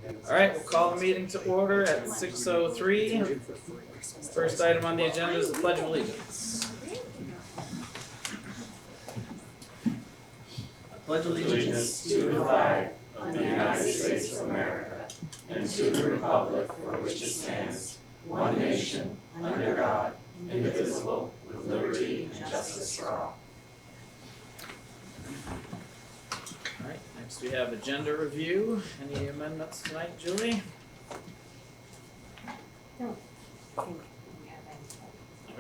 All right, we'll call the meeting to order at 6:03. First item on the agenda is the Pledge of Allegiance. I pledge allegiance to the flag of the United States of America and to the republic for which it stands, one nation, under God, indivisible, with liberty and justice for all. All right, next we have agenda review. Any amendments tonight, Julie? No. Okay, I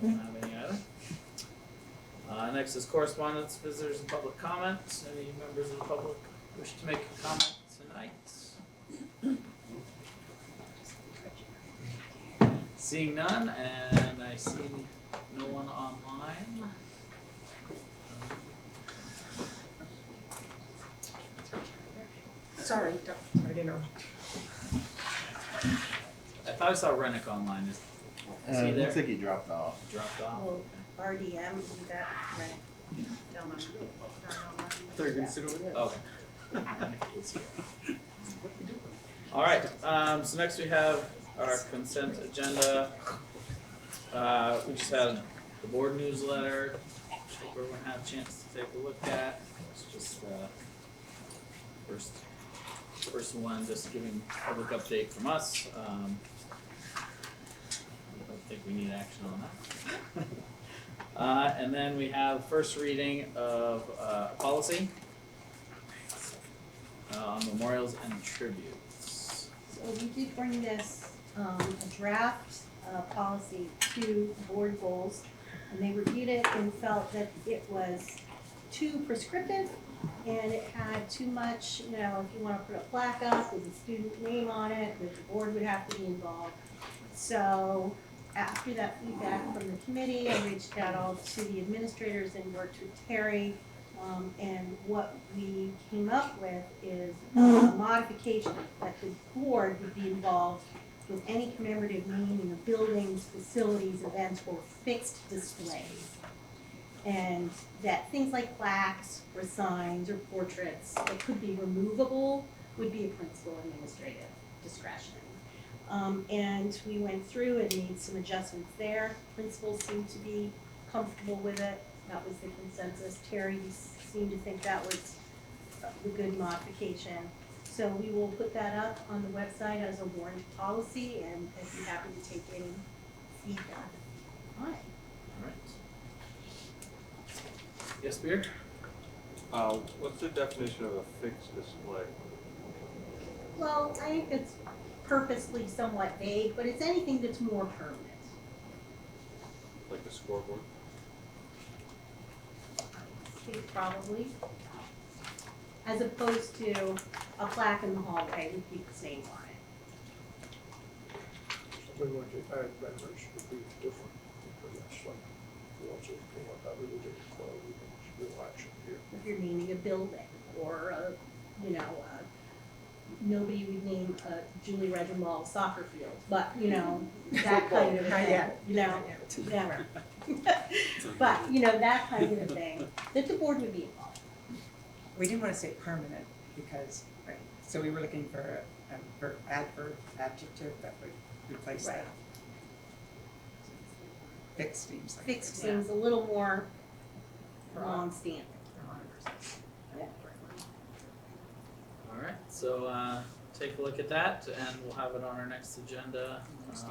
don't have any either. Next is correspondence, visitors, and public comment. Any members of the public wish to make a comment tonight? Seeing none, and I see no one online. Sorry, I didn't know. I thought I saw Rennick online. Is he there? Looks like he dropped off. Dropped off. Well, RDM, we got right. Don't know. They're gonna sit over there. Okay. All right. So next we have our consent agenda. We just had the board newsletter. Hope everyone had a chance to take a look at. It's just first one, just giving public update from us. I don't think we need action on that. And then we have first reading of policy on memorials and tributes. So we did bring this, a draft policy to board goals, and they reviewed it and felt that it was too prescriptive and it had too much, if you want to put a plaque up with a student name on it, that the board would have to be involved. So after that feedback from the committee, I reached out all to the administrators and worked with Terry. And what we came up with is a modification that the board would be involved with any commemorative naming of buildings, facilities, events, or fixed displays. And that things like plaques or signs or portraits that could be removable would be a principal administrative discretion. And we went through and made some adjustments there. Principals seemed to be comfortable with it. That was the consensus. Terry seemed to think that was a good modification. So we will put that up on the website as a warrant policy, and I'd be happy to take any feedback on it. All right. Yes, Beard? What's the definition of a fixed display? Well, I think it's purposely somewhat vague, but it's anything that's more permanent. Like a scoreboard? I think probably. As opposed to a plaque in the hallway with people's names on it. Something like it, vendors would be different, because that's like, we also came up that really did real action here. If you're naming a building or nobody would name a Julie Reginald soccer field, but that kind of a thing, never. But, that kind of a thing, that the board would be involved. We didn't want to say permanent because, so we were looking for an adjective that would replace that. Fixed seems like. Fixed seems a little more long-standing. All right, so take a look at that, and we'll have it on our next agenda. If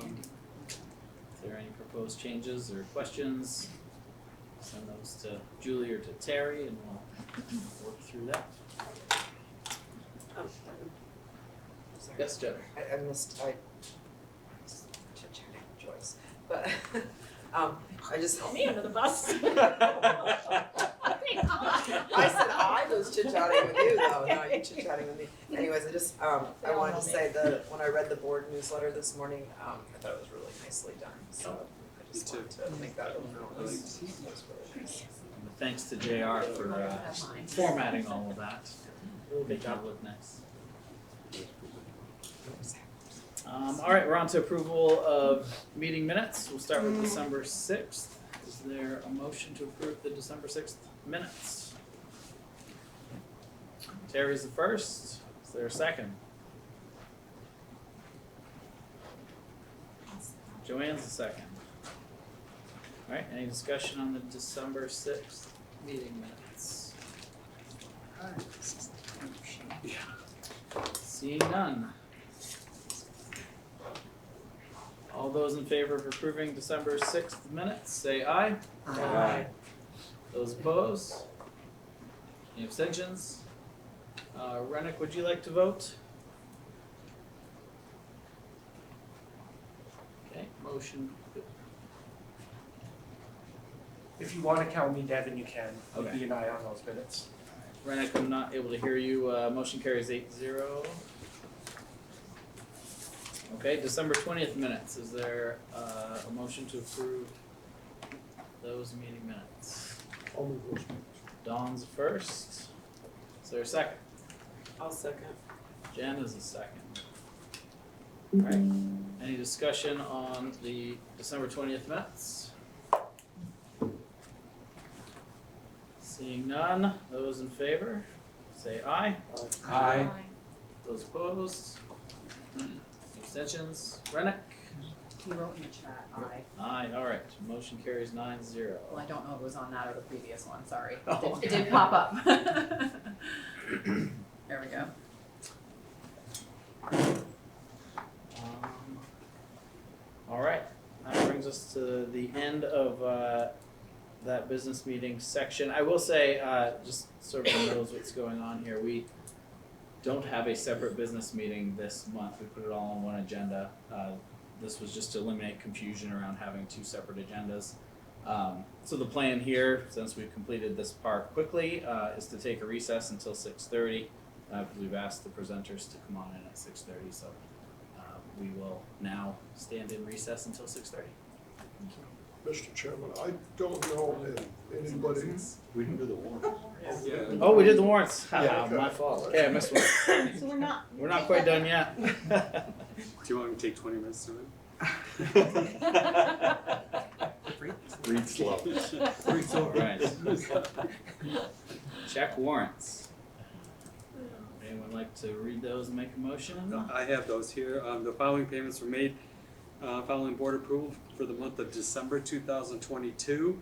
there are any proposed changes or questions, send those to Julie or to Terry, and we'll work through that. Yes, Jennifer. I missed chit-chatting with Joyce, but I just. Throw me under the bus. I said I was chit-chatting with you though, no, you chit-chatting with me. Anyways, I wanted to say that when I read the board newsletter this morning, I thought it was really nicely done, so I just wanted to make that known. It was really nice. Thanks to JR for formatting all of that. Make that look nice. All right, we're on to approval of meeting minutes. We'll start with December 6th. Is there a motion to approve the December 6th minutes? Terry's the first. Is there a second? Joanne's the second. Alright, any discussion on the December 6th meeting minutes? Seeing none. All those in favor of approving December 6th minutes, say aye. Aye. Those opposed? Any abstentions? Rennick, would you like to vote? Okay, motion. If you want to count me, Devin, you can. Okay. Keep an eye on those minutes. Rennick, I'm not able to hear you. Motion carries 8-0. Okay, December 20th minutes. Is there a motion to approve those meeting minutes? I'll move those minutes. Dawn's first. Is there a second? I'll second. Jen is a second. Alright, any discussion on the December 20th minutes? Seeing none, those in favor, say aye. Aye. Those opposed? Abstentions? Rennick? He wrote in the chat, aye. Aye, alright, motion carries 9-0. Well, I don't know if it was on that or the previous one, sorry. Oh, It did pop up. There we go. Alright, that brings us to the end of that business meeting section. I will say, just so everyone knows what's going on here, we don't have a separate business meeting this month. We put it all on one agenda. This was just to eliminate confusion around having two separate agendas. So the plan here, since we've completed this part quickly, is to take a recess until 6:30, because we've asked the presenters to come on in at 6:30. So we will now stand in recess until 6:30. Mr. Chairman, I don't know if anybody, We can do the warrant. Yeah. Oh, we did the warrants. Yeah, okay. My fault. Okay, I missed one. So We're not quite done yet. Do you want me to take 20 minutes to read slow? Alright. Check warrants. Anyone like to read those and make a motion? I have those here. The following payments were made following board approval for the month of December 2022.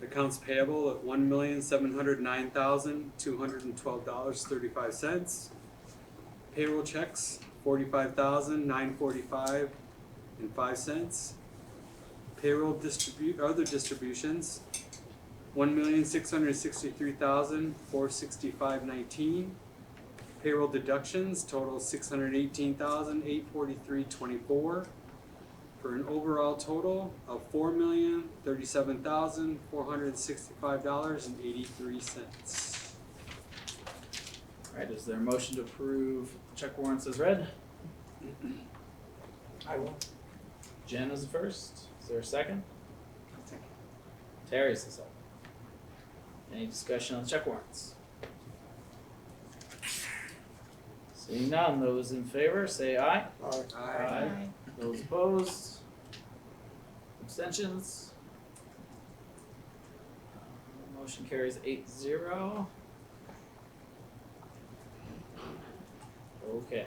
Accounts payable at $1,709,212.35. Payroll checks $45,945.05. Payroll other distributions $1,663,465.19. Payroll deductions total $618,843.24 for an overall total of $4,037,465.83. Alright, is there a motion to approve check warrants as read? I will. Jen is the first. Is there a second? Terry's the second. Any discussion on the check warrants? Seeing none, those in favor say aye. Aye. Those opposed? Abstentions? Motion carries 8-0. Okay.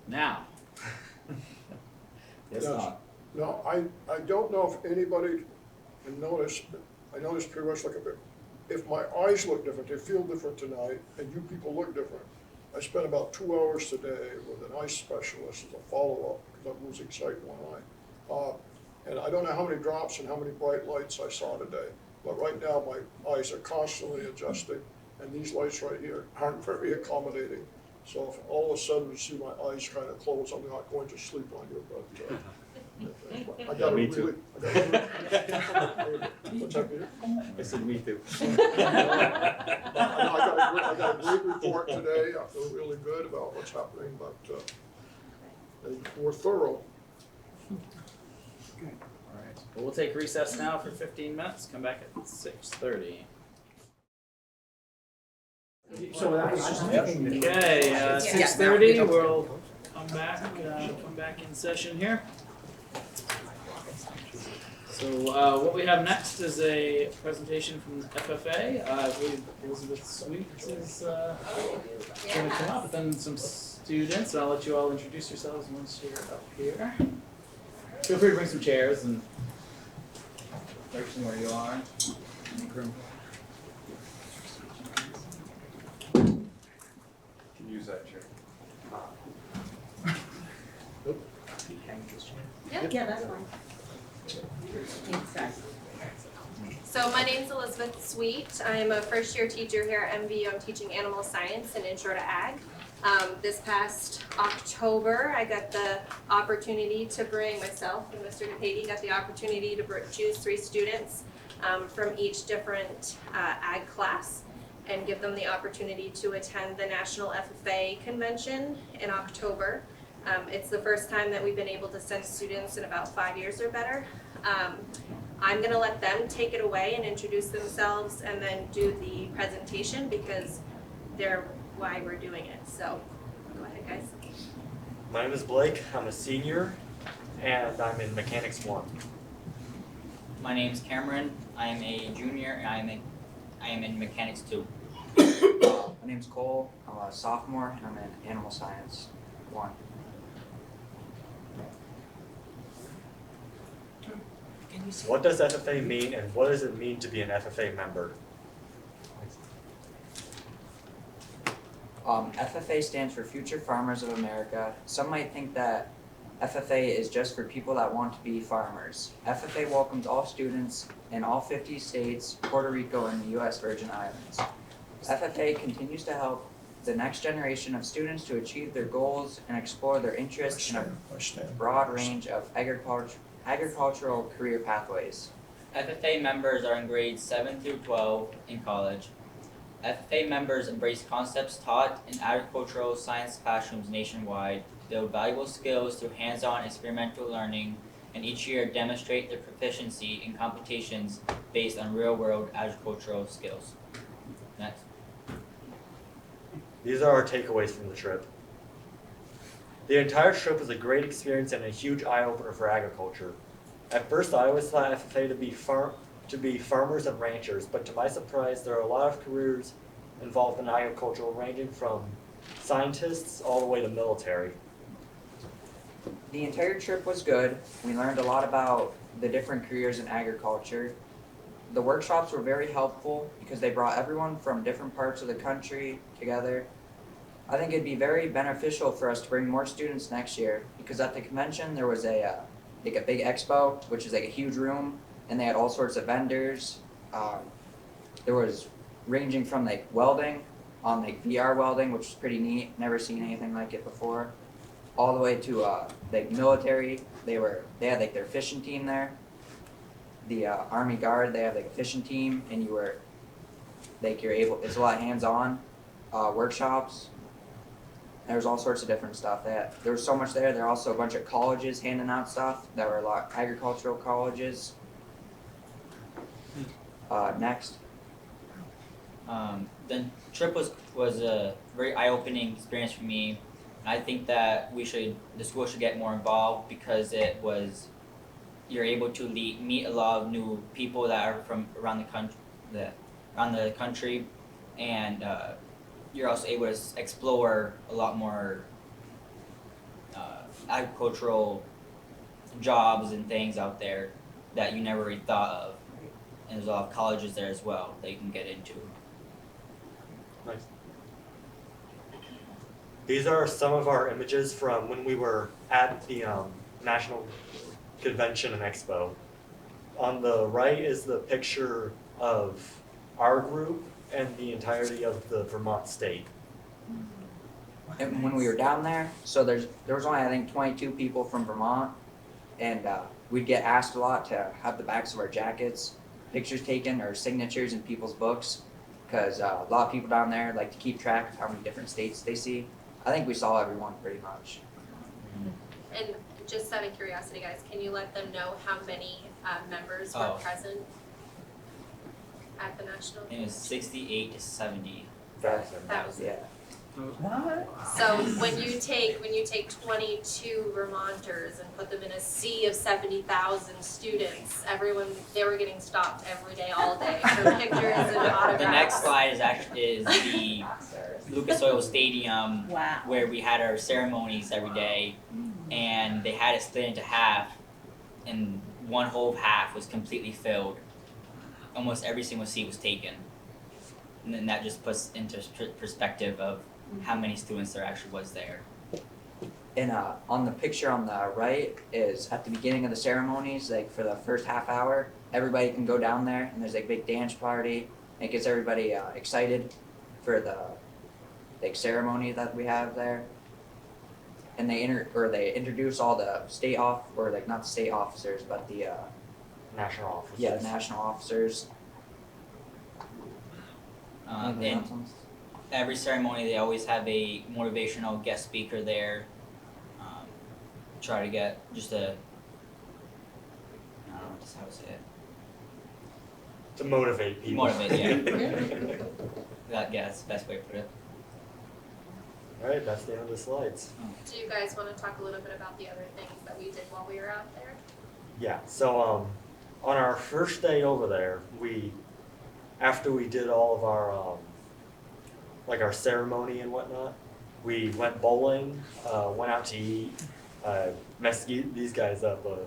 Now. Yes, Yes. Don. now, I don't know if anybody can notice, but I noticed pretty much like if my eyes look different, they feel different tonight, and you people look different. I spent about 2 hours today with an eye specialist as a follow-up, because I'm losing sight in one eye. And I don't know how many drops and how many bright lights I saw today, but right now my eyes are constantly adjusting, and these lights right here aren't very accommodating. So if all of a sudden you see my eyes kind of close, I'm not going to sleep on you, but I got Me a too. really, what's that, Peter? I said me too. I got a great report today. I feel really good about what's happening, but they were thorough. Alright, well, we'll take recess now for 15 minutes, come back at 6:30. So that was just. Okay, Yeah, 6:30, no, we'll come back in session here. So what we have next is a presentation from the FFA. I believe Elizabeth Sweet is going to come up, but then some students, and I'll let you all introduce yourselves once you're up here. Feel free to bring some chairs and direction where you are. Make room. Can use that chair. Yeah, that's fine. Thanks, guys. So my name's Elizabeth Sweet. I'm a first year teacher here at MVU. I'm teaching animal science and intro to ag. This past October, I got the opportunity to bring myself and Mr. P.E.G got the opportunity to choose 3 students from each different ag class and give them the opportunity to attend the National FFA Convention in October. It's the first time that we've been able to send students in about 5 years or better. I'm gonna let them take it away and introduce themselves and then do the presentation because they're why we're doing it. So, go ahead, guys. My name is Blake. I'm a senior, and I'm in Mechanics 1. My name's Cameron. I am a junior, and I am in Mechanics 2. My name's Cole. I'm a sophomore, and I'm in Animal Science 1. What does FFA mean, and what does it mean to be an FFA member? FFA stands for Future Farmers of America. Some might think that FFA is just for people that want to be farmers. FFA welcomes all students in all 50 states, Puerto Rico, and the U.S. Virgin Islands. FFA continues to help the next generation of students to achieve their goals and explore their interests in a broad range of agricultural career pathways. FFA members are in grades 7 through 12 in college. FFA members embrace concepts taught in agricultural science classrooms nationwide, build valuable skills through hands-on experimental learning, and each year demonstrate their proficiency in competitions based on real-world agricultural skills. Next. These are our takeaways from the trip. The entire trip was a great experience and a huge eye-opener for agriculture. At first, I always thought FFA to be farmers and ranchers, but to my surprise, there are a lot of careers involved in agriculture, ranging from scientists all the way to military. The entire trip was good. We learned a lot about the different careers in agriculture. The workshops were very helpful because they brought everyone from different parts of the country together. I think it'd be very beneficial for us to bring more students next year because at the convention there was a big expo, which is like a huge room, and they had all sorts of vendors. There was ranging from like welding on like VR welding, which was pretty neat. Never seen anything like it before. All the way to like military. They had like their fishing team there. The Army Guard, they have like a fishing team, and it's a lot of hands-on workshops. There's all sorts of different stuff. There was so much there. There are also a bunch of colleges handing out stuff that were a lot agricultural colleges. Next. The trip was a very eye-opening experience for me. I think that the school should get more involved because you're able to meet a lot of new people that are from around the country, and you're also able to explore a lot more agricultural jobs and things out there that you never really thought of. And there's a lot of colleges there as well that you can get into. Nice. These are some of our images from when we were at the National Convention and Expo. On the right is the picture of our group and the entirety of the Vermont state. And when we were down there, so there was only I think 22 people from Vermont, and we'd get asked a lot to have the backs of our jackets pictures taken or signatures in people's books, because a lot of people down there like to keep track of how many different states they see. I think we saw everyone pretty much. And just out of curiosity, guys, can you let them know how many members were present at the national? It was 68 to 70. That was it. What? So when you take 22 Vermonters and put them in a sea of 70,000 students, they were getting stopped every day, all day for pictures and autographs. The next slide is the Lucas Oil Stadium Wow. where we had our ceremonies every day, and they had it split into half, and one whole half was completely filled. Almost every single seat was taken, and then that just puts into perspective of how many students there actually was there. And on the picture on the right is at the beginning of the ceremonies, like for the first half hour, everybody can go down there and there's like a big dance party. It gets everybody excited for the ceremony that we have there. And they introduce all the not the state officers, but the National officers. the national officers. Anything And else on this? every ceremony they always have a motivational guest speaker there. Try to get just I don't know just how to say it. To motivate people. Motivate, yeah. That's the best way to put it. Alright, that's the end of the slides. Do you guys want to talk a little bit about the other things that we did while we were out there? Yeah, so on our first day over there, after we did all of our our ceremony and whatnot, we went bowling, went out to eat, messed these guys up a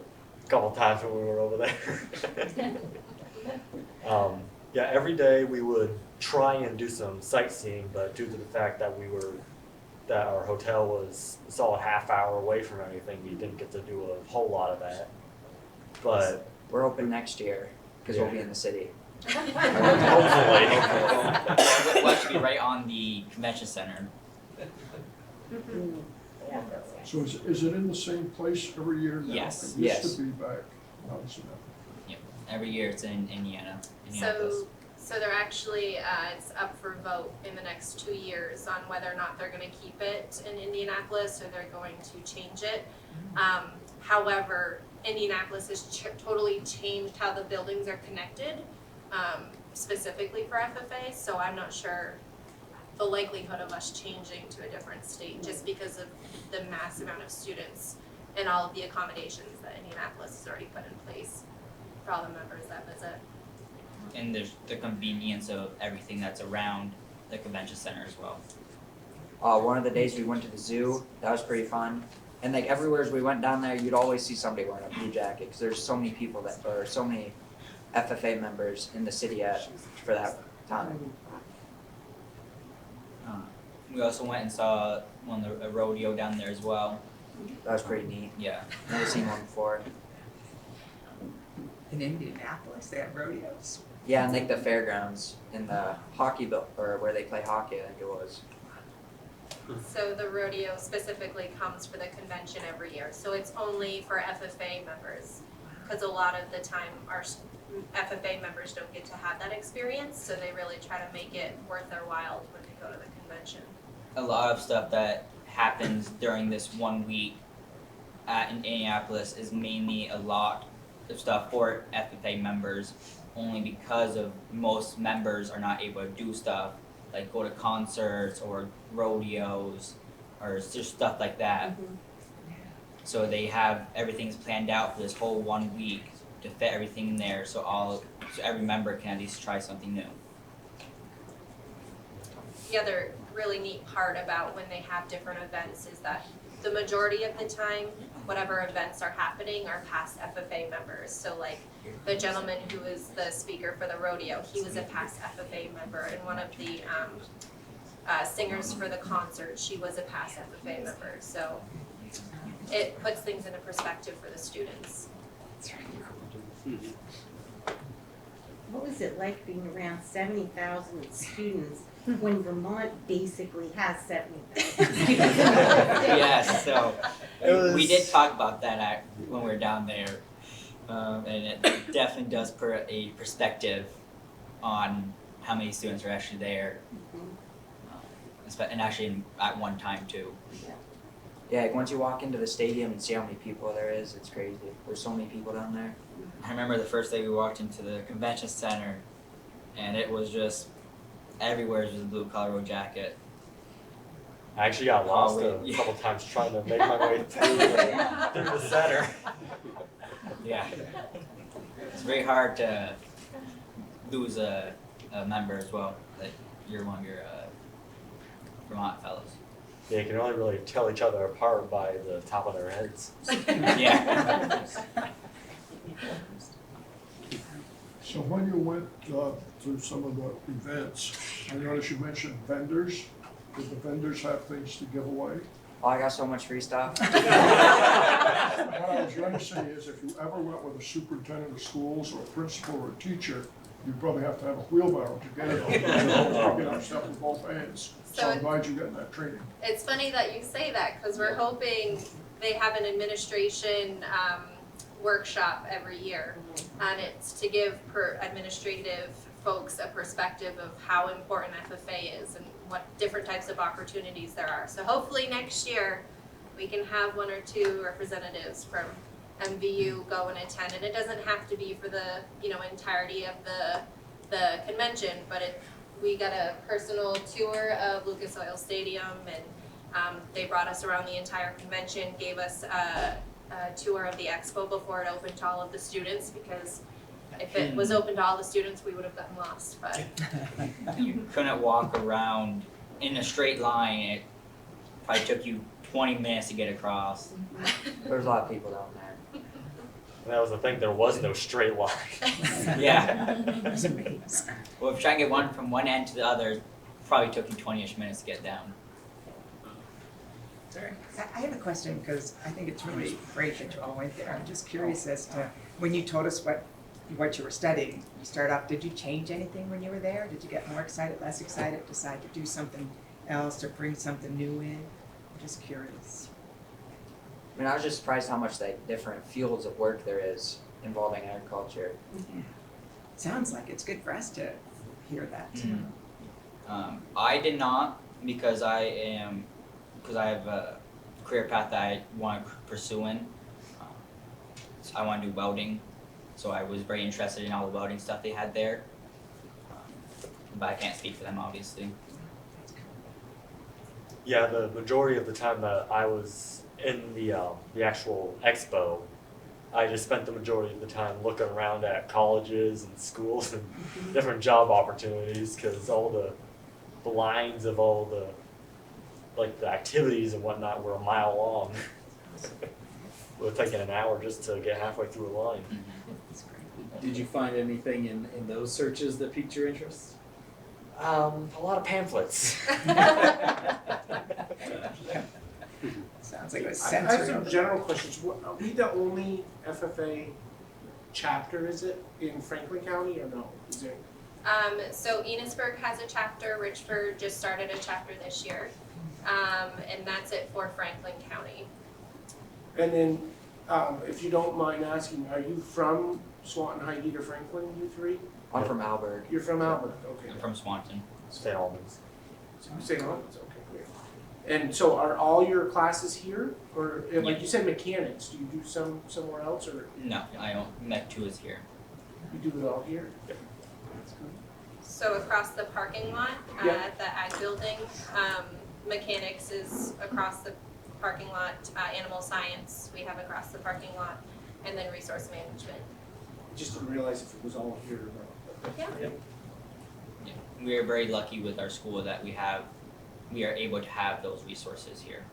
couple times when we were over there. Yeah, every day we would try and do some sightseeing, but due to the fact that our hotel was a solid half hour away from anything, we didn't get to do a whole lot of that. But We're open next year because we'll be in the city. hopefully. We'll actually be right on the convention center. So is it in the same place every year now? Yes. It Yes. used to be back, obviously. Every year it's in Indianapolis. So they're actually, it's up for vote in the next 2 years on whether or not they're gonna keep it in Indianapolis or they're going to change it. However, Indianapolis has totally changed how the buildings are connected, specifically for FFA, so I'm not sure the likelihood of us changing to a different state just because of the mass amount of students and all of the accommodations that Indianapolis has already put in place for all the members that visit. And there's the convenience of everything that's around the convention center as well. One of the days we went to the zoo, that was pretty fun. And like everywhere as we went down there, you'd always see somebody wearing a blue jacket because there's so many people so many FFA members in the city for that time. We also went and saw a rodeo down there as well. That was pretty neat. Yeah. Never seen one before. In Indianapolis, they have rodeos. Yeah, and like the fairgrounds in the or where they play hockey, I think it was. So the rodeo specifically comes for the convention every year, so it's only for FFA members. Because a lot of the time our FFA members don't get to have that experience, so they really try to make it worth their while when they go to the convention. A lot of stuff that happens during this 1 week in Indianapolis is mainly a lot of stuff for FFA members, only because of most members are not able to do stuff like go to concerts or rodeos or just stuff like that. So they have everything's planned out for this whole 1 week to fit everything in there so every member can at least try something new. The other really neat part about when they have different events is that the majority of the time, whatever events are happening are past FFA members. So like the gentleman who was the speaker for the rodeo, he was a past FFA member, and one of the singers for the concert, she was a past FFA member. So it puts things into perspective for the students. What was it like being around 70,000 students when Vermont basically has 70,000 students? Yes, so we did was- talk about that when we were down there, and it definitely does put a perspective on how many students are actually there, and actually at one time too. Yeah, like once you walk into the stadium and see how many people there is, it's crazy. There's so many people down there. I remember the first day we walked into the convention center, and it was just everywhere was a blue collar jacket. I actually got lost wait, a yeah. couple times trying to make my way through the center. Yeah. It's very hard to lose a member as well, like you're one of your Vermont fellows. Yeah, you can only really tell each other apart by the top of their heads. Yeah. So when you went through some of the events, I noticed you mentioned vendors. Did the vendors have things to give away? Oh, I got so much free stuff. What I was going to say is if you ever went with a superintendent of schools or a principal or a teacher, you'd probably have to have a wheelbarrow to get it on. You know, to get up stuff with both hands. So I'm glad you're getting that training. It's funny that you say that, because we're hoping they have an administration workshop every year, and it's to give administrative folks a perspective of how important FFA is and what different types of opportunities there are. So hopefully next year we can have 1 or 2 representatives from MVU go and attend, and it doesn't have to be for the entirety of the convention, but we got a personal tour of Lucas Oil Stadium, and they brought us around the entire convention, gave us a tour of the expo before it opened to all of the students, because if it was open to all the students, we would have gotten lost, but. You couldn't walk around in a straight line. It probably took you 20 minutes to get across. There's a lot of people down there. And that was the thing, there was no straight line. Yeah. It was amazing. Well, if you try and get one from one end to the other, it probably took you 20-ish minutes to get down. Sorry. I have a question, because I think it's really great that you all went there. I'm just curious as to, when you told us what you were studying, you started off, did you change anything when you were there? Did you get more excited, less excited, decide to do something else or bring something new in? I'm just curious. I mean, I was just surprised how much like different fields of work there is involving agriculture. Sounds like it's good for us to hear that. Mm-hmm. I did not, because I have a career path that I want to pursue in. So I want to do welding, so I was very interested in all the welding stuff they had there. But I can't speak for them, obviously. Yeah, the majority of the time that I was in the actual expo, I just spent the majority of the time looking around at colleges and schools and different job opportunities, because all the lines of all the activities and whatnot were a mile long. It would take an hour just to get halfway through a line. That's great. Did you find anything in those searches that piqued your interest? A lot of pamphlets. Sounds like it was I have sensory. some general questions. Are we the only FFA chapter, is it, in Franklin County, or no? Is there? So Enosburg has a chapter, Richford just started a chapter this year, and that's it for Franklin County. And then, if you don't mind asking, are you from Swanton, Highgate, or Franklin, you three? I'm from Alberg. You're from Albert, okay. I'm from Swanton. St. Albans. St. Albans, okay, great. And so are all your classes here, or, like you said, mechanics, do you do somewhere else, or No, I don't. Mech 2 is here. you do it all here? So across the parking lot Yeah. at the ag building, mechanics is across the parking lot, animal science we have across the parking lot, and then resource management. Just didn't realize if it was all here or not. Yeah. Yeah. We are very lucky with our school that we are able to have those resources here.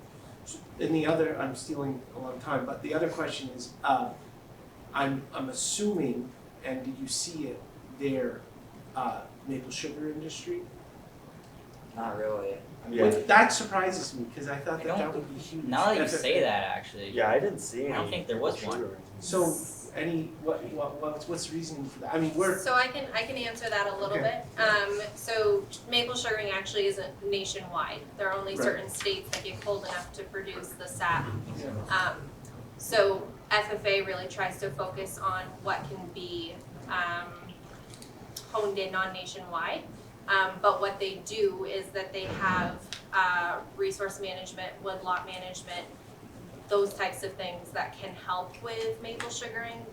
And the other, I'm stealing a lot of time, but the other question is, I'm assuming, and did you see it there, maple sugar industry? Not really. Yeah. That surprises me, because I thought I that don't- would be huge. Now that you FFA. say that, actually. Yeah, I didn't see any. I don't think there was sugar one. or anything. So, what's the reasoning for that? I mean, we're, So I can answer that a little Okay. bit. So maple sugaring actually isn't nationwide. There are only Right. certain states that get cold enough to produce the sap. So FFA really tries to focus on what can be honed in on nationwide. But what they do is that they have resource management, woodlot management, those types of things that can help with maple sugaring.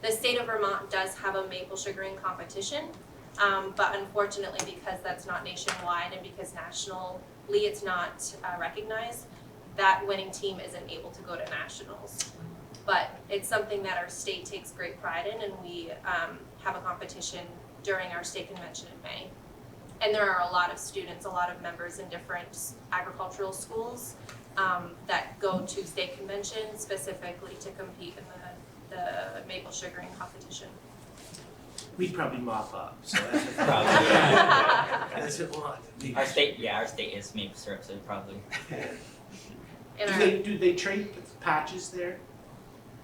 The state of Vermont does have a maple sugaring competition, but unfortunately, because that's not nationwide and because national typically it's not recognized, that winning team isn't able to go to nationals. But it's something that our state takes great pride in, and we have a competition during our state convention in May. And there are a lot of students, a lot of members in different agricultural schools that go to state convention specifically to compete in the maple sugaring competition. We'd probably mop up, so that's a Probably. doesn't want to be. Our state is maple syrup, so probably. And Do they trade patches there?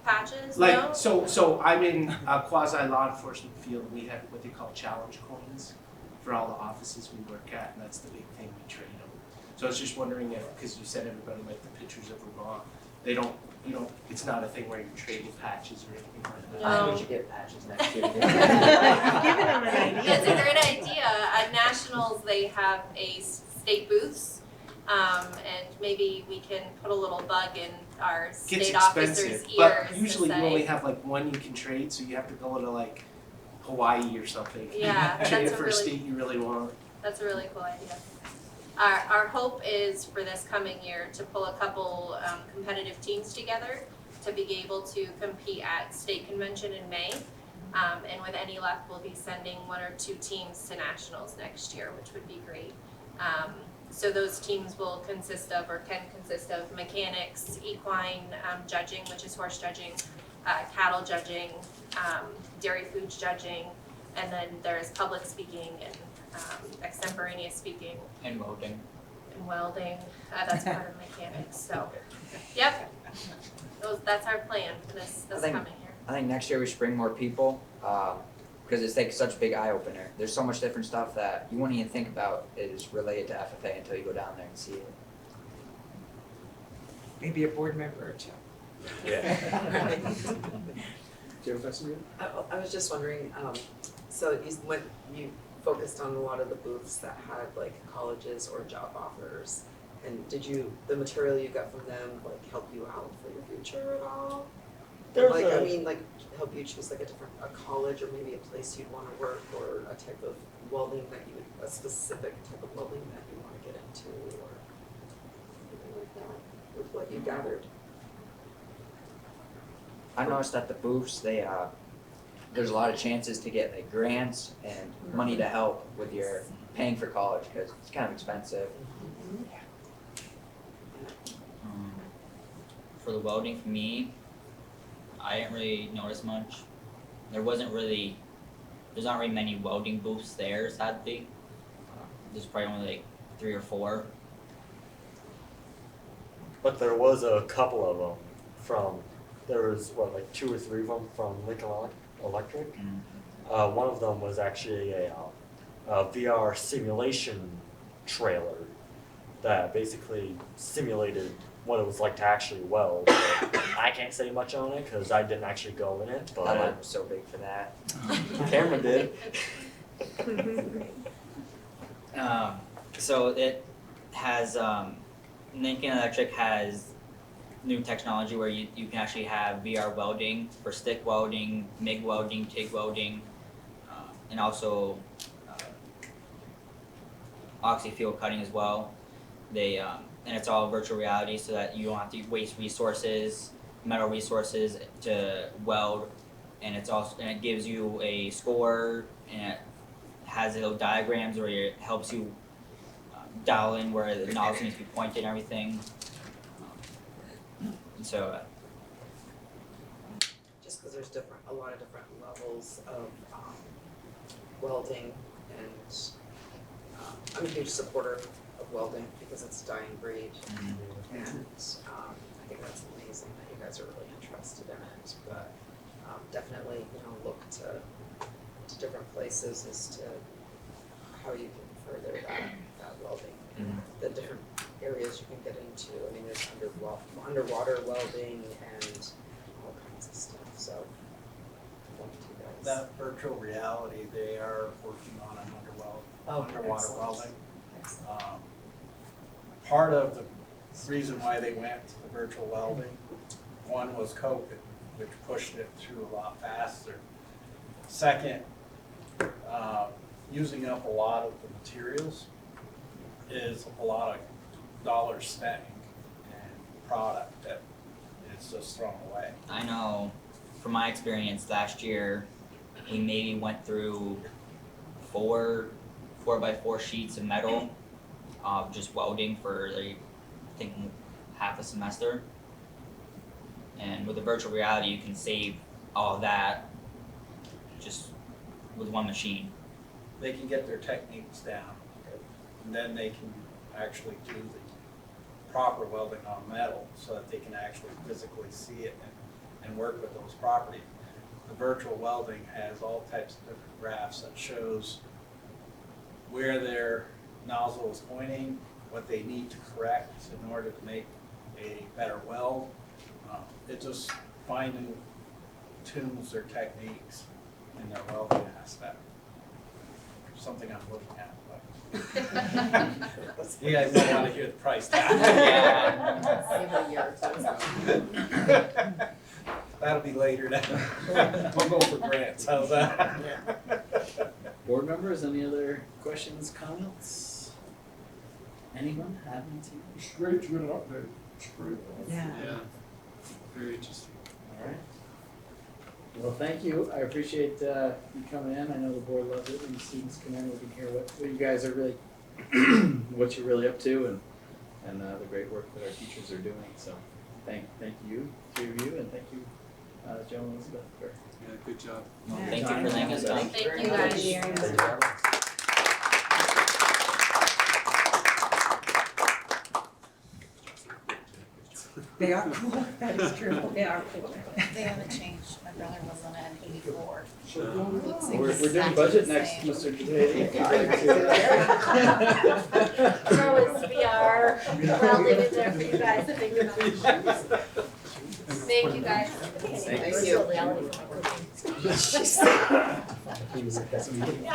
patches, Like, no? so I'm in a quasi law enforcement field, we have what they call challenge coins for all the offices we work at, and that's the big thing, we trade them. So I was just wondering if, because you said everybody liked the pictures of Vermont, they don't, it's not a thing where you're trading patches or anything like that. No. I think we should get patches next year. Giving them an idea. That's a great idea. At nationals, they have a state booths, and maybe we can put a little bug in our Gets state officers' expensive, ears but to usually you say, only have like one you can trade, so you have to go to like Hawaii or something. Yeah, Trade that's it a for a really- state you really want. That's a really cool idea. Our hope is for this coming year to pull a couple competitive teams together to be able to compete at state convention in May. And with any luck, we'll be sending 1 or 2 teams to nationals next year, which would be great. So those teams will consist of, or can consist of, mechanics, equine judging, which is horse judging, cattle judging, dairy foods judging, and then there's public speaking and extemporaneous speaking And welding. and welding. That's part of mechanics. So, yep, that's our plan for this I think- coming year. I think next year we should bring more people, because it's like such a big eye opener. There's so much different stuff that you wouldn't even think about is related to FFA until you go down there and see it. Maybe a board member or two. Yeah. Do you have a question? I was just wondering, so when you focused on a lot of the booths that had like colleges or job offers, and the material you got from them like help you out for your future at all? Like help you choose like a college or maybe a place you'd wanna work, or a type of welding a specific type of welding that you wanna get into, or anything like that, with what you gathered? I noticed at the booths, there's a lot of chances to get like grants and money to help with your paying for college, because it's kind of expensive. For the welding, for me, I didn't really notice much. There's not really many welding booths there, sadly. There's probably only like 3 or 4. But there was a couple of them there was like 2 or 3 of them from Lincoln Electric. One of them was actually a VR simulation trailer that basically simulated what it was like to actually weld. I can't say much on it because I didn't actually go in it, That line but was so big for that. Cameron did. So it has, Lincoln Electric has new technology where you can actually have VR welding for stick welding, MIG welding, TIG welding, and also oxy-fuel cutting as well. And it's all virtual reality so that you don't have to waste resources, metal resources to weld, and it gives you a score, and it has little diagrams where it helps you dial in where the nozzle needs to be pointed and everything. And so Just because there's a lot of different levels of welding, and I'm a huge supporter of welding because it's a dying breed, and I think that's amazing that you guys are really interested in it. But definitely, look to different places as to how you can further that welding, and the different areas you can get into. I mean, there's underwater welding and all kinds of stuff. So, thank you guys. That virtual reality, they are working on an underwater excellent. welding. Part of the reason why they went to the virtual welding, one was COVID, which pushed it through a lot faster. Second, using up a lot of the materials is a lot of dollars spent and product that is just thrown away. I know from my experience last year, we maybe went through four by 4 sheets of metal, just welding for like, I think half a semester. And with the virtual reality, you can save all of that just with one machine. They can get their techniques down, and then they can actually do the proper welding on metal so that they can actually physically see it and work with those properties. The virtual welding has all types of different graphs that shows where their nozzle is pointing, what they need to correct in order to make a better weld. It just finding tunes their techniques in their welding aspect. Something I'm looking at, but you guys don't want to hear the price tag. That'll be later then. We'll go for grants, how's that? Board members, any other questions, comments? Anyone have anything? It's great to get an update. It's great. Yeah. Very interesting. All right. Well, thank you. I appreciate you coming in. I know the board loves it when the students come in. We can hear what you guys are really, what you're really up to, and the great work that our teachers are doing. So, thank you, 3 of you, and thank you, Joe and Elizabeth. For Yeah, good job. Thank you for letting us come. Thank you guys. They are cool, that is true. They are cool. They haven't changed. My brother was on an 84. Looks we're doing exactly budget the next, same. Mr. Jadady. Throw his VR, I'll leave it there for you guys to think about. Thank you guys. Thank you. That was fascinating.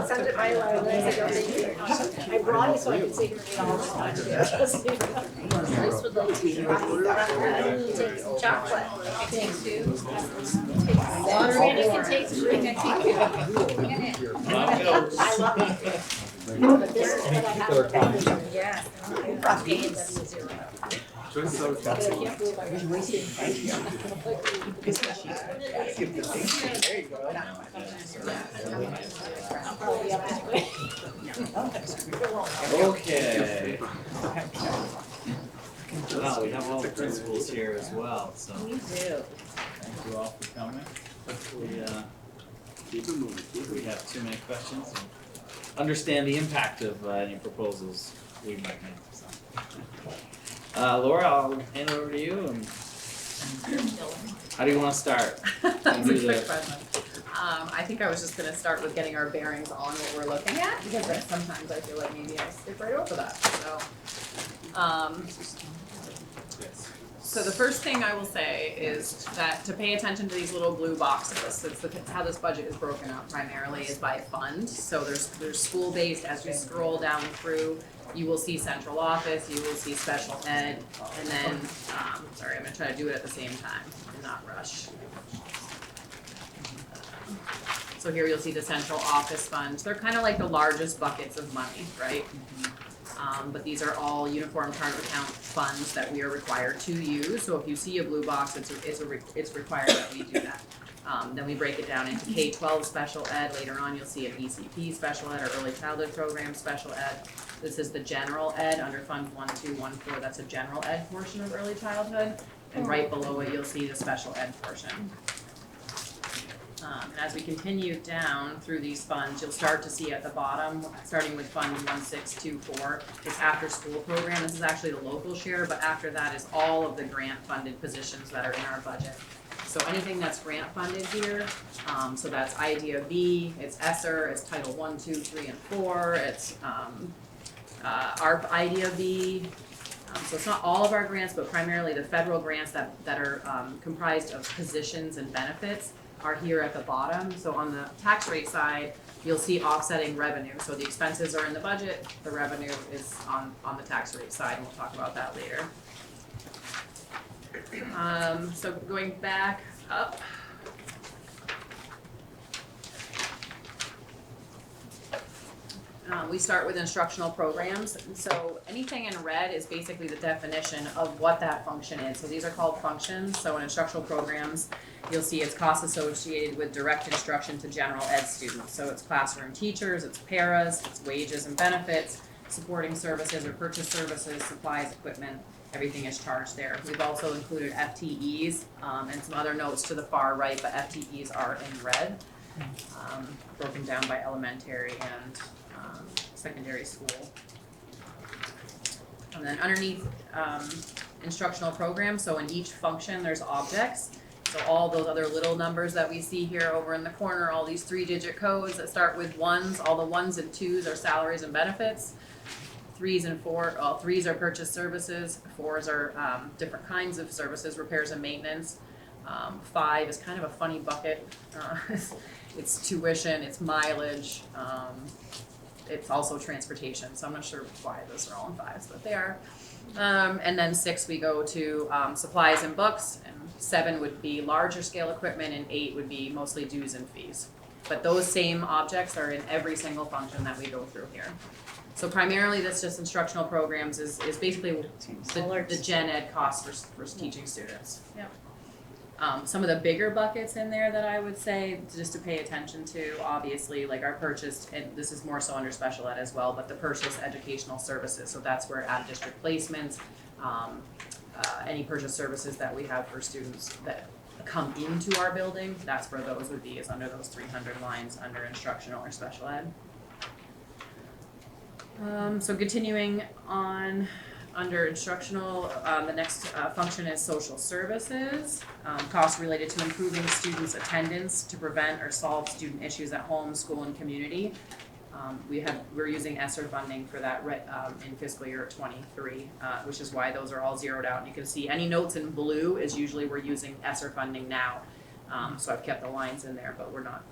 Send it my way. I brought it so I could see it all the time. This would like to be take some chocolate. Take 2. Randy can take 3. I love it. But this is what I have for that. Yeah. Joyce is always got But I can't believe I was wasting. I'll probably up anyway. Okay. Well, we have all the principals here as well, so We do. thank you all for coming. Hopefully, Keep it moving. Keep we have too many questions and understand the impact of any proposals we might make, so. Laura, I'll hand it over to you, and how do you wanna start? That's a Do the- quick question. I think I was just gonna start with getting our bearings on what we're looking at, because then sometimes I feel like maybe I skip right over that, so. So the first thing I will say is that to pay attention to these little blue boxes, it's how this budget is broken up primarily is by fund. So there's school-based, as we scroll down through, you will see central office, you will see special ed, and then, sorry, I'm gonna try to do it at the same time and not rush. So here you'll see the central office funds, they're kind of like the largest buckets of money, right? But these are all uniform charter account funds that we are required to use, so if you see a blue box, it's required that we do that. Then we break it down into K-12 special ed, later on you'll see an ECP special ed or early childhood program special ed. This is the general ed under Fund 1214, that's a general ed portion of early childhood, and right below it you'll see the special ed portion. And as we continue down through these funds, you'll start to see at the bottom, starting with Fund 1624, this after-school program. This is actually the local share, but after that is all of the grant-funded positions that are in our budget. So anything that's grant-funded here, so that's IDEA B, it's ESSER, it's Title I, II, III, and IV, it's ARP IDEA B. So it's not all of our grants, but primarily the federal grants that are comprised of positions and benefits. are here at the bottom. So on the tax rate side, you'll see offsetting revenue. So the expenses are in the budget, the revenue is on the tax rate side, and we'll talk about that later. So going back up. We start with instructional programs. So anything in red is basically the definition of what that function is. So these are called functions. So in instructional programs, you'll see it's costs associated with direct instruction to general ed students. So it's classroom teachers, it's paras, it's wages and benefits, supporting services or purchase services, supplies, equipment, everything is charged there. We've also included FTEs and some other notes to the far right, but FTEs are in red, broken down by elementary and secondary school. And then underneath instructional programs, so in each function there's objects. So all those other little numbers that we see here over in the corner, all these 3-digit codes that start with ones, all the ones and twos are salaries and benefits. 3s and 4, well, 3s are purchase services, 4s are different kinds of services, repairs and maintenance. 5 is kind of a funny bucket. It's tuition, it's mileage, it's also transportation, so I'm not sure why those are all in 5s, but they are. And then 6 we go to supplies and books, and 7 would be larger scale equipment, and 8 would be mostly dues and fees. But those same objects are in every single function that we go through here. So primarily this just instructional programs is basically the gen ed costs for teaching students. Yep. Some of the bigger buckets in there that I would say just to pay attention to, obviously, like our purchased, and this is more so under special ed as well, but the purchased educational services. So that's where out of district placements, any purchase services that we have for students that come into our building, that's where those would be, is under those 300 lines under instructional or special ed. So continuing on under instructional, the next function is social services. Costs related to improving students' attendance to prevent or solve student issues at home, school, and community. We're using ESSER funding for that in fiscal year 23, which is why those are all zeroed out. And you can see any notes in blue is usually we're using ESSER funding now. So I've kept the lines in there, but we're not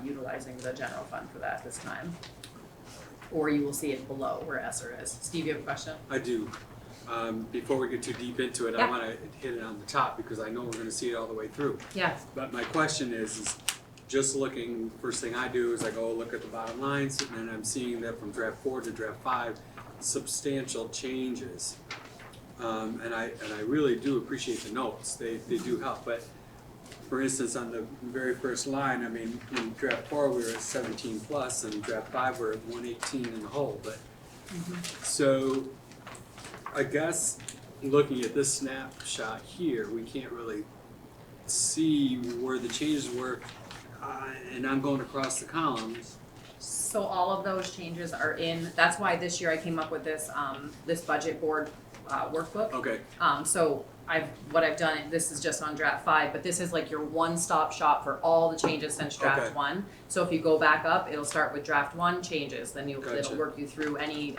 utilizing the general fund for that this time. Or you will see it below where ESSER is. Steve, you have a question? I do. Before we get too deep into it, Yeah. I want to hit it on the top because I know we're going to see it all the way through. Yeah. But my question is just looking, first thing I do is I go look at the bottom lines, and then I'm seeing that from draft 4 to draft 5, substantial changes. And I really do appreciate the notes. They do help. But for instance, on the very first line, I mean, in draft 4 we were at 17 plus, and draft 5 we're at 118 in the whole. But so I guess looking at this snapshot here, we can't really see where the changes were, and I'm going across the columns. So all of those changes are in, that's why this year I came up with this this budget board workbook. Okay. So what I've done, this is just on draft 5, but this is like your one-stop shop for all the changes since draft 1. So if you go back up, it'll start with draft 1 changes, then it'll work you through any,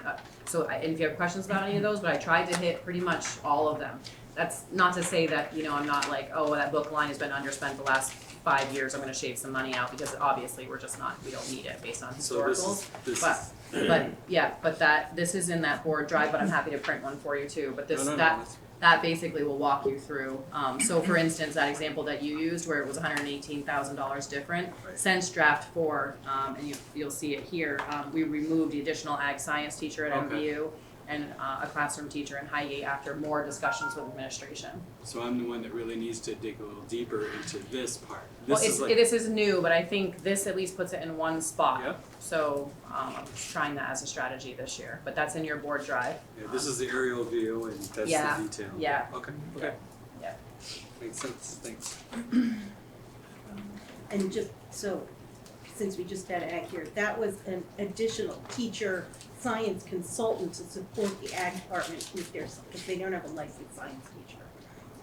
and if you have questions about any of those, but I tried to hit pretty much all of them. That's not to say that, I'm not like, oh, that book line has been underspent the last 5 years, I'm gonna shave some money out, because obviously we don't need it based on historicals. But this is in that board drive, but I'm happy to print one for you too, but that basically will walk you through. So for instance, that example that you used where it was $118,000 different, since draft 4, and you'll see it here, we removed the additional ag science teacher at MVU and a classroom teacher in Highgate after more discussions with administration. So I'm the one that really needs to dig a little deeper into this part. This is new, but I think this at least puts it in one spot. Yep. So I'm trying that as a strategy this year, but that's in your board drive. Yeah, this is the aerial view, and that's the detail. Yeah. Okay. Yeah. Makes sense. Thanks. And just so, since we just had ag here, that was an additional teacher science consultant to support the ag department with because they don't have a licensed science teacher.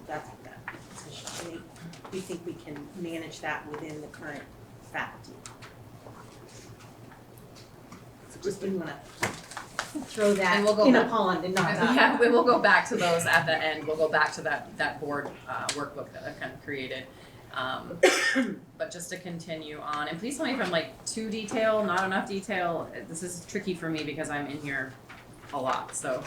That's what that position. We think we can manage that within the current faculty. Just didn't want to throw that in a pond and not that. Yeah, we will go back to those at the end. We'll go back to that board workbook that I've kind of created. But just to continue on, and please tell me if I'm like too detail, not enough detail. This is tricky for me because I'm in here a lot, so.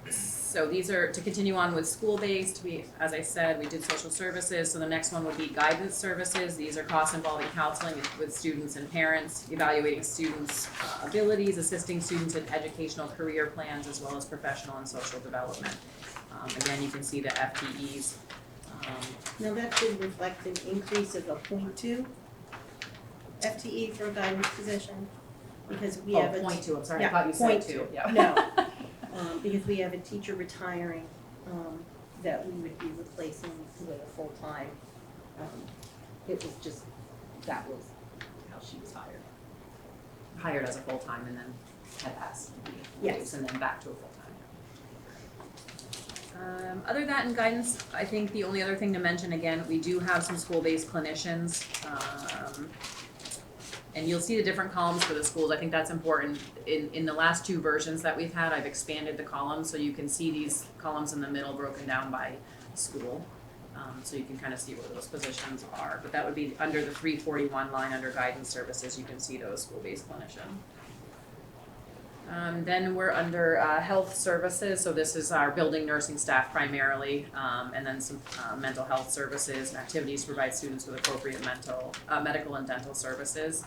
So these are, to continue on with school-based, as I said, we did social services, so the next one would be guidance services. These are costs involving counseling with students and parents, evaluating students' abilities, assisting students in educational career plans, as well as professional and social development. Again, you can see the FTEs. Now that should reflect an increase of a 0.2 FTE for a guidance position, because we have a. 0.2, I'm sorry, I Yeah, thought you said 0.2. 2, yeah. No, because we have a teacher retiring, that we would be replacing with a full-time. It was just, that was how she was hired. Hired as a full-time and then had asked to be Yes. raised and then back to a full-time. Other than that in guidance, I think the only other thing to mention, again, we do have some school-based clinicians. And you'll see the different columns for the schools. I think that's important. In the last two versions that we've had, I've expanded the columns so you can see these columns in the middle broken down by school. So you can kind of see where those positions are. But that would be under the 341 line under guidance services, you can see those school-based clinician. Then we're under health services, so this is our building nursing staff primarily, and then some mental health services and activities to provide students with appropriate medical and dental services.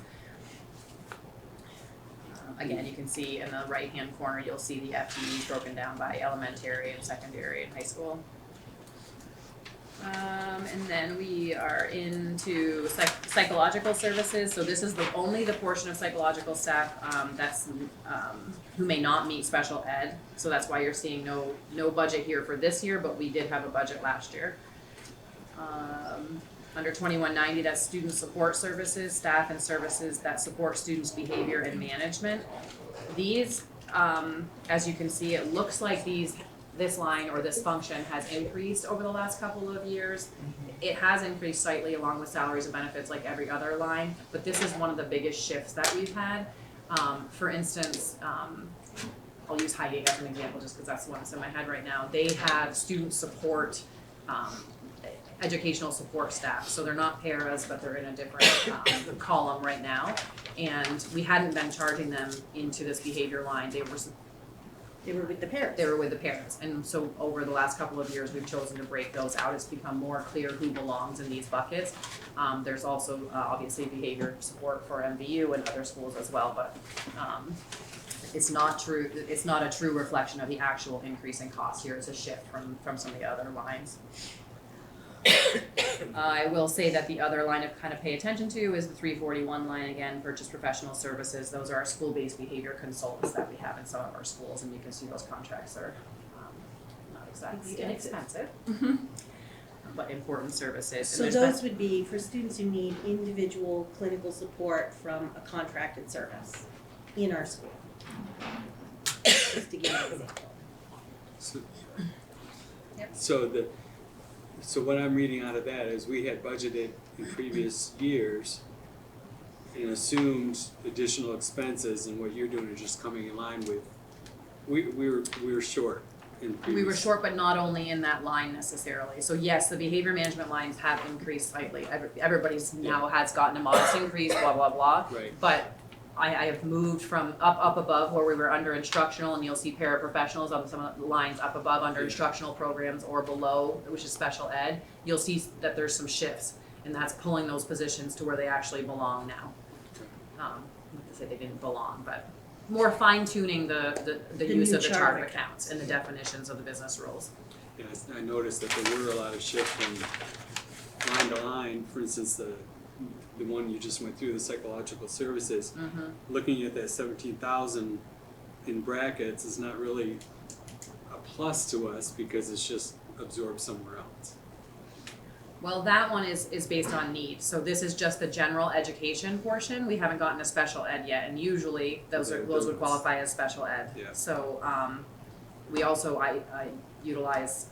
Again, you can see in the right-hand corner, you'll see the FTEs broken down by elementary and secondary and high school. And then we are into psychological services. So this is only the portion of psychological staff who may not meet special ed. So that's why you're seeing no budget here for this year, but we did have a budget last year. Under 2190, that's student support services, staff and services that support students' behavior and management. These, as you can see, it looks like this line or this function has increased over the last couple of years. It has increased slightly along with salaries and benefits like every other line, but this is one of the biggest shifts that we've had. For instance, I'll use Highgate as an example just because that's the one that's in my head right now. They have student support, educational support staff. So they're not paras, but they're in a different column right now. And we hadn't been charging them into this behavior line. They were with the parents. They were with the parents. And so over the last couple of years, we've chosen to break those out. It's become more clear who belongs in these buckets. There's also obviously behavior support for MVU and other schools as well, but it's not true. It's not a true reflection of the actual increase in cost here. It's a shift from some of the other lines. I will say that the other line to kind of pay attention to is the 341 line again, purchase professional services. Those are our school-based behavior consultants that we have in some of our schools, and you can see those contracts are not exactly inexpensive, but important services. So those would be for students who need individual clinical support from a contracted service in our school. Just to give an example. So what I'm reading out of that is we had budgeted in previous years and assumed additional expenses, and what you're doing is just coming in line with, we were short in previous. We were short, but not only in that line necessarily. So yes, the behavior management lines have increased slightly. Everybody's now has gotten a modest increase, blah, blah, blah. Right. But I have moved from up above where we were under instructional, and you'll see paraprofessionals on some of the lines up above under instructional programs or below, which is special ed. You'll see that there's some shifts, and that's pulling those positions to where they actually belong now. Not to say they didn't belong, but more fine tuning the use of the chart of accounts and the definitions of the business rules. Yeah, I noticed that there were a lot of shifts from line to line. For instance, the one you just went through, the psychological services, looking at that 17,000 in brackets is not really a plus to us because it's just absorbed somewhere else. Well, that one is based on need. So this is just the general education portion. We haven't gotten a special ed yet, and usually those would qualify as special ed. Yeah. So we also I utilize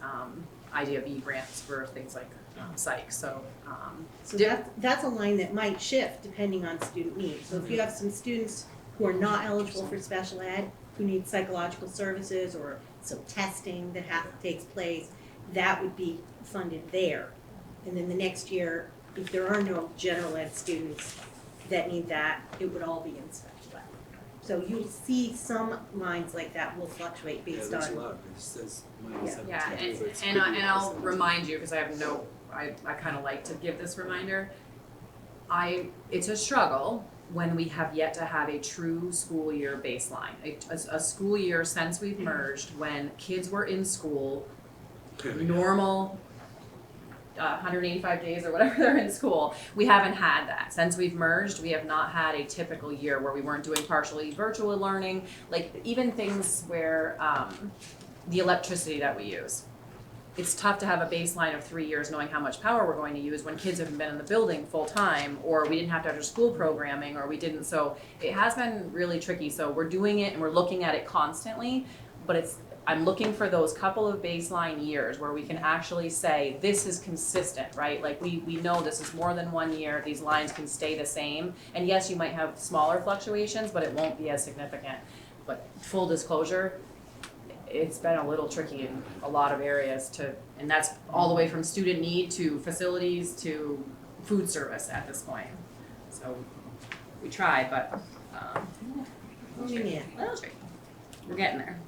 IDFE grants for things like psych. So that's a line that might shift depending on student needs. So if you have some students who are not eligible for special ed, who need psychological services or some testing that takes place, that would be funded there. And then the next year, if there are no general ed students that need that, it would all be in special ed. So you'll see some lines like that will fluctuate Yeah, based there's a on, lot, it says minus Yeah. 17. Yeah, so it's and could be I'll possible. remind you, because I have I kinda like to give this reminder. It's a struggle when we have yet to have a true school year baseline. A school year since we've merged, when kids were in school, normal, 185 days or whatever they're in school, we haven't had that. Since we've merged, we have not had a typical year where we weren't doing partially virtual learning, like even things where, the electricity that we use. It's tough to have a baseline of 3 years knowing how much power we're going to use when kids haven't been in the building full time, or we didn't have after school programming, or we didn't, so it has been really tricky. So we're doing it and we're looking at it constantly, but I'm looking for those couple of baseline years where we can actually say, this is consistent, right? Like we know this is more than 1 year, these lines can stay the same. And yes, you might have smaller fluctuations, but it won't be as significant. But full disclosure, it's been a little tricky in a lot of areas and that's all the way from student need to facilities to food service at this point. So we tried, but, we're getting there.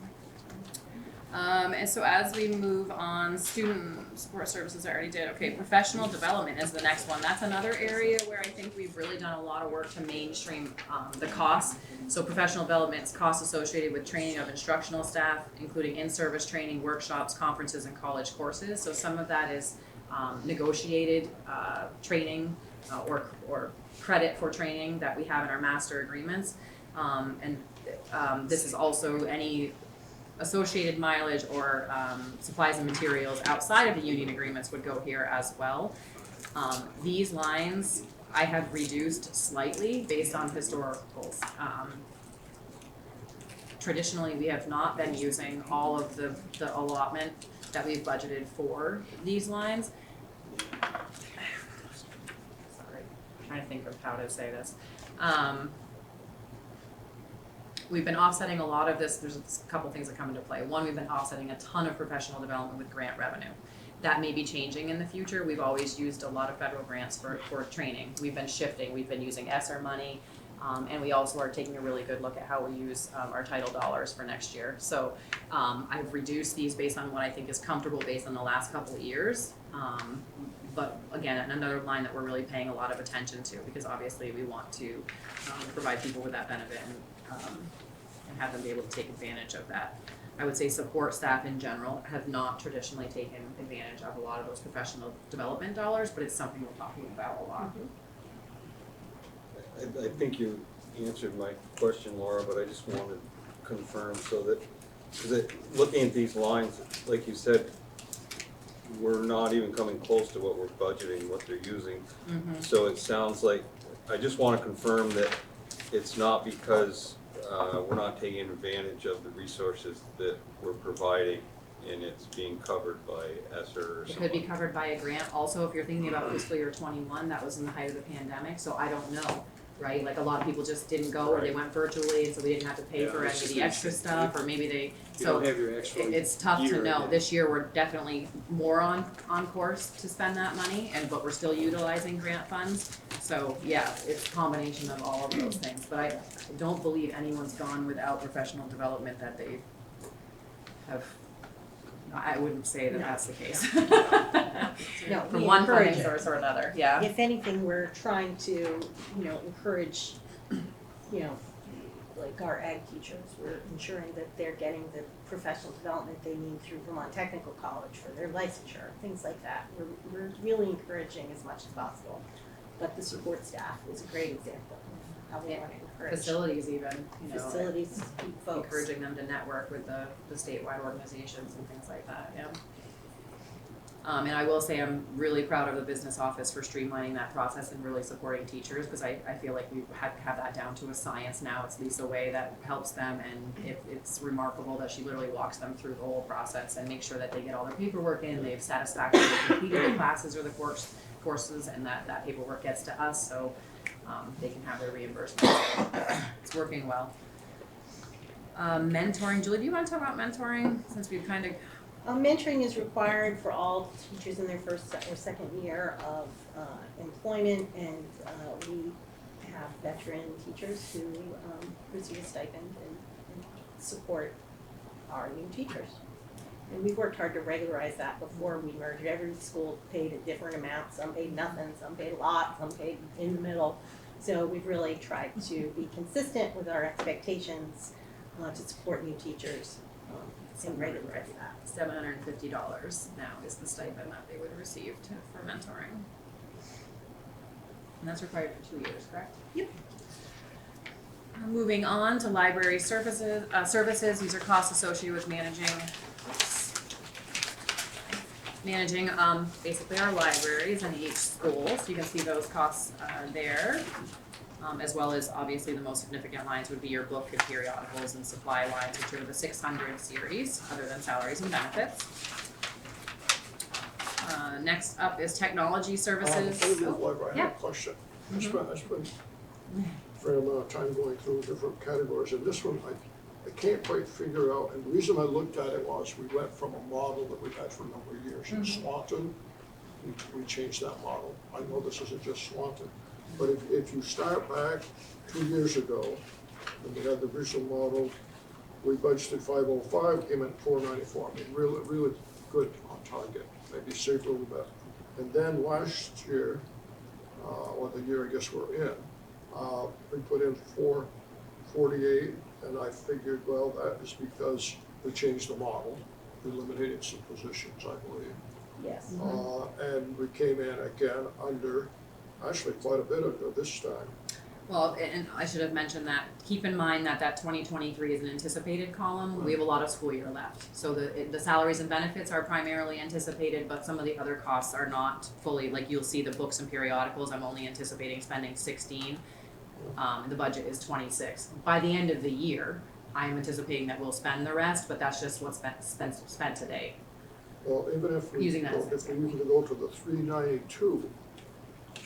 And so as we move on, student support services I already did. Okay, professional development is the next one. That's another area where I think we've really done a lot of work to mainstream the costs. So professional development is costs associated with training of instructional staff, including in-service training, workshops, conferences, and college courses. So some of that is negotiated training or credit for training that we have in our master agreements. This is also any associated mileage or supplies and materials outside of the union agreements would go here as well. These lines I have reduced slightly based on historicals. Traditionally, we have not been using all of the allotment that we've budgeted for these lines. Sorry, I'm trying to think of how to say this. We've been offsetting a lot of this. There's a couple things that come into play. One, we've been offsetting a ton of professional development with grant revenue. That may be changing in the future. We've always used a lot of federal grants for training. We've been shifting. We've been using ESSER money, and we also are taking a really good look at how we use our title dollars for next year. So I've reduced these based on what I think is comfortable based on the last couple of years. But again, another line that we're really paying a lot of attention to, because obviously we want to provide people with that benefit and have them be able to take advantage of that. I would say support staff in general have not traditionally taken advantage of a lot of those professional development dollars, but it's something we're talking about a lot. I think you answered my question, Laura, but I just wanted to confirm so that, looking at these lines, like you said, we're not even coming close to what we're budgeting, what they're using. So it sounds like, I just want to confirm that it's not because we're not taking advantage of the resources that we're providing and it's being covered by ESSER or something. It could be covered by a grant. Also, if you're thinking about fiscal year 21, that was in the height of the pandemic, so I don't know, right? Like a lot of people just didn't go or they went virtually, and so we didn't have to pay for any of the extra stuff, or maybe they, so it's tough to know. This year, we're definitely more on course to spend that money, but we're still utilizing grant funds. So yeah, it's a combination of all of those things, but I don't believe anyone's gone without professional development that they have. I wouldn't say that that's the case. No, From we one encourage funding it. source or another, yeah. If anything, we're trying to, encourage, like our ag teachers, we're ensuring that they're getting the professional development they need through Vermont Technical College for their licensure, things like that. We're really encouraging as much as possible. But the support staff is a great example of how we want to encourage. Facilities even, Facilities, folks. encouraging them to network with the statewide organizations and things like that, yeah. And I will say I'm really proud of the business office for streamlining that process and really supporting teachers, because I feel like we have that down to a science now. It's Lisa Way that helps them, and it's remarkable that she literally walks them through the whole process and makes sure that they get all their paperwork in, they've satisfactorily completed the classes or the courses, and that paperwork gets to us, so they can have their reimbursement. It's working well. Mentoring, Julie, do you want to talk about mentoring, since we've kind of Mentoring is required for all teachers in their first or second year of employment, and we have veteran teachers who receive a stipend and support our new teachers. And we've worked hard to regularize that before we merged. Every school paid a different amount. Some paid nothing, some paid a lot, some paid in the middle. So we've really tried to be consistent with our expectations to support new teachers and regularize that. $750 now is the stipend that they would receive for mentoring. And that's required for 2 years, correct? Yep. Moving on to library services, these are costs associated with managing basically our libraries in each school. So you can see those costs there, as well as obviously the most significant lines would be your book and periodicals and supply lines, which are the 600 series, other than salaries and benefits. Next up is technology services. I have a question. I spent a fair amount of time going through different categories, and this one I can't quite figure out, and the reason I looked at it was we went from a model that we've had for a number of years in Swanton. We changed that model. I know this isn't just Swanton, but if you start back 2 years ago, when we had the visual model, we budgeted 505, came in 494. I mean, really good on target. Maybe saved a little bit. And then last year, or the year I guess we're in, we put in 448, and I figured, well, that is because we changed the model, we eliminated some positions, I believe. Yes. And we came in again under, actually quite a bit of this time. Well, and I should have mentioned that, keep in mind that 2023 is an anticipated column. We have a lot of school year left. So the salaries and benefits are primarily anticipated, but some of the other costs are not fully, like you'll see the books and periodicals, I'm only anticipating spending 16. The budget is 26. By the end of the year, I'm anticipating that we'll spend the rest, but that's just what's spent today. Well, even if we, Using that as if we need to go to the 392,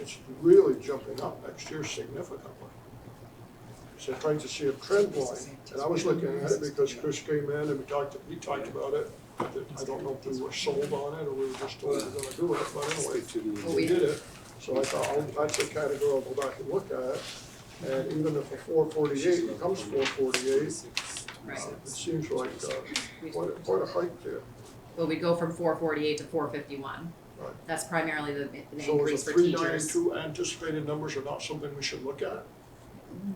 it's really jumping up next year significantly. So trying to see a trend line, and I was looking at it because Chris came in and he talked about it. I don't know if we were sold on it or we were just told we were gonna do it, but anyway, we did it. So I thought, that's a category I'll go back and look at. And even if a 448 becomes 448, it seems like quite a hike there. Well, we go from 448 to 451. Right. That's primarily the So increase the for teachers. 392 anticipated numbers are not something we should look at?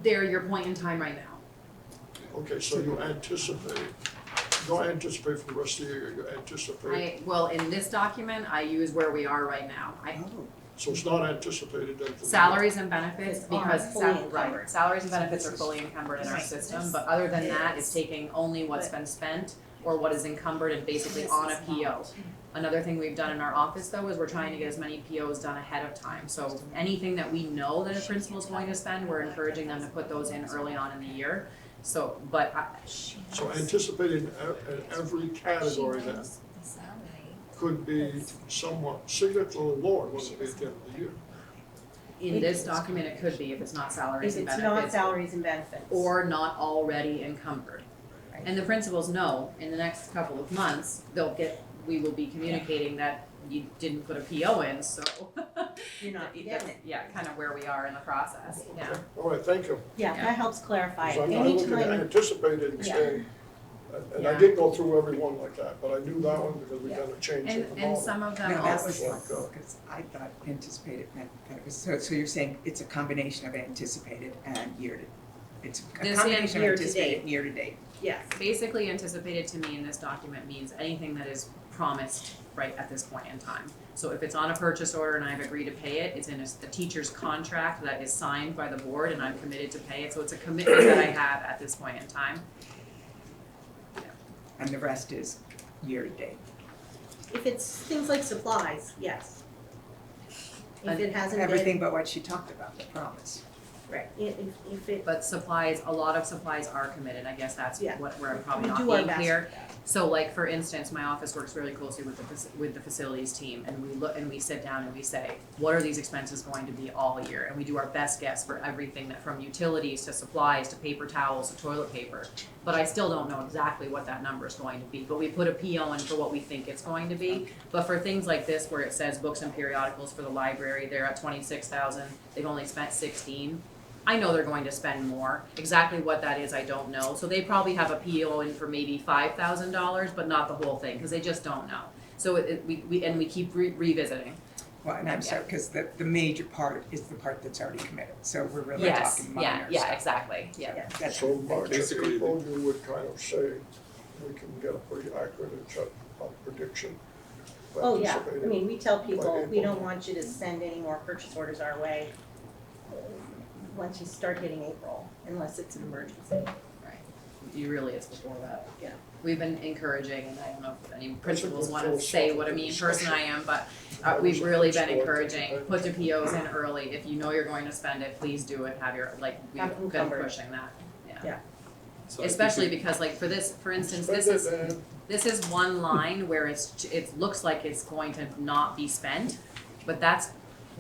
They're your point in time right now. Okay, so you don't anticipate for the rest of the year, you anticipate, Well, in this document, I use where we are right now. so it's not anticipated then for the year. Salaries and benefits, It's because fully encumbered. salaries and benefits are fully encumbered in our Right. system, but other than that, it's taking only what's been spent or what is encumbered and basically on a PO. Another thing we've done in our office though is we're trying to get as many POs done ahead of time. So anything that we know that a principal's going to spend, we're encouraging them to put those in early on in the year. So, but So anticipated in every category then could be somewhat significantly lower when it be at the end of the year. in this document, it could be if it's not salaries If and it's benefits. not salaries and benefits. Or not already encumbered. And the principals know in the next couple of months, we will be communicating that you didn't put a PO in, so. You're not getting it. Yeah, kind of where we are in the process, yeah. All right, thank you. Yeah, that helps clarify So it. I'm looking at Anytime, anticipated and Yeah. saying, and I Yeah. didn't go through every one like that, but I knew that one because we kind of changed it. And some of them No, that also. was because I thought anticipated meant, so you're saying it's a combination of anticipated and it's a This combination of year to anticipated date. and year to date. yes. Basically anticipated to me in this document means anything that is promised right at this point in time. So if it's on a purchase order and I've agreed to pay it, it's in a teacher's contract that is signed by the board and I'm committed to pay it, so it's a commitment that I have at this point in time. And the rest is year to date. If it's things like supplies, yes. If it hasn't been. Everything but what she talked about, the promise. Right, if it, But supplies, a lot of supplies are committed, I guess that's Yeah. where I'm probably we not do our being best clear. with that. So like, for instance, my office works really closely with the facilities team, and we look, and we sit down and we say, what are these expenses going to be all year? And we do our best guess for everything, that from utilities to supplies to paper towels to toilet paper. But I still don't know exactly what that number is going to be, but we put a PO in for what we think it's going to be. But for things like this, where it says books and periodicals for the library, they're at 26,000, they've only spent 16. I know they're going to spend more. Exactly what that is, I don't know. So they probably have a PO in for maybe $5,000, but not the whole thing, because they just don't know. So we keep revisiting. Well, and I'm sorry, because the major part is the part that's already committed, so we're really Yes, talking minor yeah, stuff. exactly, yeah. That's So March or Basically, April, you would kind of say, we can get a pretty accurate prediction. Oh, yeah, I anticipated. mean, we tell people, we April. don't want you to send any more purchase orders our way once you start hitting April, unless it's an emergency. Right. It's before that. Yeah. We've been encouraging, and I don't know if any That's a principals good want to say what a mean person I am, but we've really been encouraging, put the POs in early. If you know you're going to spend it, please do it, we've Have them been covered. pushing that, yeah. Yeah. So I think Especially because like for instance, Spend this it, is, Dan. this is one line where it looks like it's going to not be spent, but that's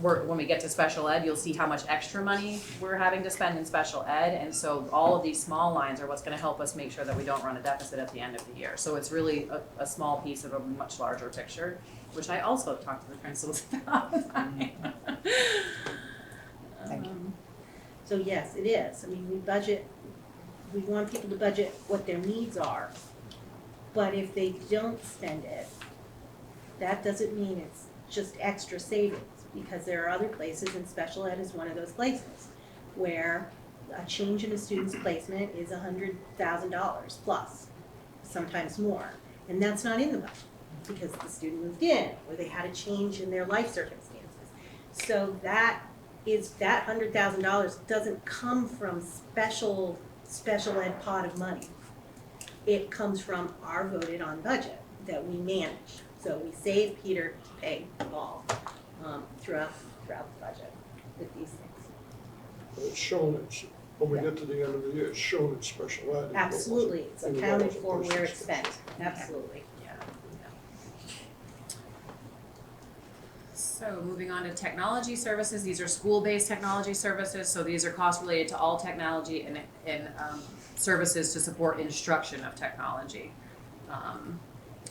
when we get to special ed, you'll see how much extra money we're having to spend in special ed, and so all of these small lines are what's gonna help us make sure that we don't run a deficit at the end of the year. So it's really a small piece of a much larger picture, which I also talked to the principals about. Thank you. So yes, it is, I mean, we want people to budget what their needs are, but if they don't spend it, that doesn't mean it's just extra savings, because there are other places, and special ed is one of those places, where a change in a student's placement is $100,000 plus, sometimes more, and that's not in the budget, because the student moved in, or they had a change in their life circumstances. So that $100,000 doesn't come from special ed pot of money. It comes from our voted on budget that we manage. So we save Peter, P.E.G, Paul, throughout the budget with these things. But it's shown, when we get to the end of the year, it's shown in special ed. Absolutely, it's Even though accounted it's a for where it's person's spent, absolutely. So moving on to technology services, these are school-based technology services, so these are costs related to all technology and services to support instruction of technology.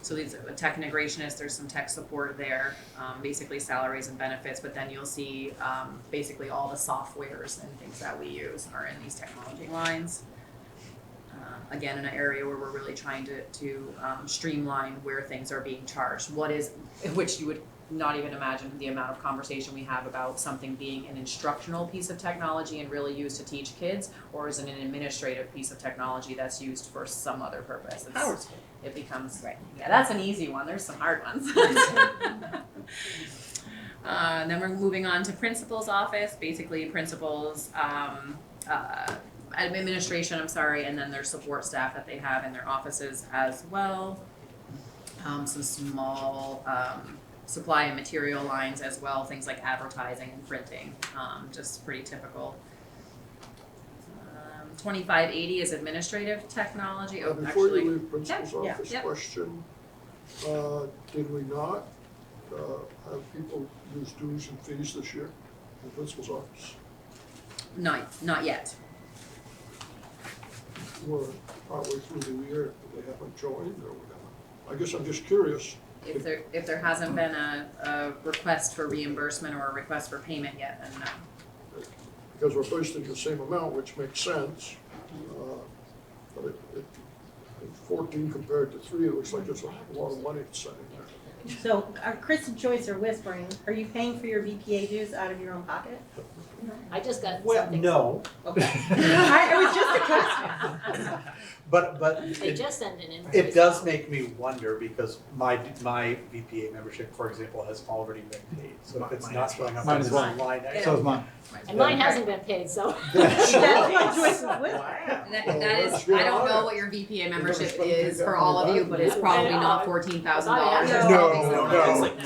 So these are tech integrationists, there's some tech support there, basically salaries and benefits, but then you'll see basically all the softwares and things that we use are in these technology lines. Again, in an area where we're really trying to streamline where things are being charged. Which you would not even imagine the amount of conversation we have about something being an instructional piece of technology and really used to teach kids, or is it an administrative piece of technology that's used for some other purpose? It becomes, yeah, that's an easy one, there's some hard ones. And then we're moving on to principal's office, basically principals, administration, and then their support staff that they have in their offices as well. Some small supply and material lines as well, things like advertising and printing, just pretty typical. 2580 is administrative technology. Oh, Before actually, you leave principal's yeah, office, yep. question, did we not have people use dues and fees this year in the principal's office? Not yet. We're partway through the year, they haven't joined or whatever. I guess I'm just curious. If there hasn't been a request for reimbursement or a request for payment yet, then no. Because we're posting the same amount, which makes sense. But it 14 compared to 3, it looks like there's a lot of money sitting there. So Chris and Joyce are whispering, are you paying for your VPA dues out of your own pocket? I just got Well, something. no. Okay. It was just a question. But They just sent an invoice. it does make me wonder, because my VPA membership, for example, has already been paid. So if it's not showing up Mine on as the well. line, So is mine. And mine hasn't been paid, so. That's why Joyce was whispering. That is, I don't know what your VPA membership is for all of you, but it's probably not $14,000. No.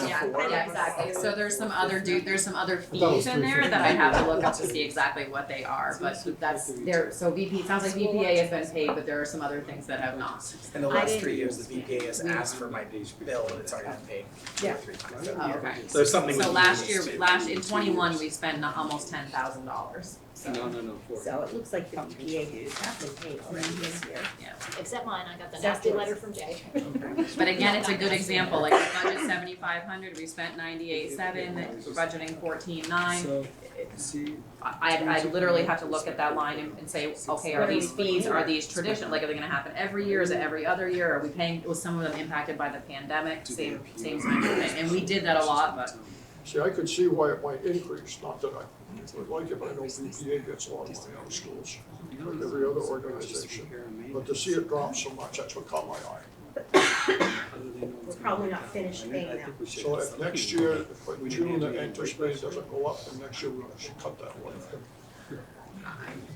Yeah, exactly. So there's some other fees in there that I have to look up to see exactly what they are, but that's, there, so VP, it sounds like VPA has been paid, but there are some other things that have not. In the I last didn't- 3 years, the VPA has asked for my bill and it's already been paid 2 or 3 times. Oh, okay. So there's something with So the last unions year, too. in 21, we spent almost $10,000, so. No, So it looks like the PPA dues have been paid already this year. Except mine, I got the Except nasty yours. letter from Jay. But again, it's a good example, like we budget 7,500, we spent 98,700, budgeting 14,900. So, see, I literally have to look at that line and say, okay, are these fees, are these traditional, like, are they gonna happen every year, is it every other year, are we paying, was some of them impacted by the pandemic, same kind of thing, and we did that a lot, but. See, I could see why it might increase, not that I would like it, but I know VPA gets a lot of money out of schools, like every other organization. But to see it drop so much, that's what caught my eye. We're probably not finished paying them. So if next year, if by June, the anticipated doesn't go up, then next year we're gonna cut that one.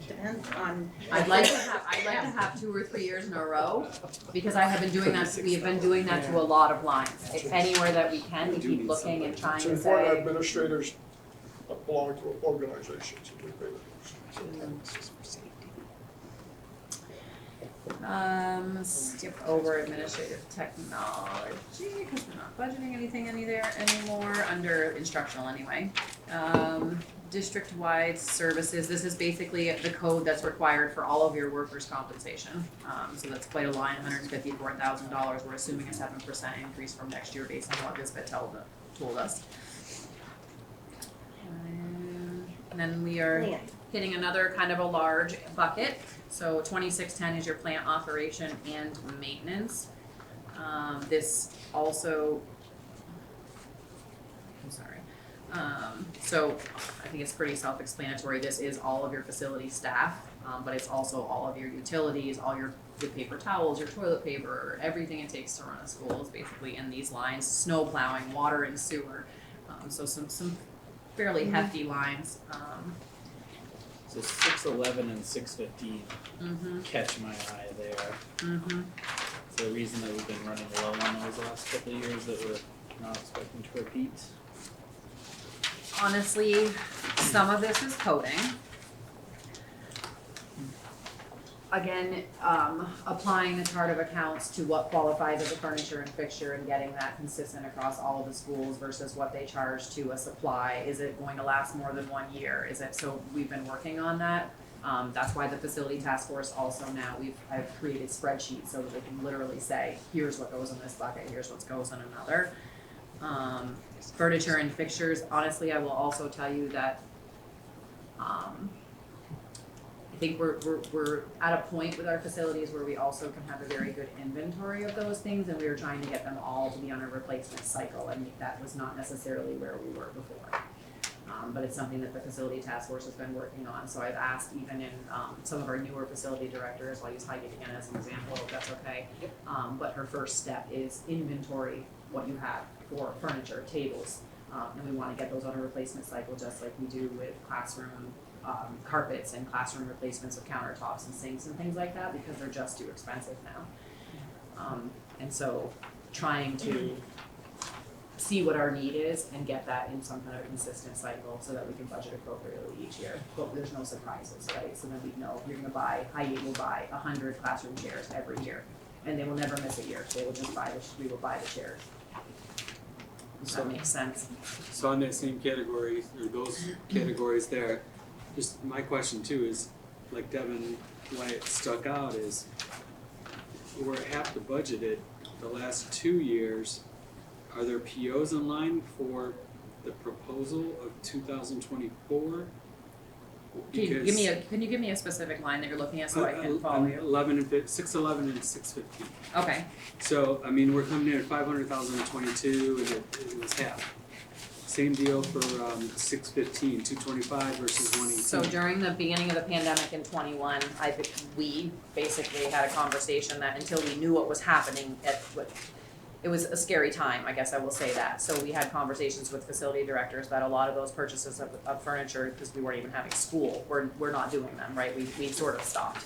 Depends on. I'd like to have 2 or 3 years in a row, because I have been doing that, we have been doing that to a lot of lines. If anywhere that we can, we keep looking and trying It's to important say. administrators that belong to organizations and we pay them. Skip over administrative technology, because we're not budgeting anything there anymore, under instructional anyway. District-wide services, this is basically the code that's required for all of your workers' compensation. So that's quite a line, $154,000, we're assuming a 7% increase from next year based on what Lisbeth told us. And then we are hitting another kind of a large bucket. So 2610 is your plant operation and maintenance. This also, I'm sorry. So I think it's pretty self-explanatory. This is all of your facility staff, but it's also all of your utilities, all your paper towels, your toilet paper, everything it takes to run a school is basically in these lines. Snow plowing, water and sewer. So some fairly hefty lines. So 611 and 615 catch my eye there. Is there a reason that we've been running low on those the last couple of years that we're not expecting to repeat? Honestly, some of this is coding. Again, applying the chart of accounts to what qualifies as a furniture and fixture and getting that consistent across all of the schools versus what they charge to a supply. Is it going to last more than 1 year? Is it, so we've been working on that. That's why the facility task force also now, I've created spreadsheets so that they can literally say, here's what goes in this bucket, here's what goes in another. Furniture and fixtures, honestly, I will also tell you that, I think we're at a point with our facilities where we also can have a very good inventory of those things, and we are trying to get them all to be on a replacement cycle, and that was not necessarily where we were before. But it's something that the facility task force has been working on, so I've asked even in some of our newer facility directors, I'll use Highgate again as an example, if that's okay. But her first step is inventory what you have for furniture, tables, and we wanna get those on a replacement cycle just like we do with classroom carpets and classroom replacements of countertops and sinks and things like that, because they're just too expensive now. And so trying to see what our need is and get that in some kind of consistent cycle so that we can budget appropriately each year, but there's no surprises, right? So then we know you're gonna buy, Highgate will buy 100 classroom chairs every year, and they will never miss a year, they will just we will buy the chairs. Does that make sense? So on that same category, or those categories there, just my question too is, like Devin, why it stuck out is, we're at half the budgeted the last 2 years. Are there POs in line for the proposal of 2024? Can you give me a specific line that you're looking at so I can follow you? 611 and 615. Okay. So, I mean, we're coming in at 500,000 in 22, and it was half. Same deal for 615, 225 versus 118. So during the beginning of the pandemic in 21, we basically had a conversation that until we knew what was happening it was a scary time, I guess I will say that. So we had conversations with facility directors that a lot of those purchases of furniture, because we weren't even having school, we're not doing them, right? We sort of stopped,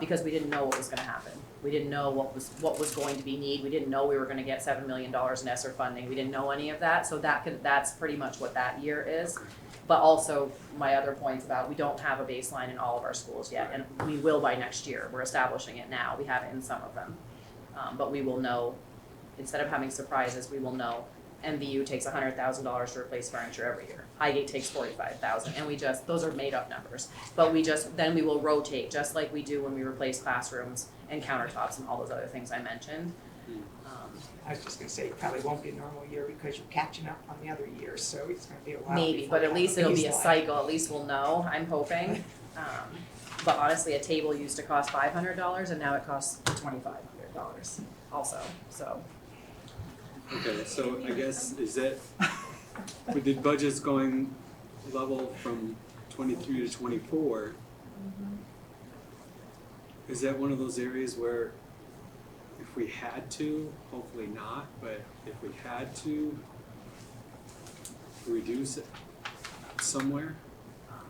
because we didn't know what was gonna happen. We didn't know what was going to be need. We didn't know we were gonna get $7 million in ESSER funding. We didn't know any of that, so that's pretty much what that year is. But also, my other points about, we don't have a baseline in all of our schools yet, and we will by next year. We're establishing it now. We have it in some of them. But we will know, instead of having surprises, we will know MVU takes $100,000 to replace furniture every year. Highgate takes $45,000, and those are made up numbers. But then we will rotate, just like we do when we replace classrooms and countertops and all those other things I mentioned. I was just gonna say, it probably won't be a normal year because you're catching up on the other years, so it's gonna be a while. Maybe, before but at you least have it'll be a baseline. cycle, at least we'll know, I'm hoping. But honestly, a table used to cost $500 and now it costs $2,500 also, so. Okay, so I guess, is that, did budgets going level from 23 to 24? Is that one of those areas where if we had to, hopefully not, but if we had to reduce it somewhere?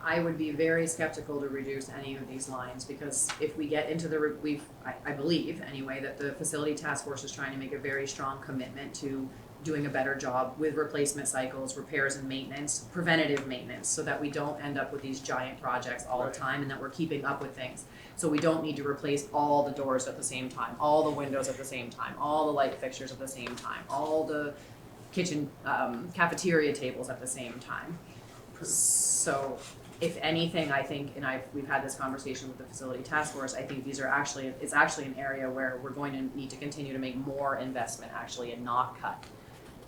I would be very skeptical to reduce any of these lines, because if we get into I believe anyway, that the facility task force is trying to make a very strong commitment to doing a better job with replacement cycles, repairs and maintenance, preventative maintenance, so that we don't end up with these giant projects all the time and that we're keeping up with things. So we don't need to replace all the doors at the same time, all the windows at the same time, all the light fixtures at the same time, all the kitchen, cafeteria tables at the same time. So if anything, I think, and we've had this conversation with the facility task force, I think it's actually an area where we're going to need to continue to make more investment actually and not cut.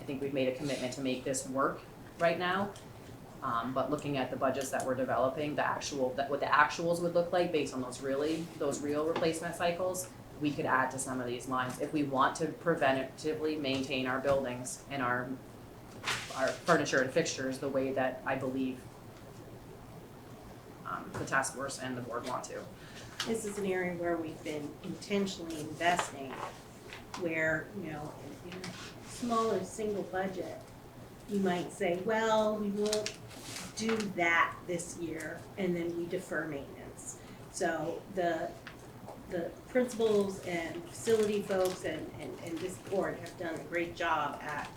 I think we've made a commitment to make this work right now. But looking at the budgets that we're developing, what the actuals would look like based on those real replacement cycles, we could add to some of these lines if we want to preventatively maintain our buildings and our furniture and fixtures the way that I believe the task force and the board want to. This is an area where we've been intentionally investing, where, in a smaller single budget, you might say, well, we won't do that this year, and then we defer maintenance. So the principals and facility folks and this board have done a great job at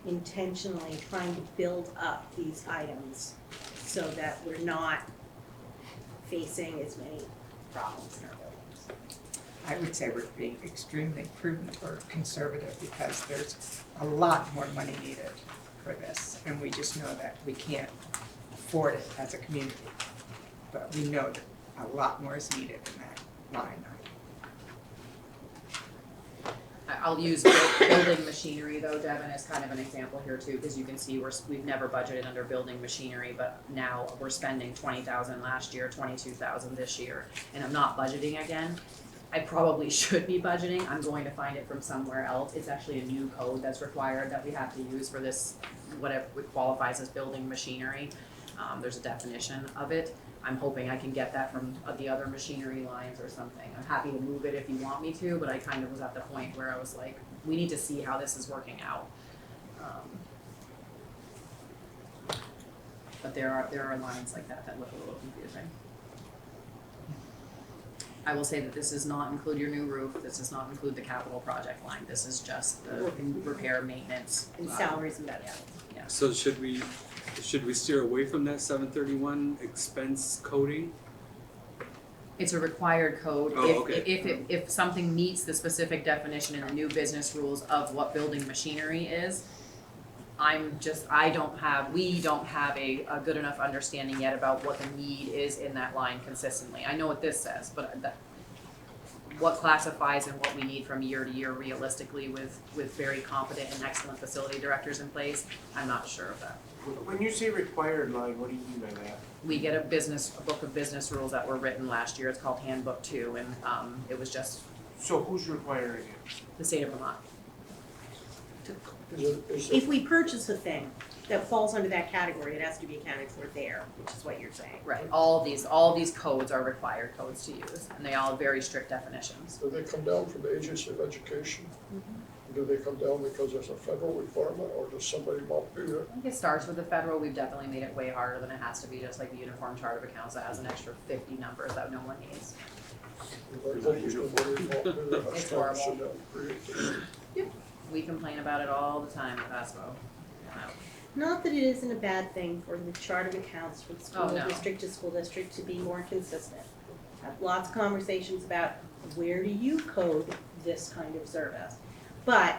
intentionally trying to build up these items so that we're not facing as many problems in our buildings. I would say we're being extremely prudent or conservative because there's a lot more money needed for this, and we just know that we can't afford it as a community. But we know that a lot more is needed in that line item. I'll use building machinery though, Devin, as kind of an example here too, because you can see we've never budgeted under building machinery, but now we're spending $20,000 last year, $22,000 this year, and I'm not budgeting again. I probably should be budgeting. I'm going to find it from somewhere else. It's actually a new code that's required that we have to use for this, whatever qualifies as building machinery. There's a definition of it. I'm hoping I can get that from the other machinery lines or something. I'm happy to move it if you want me to, but I kind of was at the point where I was like, we need to see how this is working out. But there are lines like that look a little confusing. I will say that this does not include your new roof. This does not include the capital project line. This is just the repair, maintenance. And salaries and benefits. Yeah. So should we steer away from that 731 expense coding? It's a required code. Oh, If something meets the specific definition in the new business rules of what building machinery is, we don't have a good enough understanding yet about what the need is in that line consistently. I know what this says, but what classifies and what we need from year to year realistically with very competent and excellent facility directors in place, I'm not sure of that. When you say required line, what do you mean by that? We get a book of business rules that were written last year. It's called Handbook 2, and it was just. So who's requiring it? The state of Vermont. If we purchase a thing that falls under that category, it has to be accounted for there, which is what you're saying. Right. All of these codes are required codes to use, and they all have very strict definitions. Do they come down from the agency of education? do they come down because there's a federal requirement, or does somebody want to do that? I think it starts with the federal, we've definitely made it way harder than it has to be, just like the Uniform Chart of Accounts that has an extra 50 numbers that no one needs. If I think there's nobody want to do that, I It's start horrible. to sit down and create it. We complain about it all the time at ASBO. Not that it isn't a bad thing for the chart of accounts from school Oh, no. district to school district to be more consistent. Have lots of conversations about where do you code this kind of service? But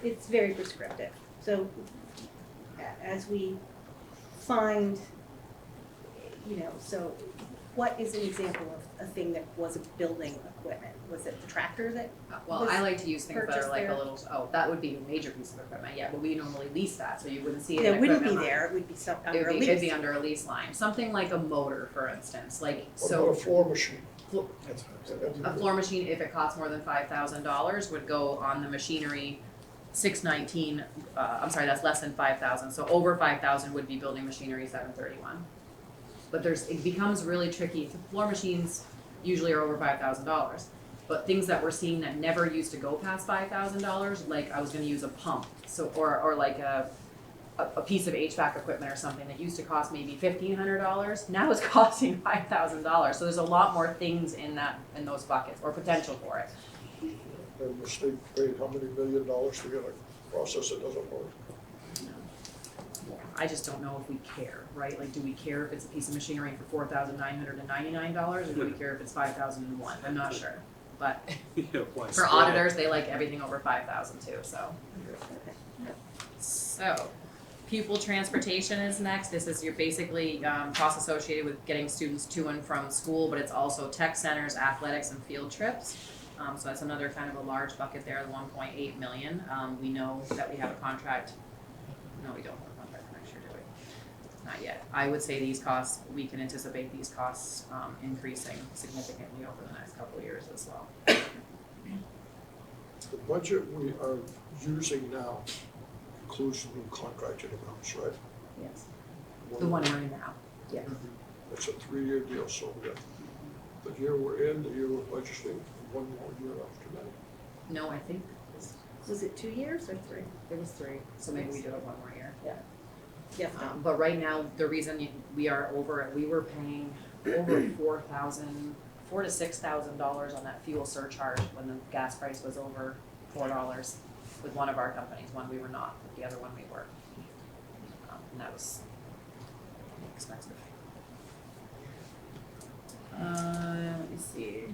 it's very prescriptive. So as we find, so what is an example of a thing that wasn't building equipment? Was it the tractor that? Well, was I like to use things that are purchased like there? a little, that would be a major piece of equipment, yeah, but we normally lease that, so you wouldn't see it in It wouldn't equipment be line. there, it would be some, It under would a be, lease. it'd be under a lease line, something like a motor, for instance, like, What so. about a floor machine? That's what I'm saying. A floor machine, if it costs more than $5,000, would go on the machinery 619, that's less than 5,000, so over 5,000 would be building machinery 731. But it becomes really tricky, the floor machines usually are over $5,000, but things that we're seeing that never used to go past $5,000, like I was gonna use a pump, so, or like a piece of HVAC equipment or something that used to cost maybe $1,500, now it's costing $5,000. So there's a lot more things in those buckets, or potential for it. And the state paid how many $1 million to get a process that doesn't work? I just don't know if we care, right? Like, do we care if it's a piece of machinery for $4,999, or do we care if it's $5,001? I'm not sure, but Yeah, why for split it? auditors, they like everything over 5,000 too, so. So, pupil transportation is next. This is your basically costs associated with getting students to and from school, but it's also tech centers, athletics, and field trips. So that's another kind of a large bucket there, the 1.8 million. We know that we have a contract. No, we don't have a contract for next year, do we? Not yet. I would say these costs, we can anticipate these costs increasing significantly over the next couple of years as well. The budget we are using now includes the new contracted amounts, right? Yes. The one we're in now, yeah. It's a 3-year deal, so we got the year we're in, the year we're budgeting, and one more year after that. No, I think Was it 2 years or 3? it was 3, so maybe we do it one more year. Yeah. Yes, But right now, the reason we are over it, we were paying over $4,000 to $6,000 on that fuel surcharge when the gas price was over $4 with one of our companies. One we were not, but the other one we were. And that was expensive. Let me see.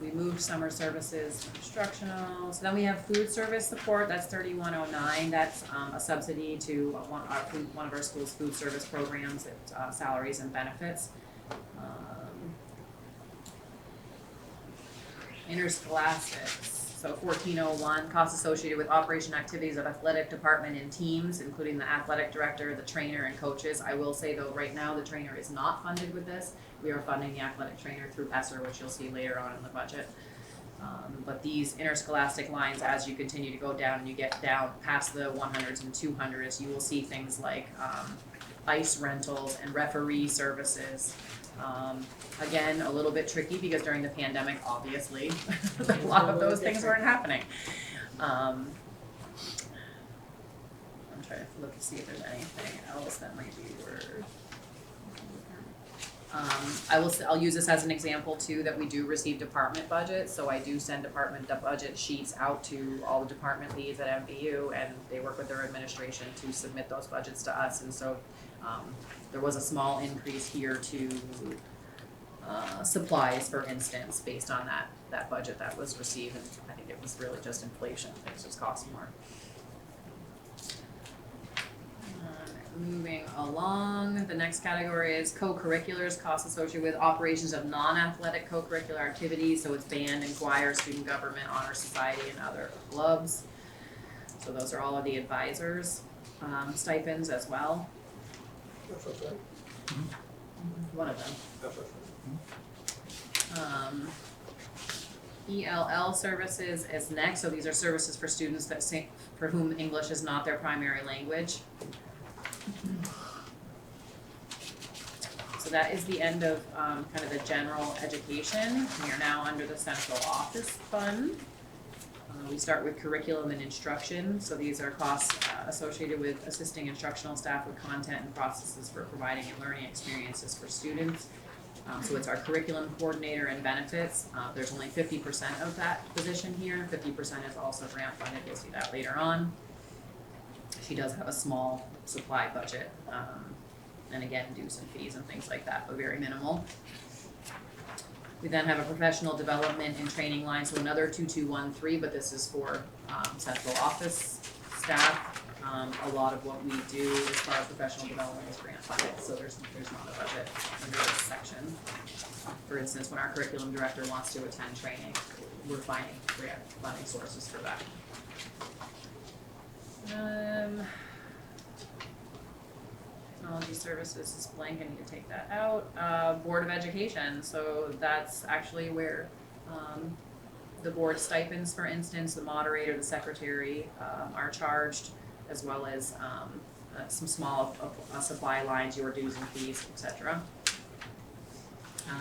We moved summer services to instructional. So then we have food service support, that's 3109. That's a subsidy to one of our school's food service programs, salaries and benefits. Interscholastics, so 1401, costs associated with operation activities of athletic department and teams, including the athletic director, the trainer, and coaches. I will say though, right now, the trainer is not funded with this. We are funding the athletic trainer through ESSER, which you'll see later on in the budget. But these interscholastic lines, as you continue to go down and you get down past the 100s and 200s, you will see things like ice rentals and referee services. Again, a little bit tricky because during the pandemic, obviously, a lot of those things weren't happening. I'm trying to look to see if there's anything else that might be worth. I'll use this as an example too, that we do receive department budgets, so I do send department budget sheets out to all the department leads at MVU, and they work with their administration to submit those budgets to us, and so there was a small increase here to supplies, for instance, based on that budget that was received, and I think it was really just inflation, things just cost more. Moving along, the next category is co-curriculars, costs associated with operations of non-athletic co-curricular activities, so it's band and choir, student government, honor society, and other clubs. So those are all of the advisors' stipends as well. FFA? One of them. FFA. ELL services is next, so these are services for students for whom English is not their primary language. So that is the end of kind of the general education. We are now under the central office fund. We start with curriculum and instruction, so these are costs associated with assisting instructional staff with content and processes for providing and learning experiences for students. So it's our curriculum coordinator and benefits. There's only 50% of that position here. 50% is also grant funded. You'll see that later on. She does have a small supply budget, and again, dues and fees and things like that, but very minimal. We then have a professional development and training line, so another 2213, but this is for central office staff. A lot of what we do as far as professional development is grant funded, so there's not a budget under this section. For instance, when our curriculum director wants to attend training, we're finding grant funding sources for that. Technology services is blank, I need to take that out. Board of Education, so that's actually where the board stipends, for instance, the moderator, the secretary are charged, as well as some small supply lines, your dues and fees, etc.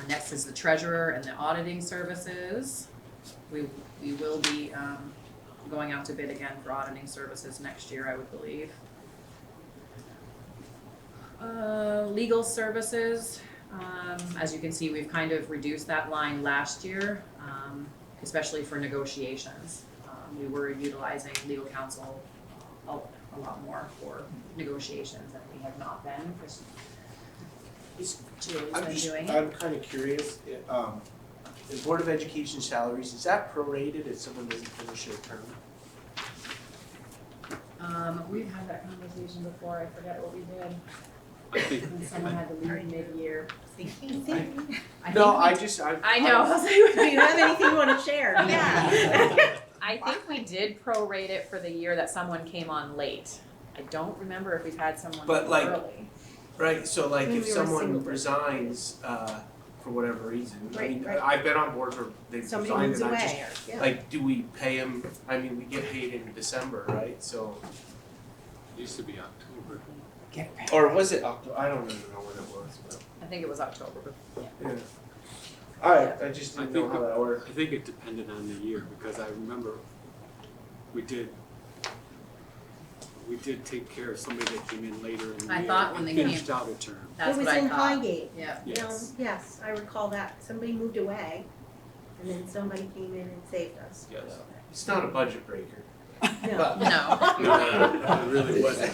Next is the treasurer and the auditing services. We will be going out to bid again for auditing services next year, I would believe. Legal services, as you can see, we've kind of reduced that line last year, especially for negotiations. We were utilizing legal counsel a lot more for negotiations than we have not been, because Julie's been doing it. I'm kind of curious, in Board of Education salaries, is that prorated if someone doesn't finish their term? We've had that conversation before, I forget what we did. I think, When someone had to leave mid-year. I think I do know. you have anything you want to share? Yeah. I think we did prorate it for the year that someone came on late. I don't remember if we've had someone But like, early. right, so like When if we were someone single. resigns, for whatever reason, I Right, mean, right. I've been on boards where they've Somebody resigned moves and I just, away, or, yeah. like, do we pay them, I mean, we get paid in December, right, so, used to be October. or was it October, I don't even know when it was, but, I think it was October, but yeah. yeah. Alright, I just I didn't know think, how that worked. I think it depended on the year, because I remember we did take care of somebody that came in later in the I year thought when and they finished came- out a term. That's It was what I in thought. Highgate. Yeah. You know, Yes. yes, I recall that. Somebody moved away, and then somebody came in and saved us. Yes. It's not a budget breaker. No. No. No, it really wasn't.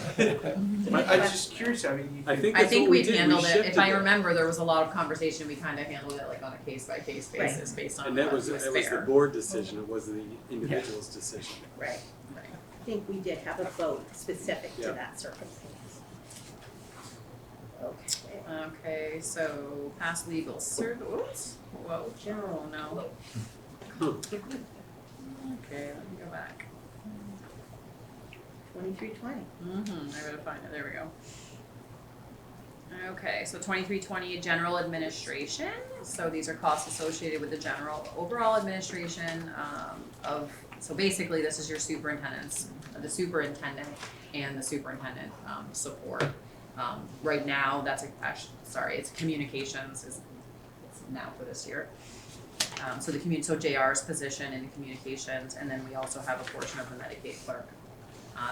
I'm just curious, I mean, you I could. think I that's think what we we did. handled We it, if shifted I it. remember, there was a lot of conversation, we kind of handled it like on a case-by-case basis, based on And what that was was the fair. board decision, it wasn't the individual's decision. Right, right. I think we did have a vote specific to Yeah. that circumstance. Okay. Okay, so past legal oops, whoa, general, no. Okay, let me go back. 2320. I gotta find it, there we go. Okay, so 2320, general administration, so these are costs associated with the general overall administration so basically this is your superintendent's, the superintendent and the superintendent support. Right now, it's communications it's now for this year. So JR's position in communications, and then we also have a portion of the Medicaid clerk.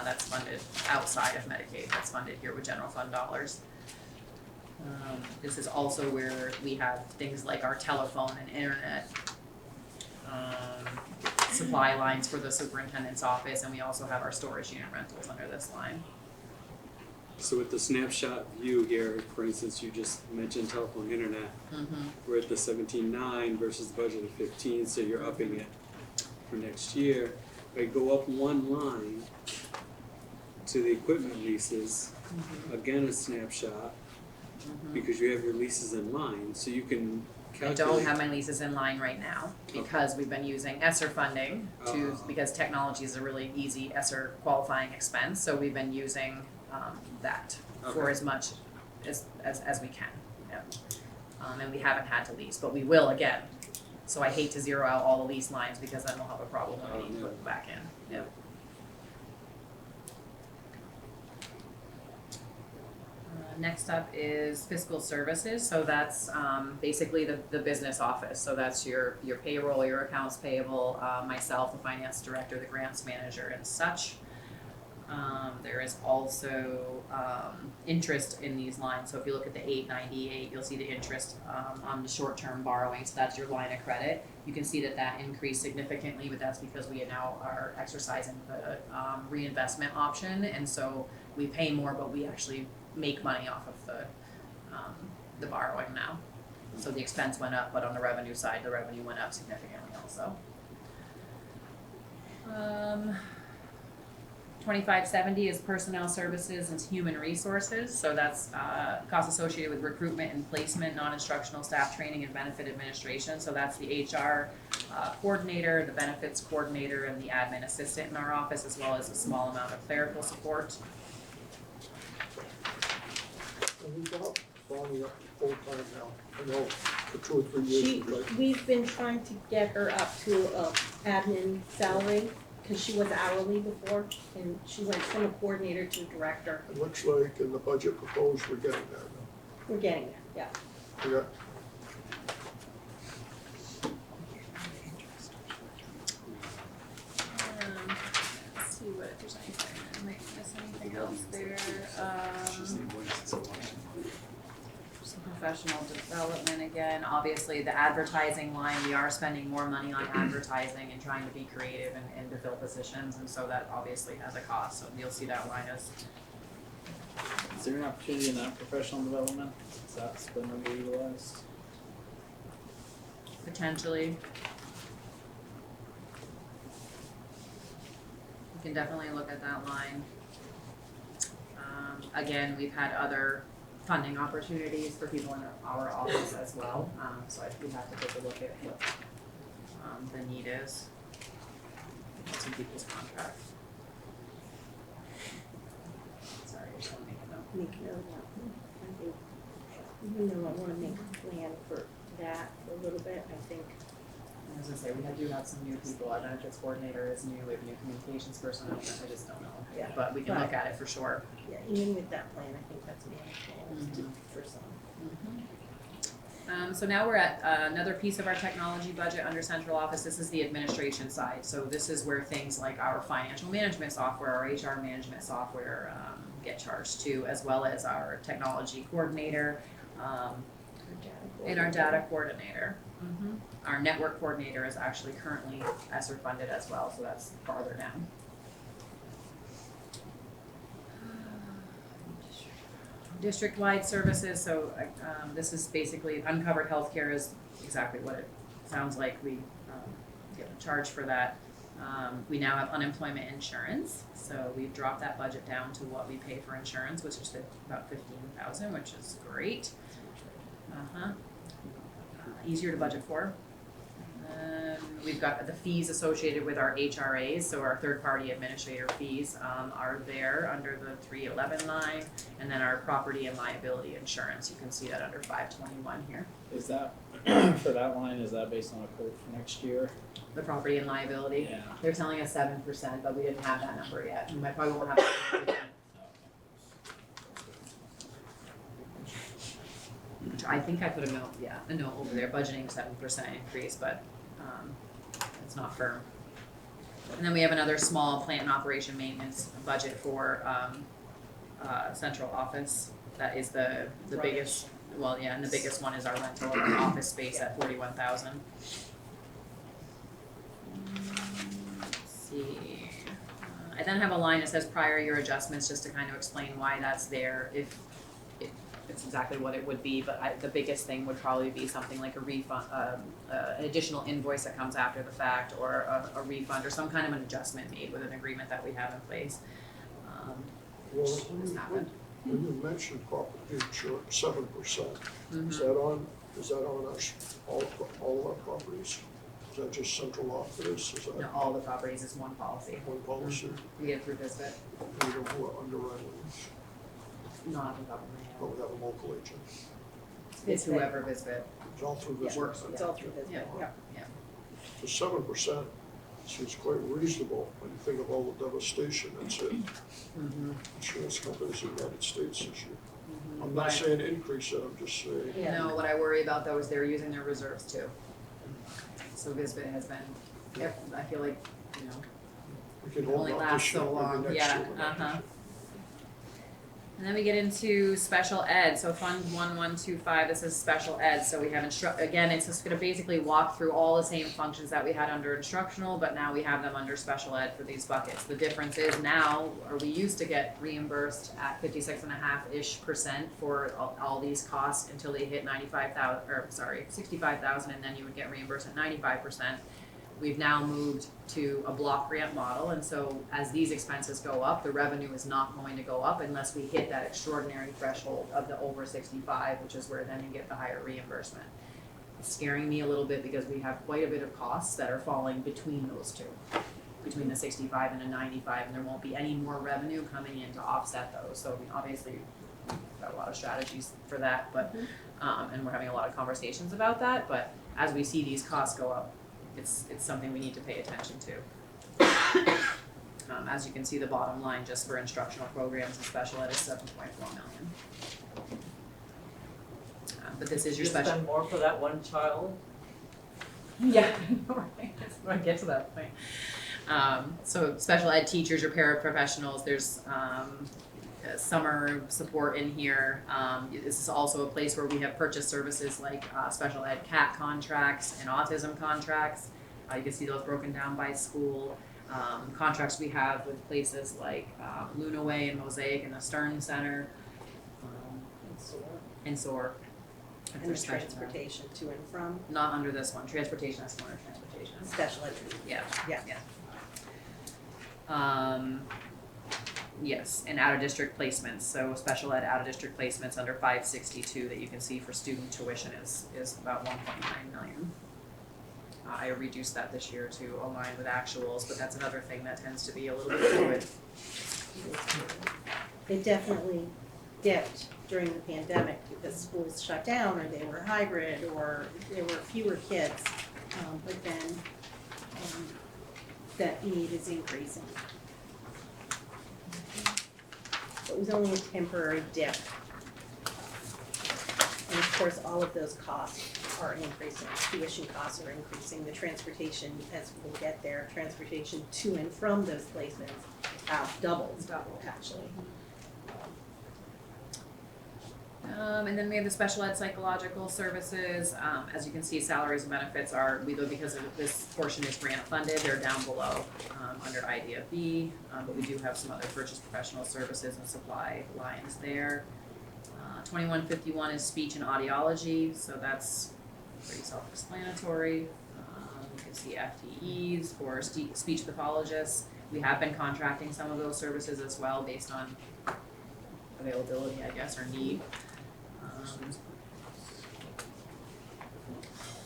That's funded outside of Medicaid, that's funded here with general fund dollars. This is also where we have things like our telephone and internet supply lines for the superintendent's office, and we also have our storage unit rentals under this line. So with the snapshot view here, for instance, you just mentioned telephone internet. We're at the 17.9 versus the budget of 15, so you're upping it for next year. If I go up one line to the equipment leases, again a snapshot, because you have your leases in line, so you can I calculate. don't have my leases in line right now, because we've been using ESSER funding because technology is a really easy ESSER qualifying expense, so we've been using that for as much as we can, yeah. And we haven't had to lease, but we will again. So I hate to zero out all the lease lines, because then we'll have a problem when we need to put them back in, yeah. Next up is fiscal services, so that's basically the business office, so that's your payroll, your accounts payable, myself, the finance director, the grants manager and such. There is also interest in these lines, so if you look at the 898, you'll see the interest on the short-term borrowing, so that's your line of credit. You can see that increased significantly, but that's because we now are exercising the reinvestment option, and so we pay more, but we actually make money off of the borrowing now. So the expense went up, but on the revenue side, the revenue went up significantly also. 2570 is personnel services and human resources, so that's costs associated with recruitment and placement, non-instructional staff training and benefit administration. So that's the HR coordinator, the benefits coordinator, and the admin assistant in our office, as well as a small amount of clerical support. And we got Bonnie up to full-time now, I know, for 2 or 3 years. We've been trying to get her up to a admin salary, because she was hourly before, and she went from a coordinator to a director. It looks like in the budget proposed, we're getting there now. We're getting there, yeah. Yeah. Let's see what if there's anything, I might miss anything else there. Some professional development again, obviously the advertising line, we are spending more money on advertising and trying to be creative and to fill positions, and so that obviously has a cost, so you'll see that line as. Is there an opportunity in that professional development? Is that been underutilized? Potentially. We can definitely look at that line. Again, we've had other funding opportunities for people in our office as well, so we have to take a look at what the need is. Some people's contract. Sorry, I just want to make a note. Make note of that. I think, even though I wanna make a plan for that for a little bit, I think. I was gonna say, do have some new people, our benefits coordinator is new, we have new communications person, I just don't know. Yeah. But we can look at it for sure. Yeah, even with that plan, I think that's manageable for some. So now we're at another piece of our technology budget under central office. This is the administration side. So this is where things like our financial management software, our HR management software get charged to, as well as our technology coordinator and our data coordinator. Our network coordinator is actually currently ESSER funded as well, so that's farther down. District-wide services, so this is basically uncovered healthcare is exactly what it sounds like. We get a charge for that. We now have unemployment insurance, so we've dropped that budget down to what we pay for insurance, which is about $15,000, which is great. Easier to budget for. We've got the fees associated with our HRAs, so our third-party administrator fees are there under the 311 line, and then our property and liability insurance, you can see that under 521 here. Is that, for that line, is that based on a quote for next year? The property and liability, Yeah. they're telling us 7%, but we didn't have that number yet, we might probably won't have that. Which I think I put a note over there, budgeting 7% increase, but it's not firm. And then we have another small plant and operation maintenance budget for central office. That is the biggest, and the biggest one is our rental of our office space at 41,000. Let's see. I then have a line that says prior year adjustments, just to kind of explain why that's there. If it's exactly what it would be, but the biggest thing would probably be something like a refund, an additional invoice that comes after the fact, or a refund, or some kind of an adjustment made with an agreement that we have in place. Well, Has happened. when you mentioned property insurance, 7%, is that on us, all of our properties? Is that just central office, is that No, all the properties is one policy. one policy? We get it through Visbit, We don't know who our underwriting is, not off the top of my but head. we have a local agent, It's whoever Visbit it's all through this. works, It's all through this. yeah. So 7% seems quite reasonable when you think of all the devastation that's hit insurance companies in the United States this year. I'm not saying increase it, I'm just saying. No, what I worry about though is they're using their reserves too. So Visbit has been, I feel like, you know, We can hold only off lasts this year, so maybe long, next yeah, year, but not this year. And then we get into special ed, so Fund 1125, this is special ed, so we have again, it's just gonna basically walk through all the same functions that we had under instructional, but now we have them under special ed for these buckets. The difference is now, or we used to get reimbursed at 56.5%-ish for all these costs until they hit 65,000, and then you would get reimbursed at 95%. We've now moved to a block grant model, and so as these expenses go up, the revenue is not going to go up unless we hit that extraordinary threshold of the over 65, which is where then you get the higher reimbursement. It's scaring me a little bit because we have quite a bit of costs that are falling between those two, between the 65 and the 95, and there won't be any more revenue coming in to offset those. So obviously, we've got a lot of strategies for that, but and we're having a lot of conversations about that. But as we see these costs go up, it's something we need to pay attention to. As you can see, the bottom line just for instructional programs and special ed is $7.4 million. But this is your special. Spend more for that one child? Yeah, right. We'll get to that point. So special ed teachers or paraprofessionals, there's summer support in here. This is also a place where we have purchased services like special ed CAT contracts and autism contracts. You can see those broken down by school. Contracts we have with places like Lunaway and Mosaic and the Stern Center. And SOAR. And the transportation to and from. Not under this one. Transportation, that's under transportation. Special ed. Yeah. Yeah. Yes, and out-of-district placements, so special ed out-of-district placements under 562 that you can see for student tuition is about 1.9 million. I reduced that this year to align with actuals, but that's another thing that tends to be a little bit fluid. They definitely dipped during the pandemic because schools shut down or they were hybrid or there were fewer kids, but then that need is increasing. It was only a temporary dip. And of course, all of those costs are increasing. Tuition costs are increasing. The transportation, as we'll get there, transportation to and from those placements doubled actually. And then we have the special ed psychological services. As you can see, salaries and benefits are, because this portion is grant funded, they're down below under IDFB, but we do have some other purchase professional services and supply lines there. 2151 is speech and audiology, so that's pretty self-explanatory. You can see FTEs for speech pathologists. We have been contracting some of those services as well based on availability, I guess, or need.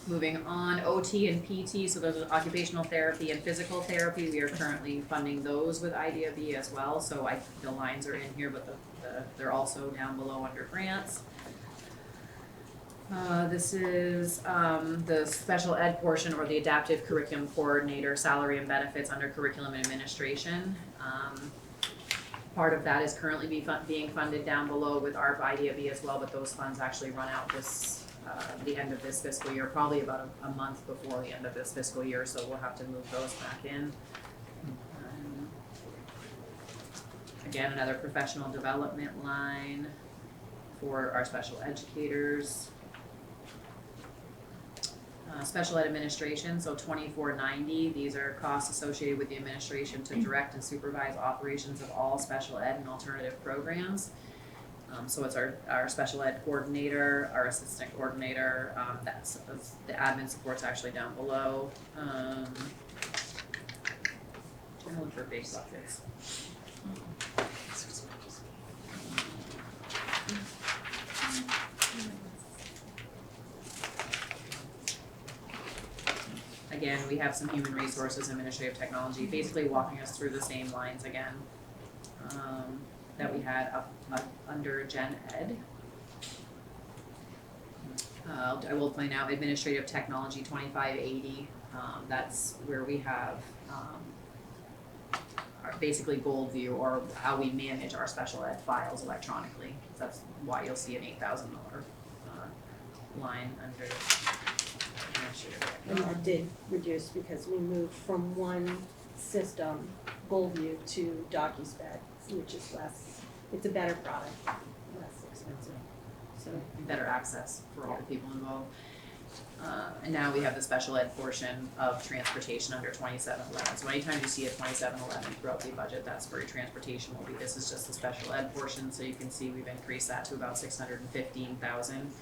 Moving on, OT and PT, so those are occupational therapy and physical therapy. We are currently funding those with IDFB as well, so the lines are in here, but they're also down below under grants. This is the special ed portion or the adaptive curriculum coordinator salary and benefits under curriculum and administration. Part of that is currently being funded down below with ARP IDFB as well, but those funds actually run out the end of this fiscal year, probably about a month before the end of this fiscal year, so we'll have to move those back in. Again, another professional development line for our special educators. Special ed administration, so 2490, these are costs associated with the administration to direct and supervise operations of all special ed and alternative programs. So it's our special ed coordinator, our assistant coordinator, that's the admin support's actually down below. Trying to look for big buckets. Again, we have some human resources, administrative technology, basically walking us through the same lines again that we had up under Gen Ed. I will point out administrative technology 2580. That's where we have basically Gold View, or how we manage our special ed files electronically. So that's why you'll see an $8,000 line under. And that did reduce because we moved from one system, Goldview, to DocuSped, which is less, it's a better product, less expensive. So Better access for all the people involved. And now we have the special ed portion of transportation under 2711. So anytime you see a 2711 throughout the budget, that's where your transportation will be. This is just the special ed portion, so you can see we've increased that to about 615,000.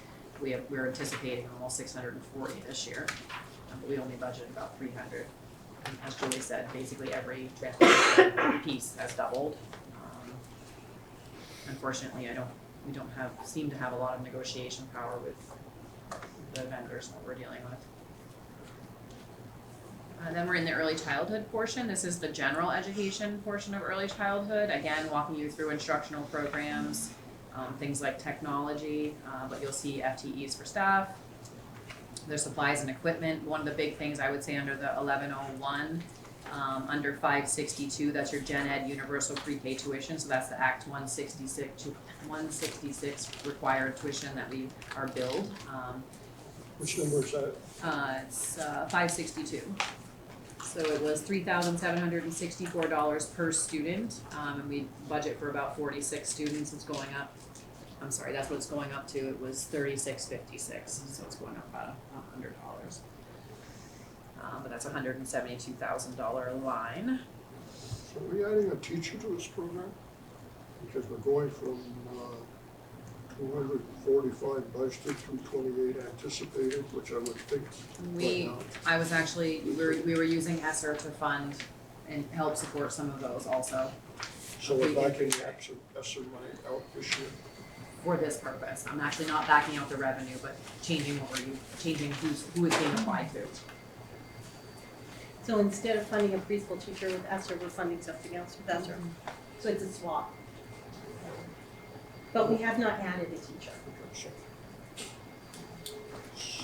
We're anticipating almost 640 this year, but we only budgeted about 300. And as Julie said, basically every transportation piece has doubled. Unfortunately, we don't seem to have a lot of negotiation power with the vendors that we're dealing with. Then we're in the early childhood portion. This is the general education portion of early childhood. Again, walking you through instructional programs, things like technology, but you'll see FTEs for staff. There's supplies and equipment. One of the big things I would say under the 1101, under 562, that's your gen ed universal pre-K tuition. So that's the Act 166 required tuition that we are billed. Which number is that? It's 562. So it was $3,764 per student, and we budget for about 46 students. It's going up. I'm sorry, that's what it's going up to. It was $36.56, so it's going up about $100. But that's a $172,000 line. So are we adding a teacher to this program? Because we're going from 245 budgeted through 28 anticipated, which I would think right now. We were using ESSER to fund and help support some of those also. So we're backing ESSER money out this year? For this purpose. I'm actually not backing out the revenue, but changing who it's being applied to. So instead of funding a preschool teacher with ESSER, we're funding something else with ESSER. So it's a swap. But we have not added a teacher.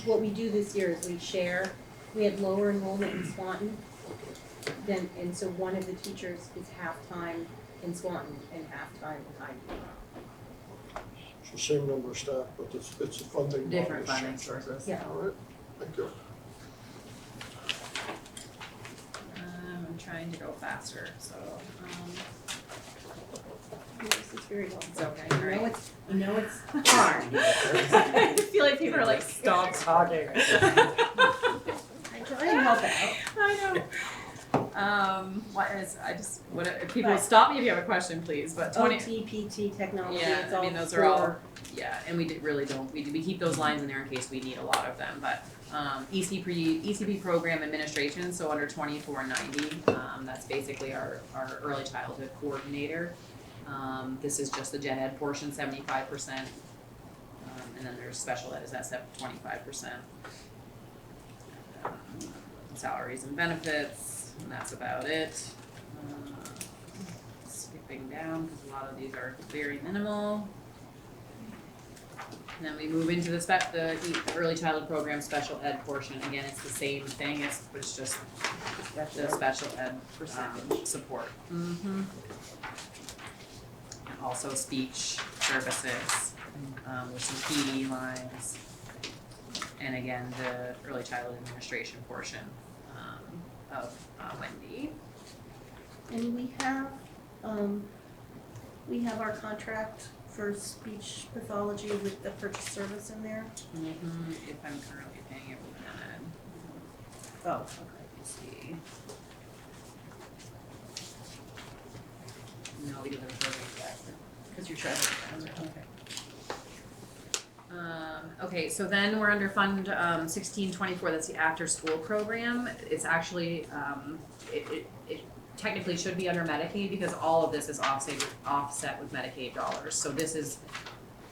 What we do this year is we share, we had lower enrollment in Swanton, and so one of the teachers is half-time in Swanton and half-time in Highview. It's the same number of staff, but it's a funding. Different funding sources. Yeah. All right, thank you. I'm trying to go faster, so, This is very well. It's okay, I know it's hard. I feel like people are like, stop talking. I try and help out. I know. People stop me if you have a question, please, but OT, PT, technology, yeah, it's I all mean, those for. are all, yeah, and we really don't, we keep those lines in there in case we need a lot of them, but, ECP program administration, so under 2490, that's basically our early childhood coordinator. This is just the gen ed portion, 75%, and then there's special ed is at 25%. Salaries and benefits, and that's about it. Skipping down, because a lot of these are very minimal. And then we move into the early childhood program special ed portion. Again, it's the same thing, it's just the special ed support. And also speech services, with some PD lines. And again, the early childhood administration portion of Wendy. And we have our contract for speech pathology with the purchase service in there. If I'm currently paying it with that. Oh, okay, let's see. No, we didn't have a program back because you're trying to, okay. Okay, so then we're under Fund 1624, that's the after-school program. It's actually, it technically should be under Medicaid because all of this is offset with Medicaid dollars. So this is,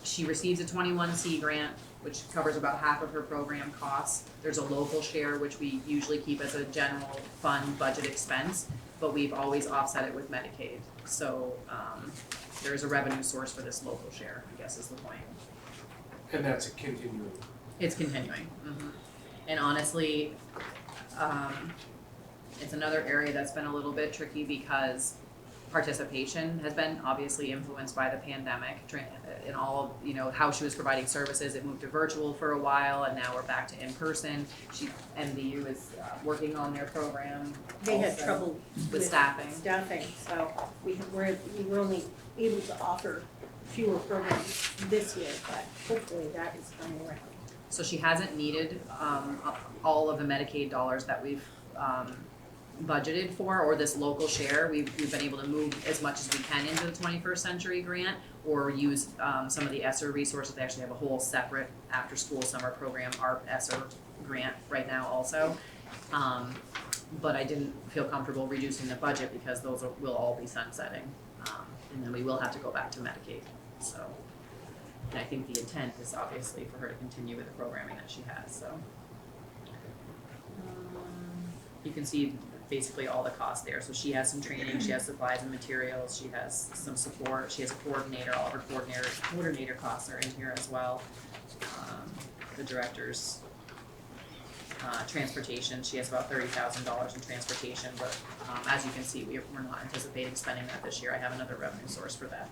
she receives a 21C grant, which covers about half of her program costs. There's a local share, which we usually keep as a general fund budget expense, but we've always offset it with Medicaid. So there's a revenue source for this local share, I guess is the point. And that's a continuing. It's continuing. And honestly, it's another area that's been a little bit tricky because participation has been obviously influenced by the pandemic in all of, how she was providing services. It moved to virtual for a while, and now we're back to in-person. MVU is working on their program. They had also trouble with staffing. So we were only able to offer fewer programs this year, but hopefully that is coming around. So she hasn't needed all of the Medicaid dollars that we've budgeted for, or this local share. We've been able to move as much as we can into the 21st Century Grant, or use some of the ESSER resources. They actually have a whole separate after-school summer program, ARP ESSER grant right now also. But I didn't feel comfortable reducing the budget because those will all be sunsetting. And then we will have to go back to Medicaid. So, and I think the intent is obviously for her to continue with the programming that she has, so. You can see basically all the costs there. So she has some training, she has supplies and materials, she has some support, she has a coordinator, all of her coordinator costs are in here as well. The director's transportation, she has about $30,000 in transportation, but as you can see, we're not anticipating spending that this year. I have another revenue source for that.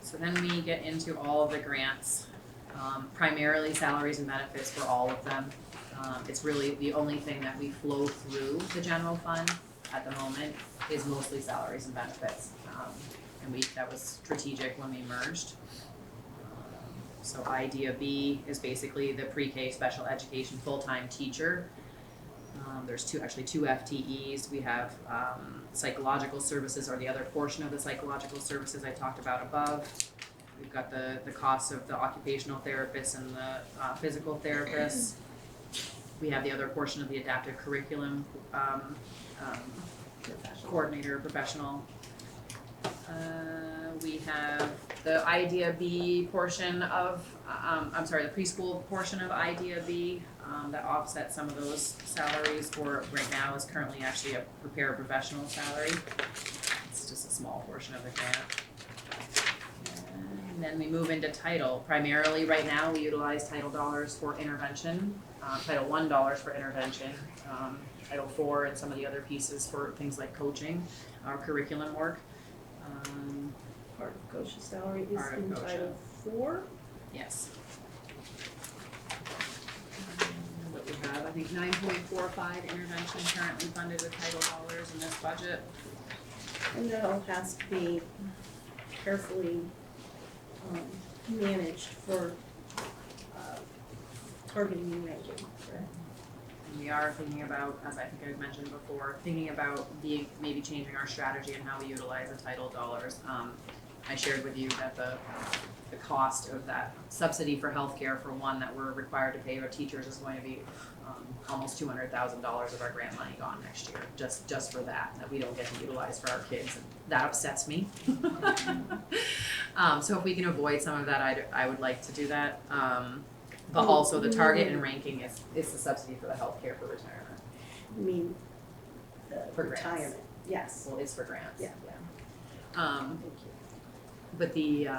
So then we get into all of the grants, primarily salaries and benefits for all of them. It's really the only thing that we flow through the general fund at the moment is mostly salaries and benefits. And that was strategic when we merged. So IDEA B is basically the pre-K special education full-time teacher. There's two FTEs. We have psychological services, or the other portion of the psychological services I talked about above. We've got the costs of the occupational therapists and the physical therapists. We have the other portion of the adaptive curriculum coordinator, professional. We have the IDEA B portion of, the preschool portion of IDEA B that offsets some of those salaries. For right now is currently actually a prepare professional salary. It's just a small portion of the grant. And then we move into title. Primarily right now we utilize title dollars for intervention, Title I dollars for intervention, Title IV and some of the other pieces for things like coaching, our curriculum work. Part of Gosha's salary is in Title IV? Yes. What we have, I think 9.45 intervention currently funded with title dollars in this budget. And that all has to be carefully managed for targeting and ranking, correct? And we are thinking about, as I think I mentioned before, maybe changing our strategy and how we utilize the title dollars. I shared with you that the cost of that subsidy for healthcare for one that we're required to pay our teachers is going to be almost $200,000 of our grant money gone next year, just for that we don't get to utilize for our kids, and that upsets me. So if we can avoid some of that, I would like to do that. But also the target and ranking is the subsidy for the healthcare for retirement. I mean, the For grants. retirement, yes. Well, it's for grants. Yeah. Thank you. But the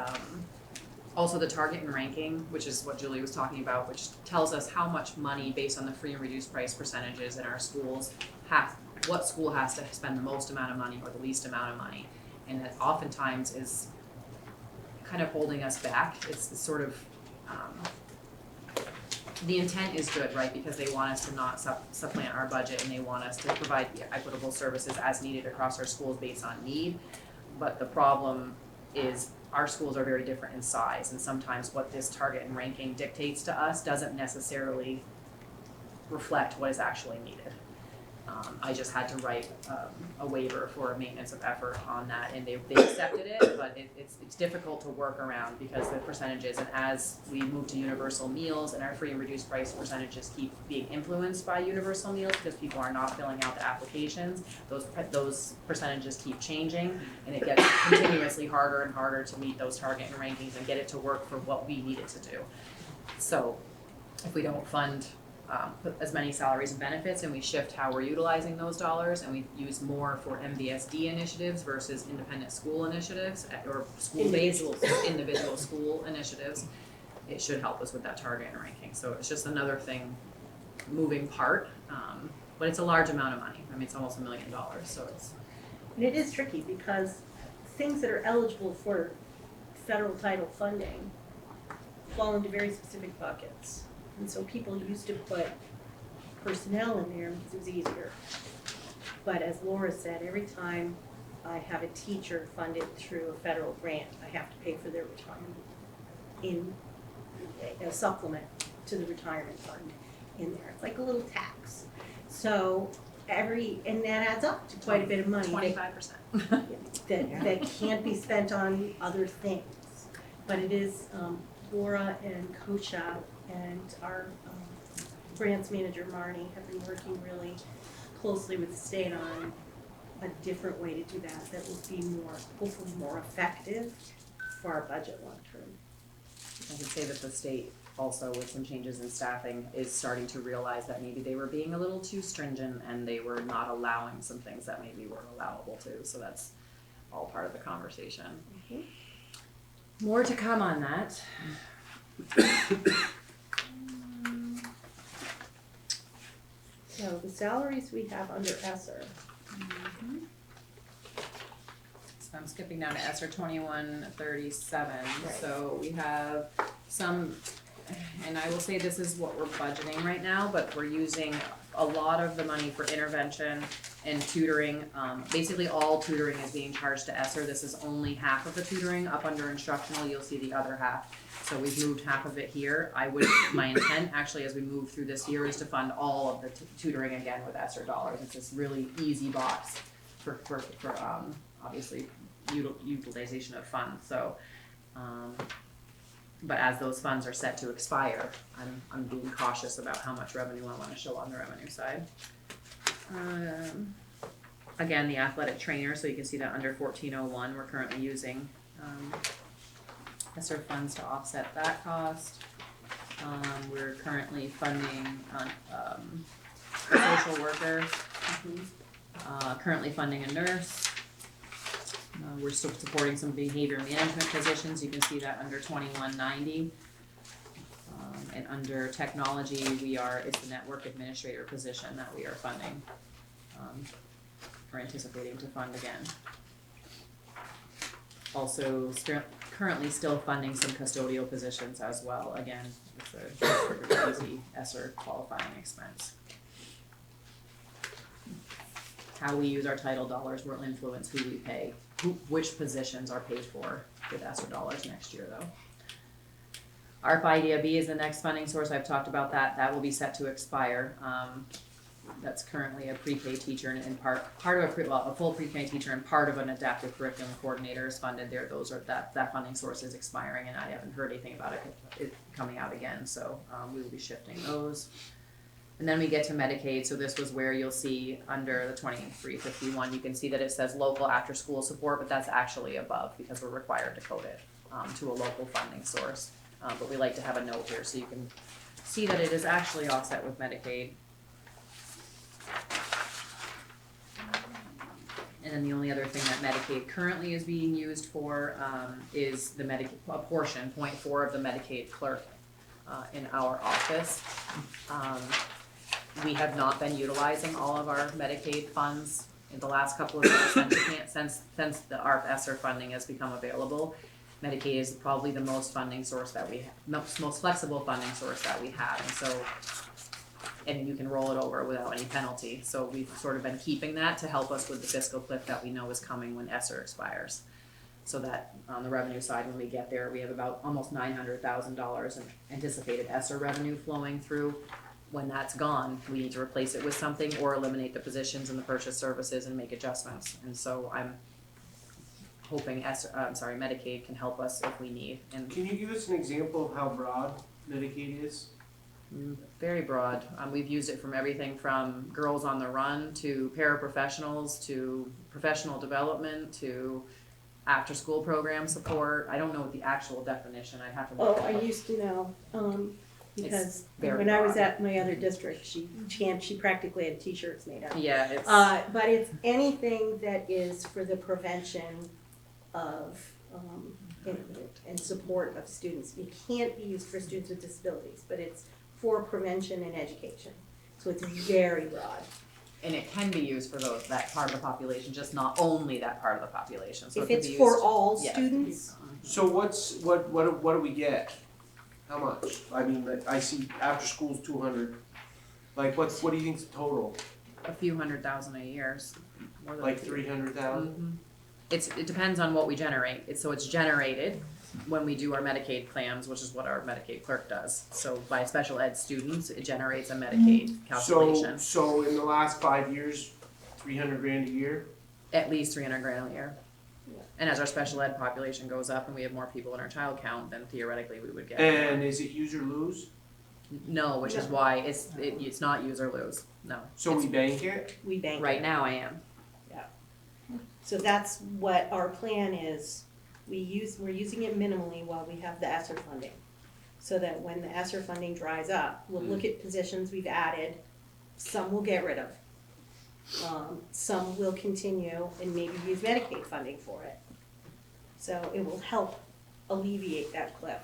also the target and ranking, which is what Julie was talking about, which tells us how much money based on the free and reduced price percentages in our schools what school has to spend the most amount of money or the least amount of money, and that oftentimes is kind of holding us back. It's sort of the intent is good, right? Because they want us to not supplant our budget, and they want us to provide equitable services as needed across our schools based on need. But the problem is our schools are very different in size, and sometimes what this target and ranking dictates to us doesn't necessarily reflect what is actually needed. I just had to write a waiver for a maintenance of effort on that, and they accepted it, but it's difficult to work around because the percentages, and as we move to universal meals and our free and reduced price percentages keep being influenced by universal meals because people are not filling out the applications, those percentages keep changing, and it gets continuously harder and harder to meet those target and rankings and get it to work for what we need it to do. So if we don't fund as many salaries and benefits, and we shift how we're utilizing those dollars, and we use more for MVSD initiatives versus independent school initiatives or school-based individual school initiatives, it should help us with that target and ranking. So it's just another thing, moving part, But it's a large amount of money. I mean, it's almost $1 million, so it's. And it is tricky because things that are eligible for federal title funding fall into very specific buckets. And so people used to put personnel in there because it was easier. But as Laura said, every time I have a teacher funded through a federal grant, I have to pay for their retirement in a supplement to the retirement fund in there. It's like a little tax. So and that adds up to quite a bit of money. 25%. That can't be spent on other things. But it is, Laura and Kosha and our grants manager Marnie have been working really closely with the state on a different way to do that will be more, hopefully more effective for our budget long term. I can say that the state also, with some changes in staffing, is starting to realize that maybe they were being a little too stringent and they were not allowing some things that maybe were allowable too. So that's all part of the conversation. Mm-hmm. More to come on that. So the salaries we have under ESSER. Mm-hmm. So I'm skipping down to ESSER 2137. Right. So we have some, and I will say this is what we're budgeting right now, but we're using a lot of the money for intervention and tutoring. Basically all tutoring is being charged to ESSER. This is only half of the tutoring. Up under instructional, you'll see the other half. So we've moved half of it here. My intent actually as we move through this year is to fund all of the tutoring again with ESSER dollars. It's this really easy box for obviously utilization of funds. So, but as those funds are set to expire, I'm being cautious about how much revenue I want to show on the revenue side. Again, the athletic trainer, so you can see that under 1401, we're currently using ESSER funds to offset that cost. We're currently funding a social worker, currently funding a nurse. We're still supporting some behavior management positions. You can see that under 2190. And under technology, it's the network administrator position that we are funding. We're anticipating to fund again. Also, currently still funding some custodial positions as well. Again, it's a easy ESSER qualifying expense. How we use our title dollars will influence who we pay, which positions are paid for with ESSER dollars next year though. ARP IDIB is the next funding source. I've talked about that. That will be set to expire. That's currently a pre-K teacher and part of a full pre-K teacher and part of an adaptive curriculum coordinator is funded there. That funding source is expiring and I haven't heard anything about it coming out again. So we will be shifting those. And then we get to Medicaid. So this was where you'll see under the 2351, you can see that it says local after school support, but that's actually above because we're required to code it to a local funding source. But we like to have a note here so you can see that it is actually offset with Medicaid. And then the only other thing that Medicaid currently is being used for is a portion, 0.4 of the Medicaid clerk in our office. We have not been utilizing all of our Medicaid funds in the last couple of years since the ARP ESSER funding has become available. Medicaid is probably the most funding source that we have, most flexible funding source that we have, and you can roll it over without any penalty. So we've sort of been keeping that to help us with the fiscal cliff that we know is coming when ESSER expires. So that on the revenue side, when we get there, we have about almost $900,000 in anticipated ESSER revenue flowing through. When that's gone, we need to replace it with something or eliminate the positions in the purchase services and make adjustments. And so I'm hoping Medicaid can help us if we need. And can you give us an example of how broad Medicaid is? Very broad. We've used it from everything from Girls on the Run to paraprofessionals to professional development to after school program support. I don't know what the actual definition, I'd have to look I at. used to know, because very when I was broad. at my other district, she practically had t-shirts made up. Yeah, it's but it's anything that is for the prevention of and support of students. It can't be used for students with disabilities, but it's for prevention and education. So it's very broad. And it can be used for that part of the population, just not only that part of the population, so it If could it's be for used- all yeah. students, So what do we get? How much? I mean, like, I see after school's 200. Like, what do you think's the total? A few $100,000 a year, more than. Like 300,000? It depends on what we generate, it's generated when we do our Medicaid plans, which is what our Medicaid clerk does. So by special ed students, it generates a Medicaid calculation, So in the last 5 years, 300 grand a year? at least 300 grand a year. And as our special ed population goes up and we have more people in our child count, then theoretically we would get more. And is it use or lose? No, which is why it's not use or lose, no. So we bank it? we bank it. Right now I am. So that's what our plan is. We're using it minimally while we have the ESSER funding. So that when the ESSER funding dries up, we'll look at positions we've added, some we'll get rid of. Some will continue and maybe use Medicaid funding for it. So it will help alleviate that cliff.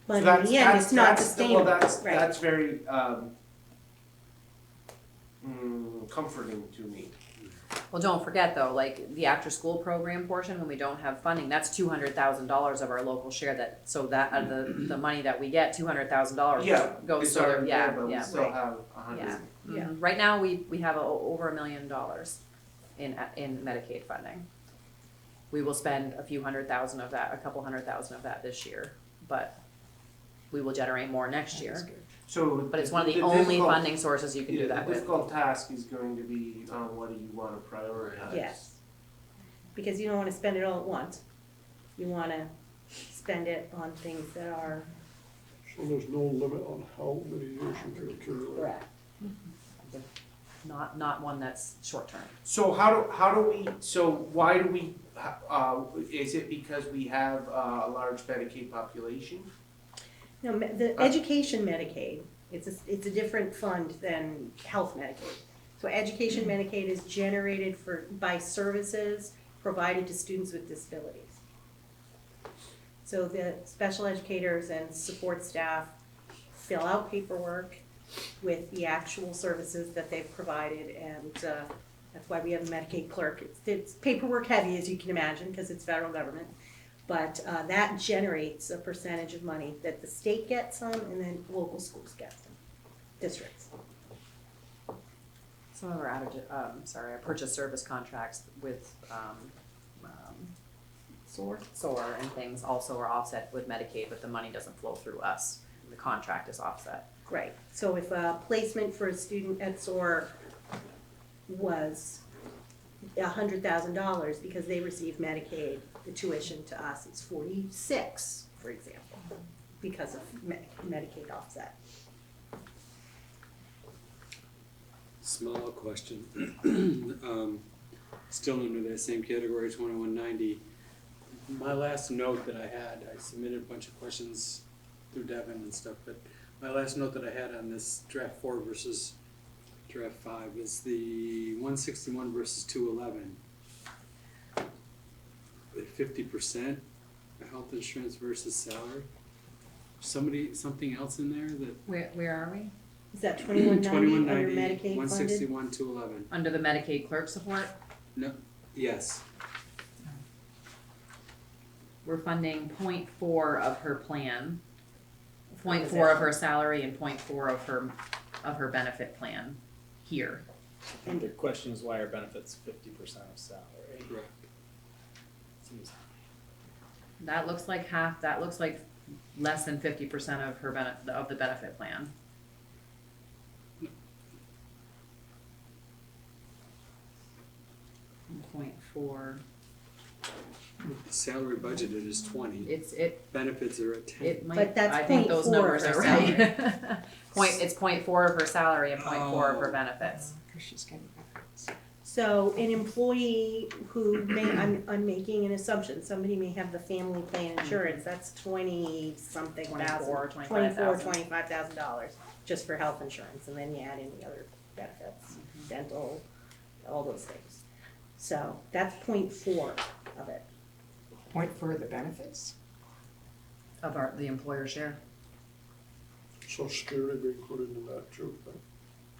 But in the end, it's not sustainable, Well, right? that's very comforting to me. Well, don't forget though, like the after-school program portion, when we don't have funding, that's $200,000 of our local share so that out of the money that we get, $200,000 Yeah, goes it's to already yeah, there, but we yeah. still have 100. Yeah. Yeah. Right now, we have over $1 million in Medicaid funding. We will spend a few $100,000 of that, a couple $100,000 of that this year, but we will generate more next year. So, But it's one of the only difficult- funding sources you can do that The with. difficult task is going to be, what do you wanna prioritize? Yes. Because you don't wanna spend it all at once. You wanna spend it on things that are So there's no limit on how many years you can accumulate? correct. Not one that's short-term. So how do we, so why do we, is it because we have a large Medicaid population? No, the education Medicaid, it's a different fund than health Medicaid. So education Medicaid is generated by services provided to students with disabilities. So the special educators and support staff fill out paperwork with the actual services that they've provided, and that's why we have a Medicaid clerk. It's paperwork heavy, as you can imagine, because it's federal government. But that generates a percentage of money that the state gets some, and then local schools get some, districts. Some of our our purchase service contracts with SOAR and things also are offset with Medicaid, but the money doesn't flow through us. The contract is offset. Right, so if a placement for a student at SOAR was $100,000 because they received Medicaid, the tuition to us is 46, for example, because of Medicaid offset. Small question. Still under that same category, 2190. My last note that I had, I submitted a bunch of questions through Devin and stuff, but my last note that I had on this draft 4 versus draft 5 is the 161 versus 211. 50% health insurance versus salary. Something else in there that. Where are we? Is that 2190 under 2190, Medicaid funded? 161, 211. Under the Medicaid clerk support, No, yes. we're funding 0.4 of her plan, 0.4 of her salary and 0.4 of her benefit plan here. The question is why are benefits 50% of salary? Correct. Seems That looks like less than 50% of her of the benefit plan. .4. The salary budgeted is 20. Benefits are at 10. It might, But that's I think those 0.4 numbers of are her right. It's 0.4 of her salary and 0.4 of her benefits. She's getting benefits. So an employee who I'm making an assumption, somebody may have the family plan insurance, that's 20-something thousand. $25,000 just for health insurance, and then you add in the other benefits, dental, all those things. So that's 0.4 of it. Point for the benefits? Of the employer share. Social Security be included in that too, right?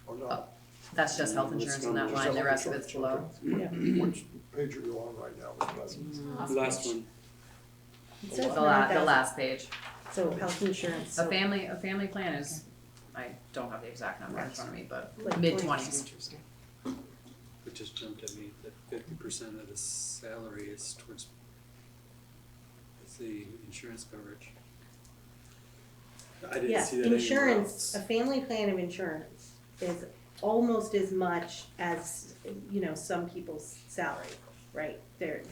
or not? That's just health insurance in that line, the rest of it's below. Yeah. Which page are you on right now with Pleasant? Last one. It says The 9,000. last page. So health insurance, A so family plan is, I don't have the exact number in front of me, but like mid-20s. It just jumped at me that 50% of the salary is towards the insurance coverage. I didn't Yes, see that anywhere insurance, else. a family plan of insurance is almost as much as, some people's salary, right? They're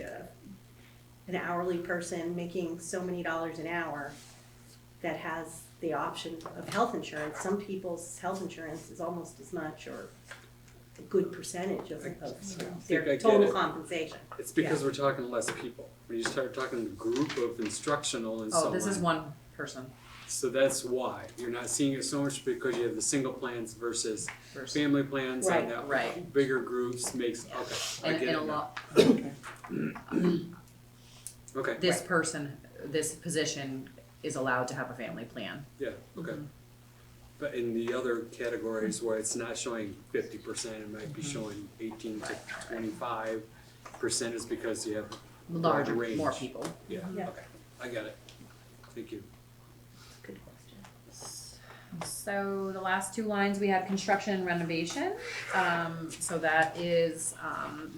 an hourly person making so many dollars an hour that has the option of health insurance. Some people's health insurance is almost as much or a good percentage of their I get total it. compensation. It's because we're talking less people. When you start talking a group of instructional and so on. Oh, this is one person. So that's why. You're not seeing it so much because you have the single plans versus family plans Right, and that right. bigger groups makes, okay, I And get and it a now. lot, Okay, this person, this position is allowed to have a family plan. yeah, okay. But in the other categories where it's not showing 50%, it might be showing 18 to 25% is because you have Larger, range. more people. Yeah, Yeah. okay, I got it. Thank you. Good question. So the last two lines, we have construction and renovation. So that is,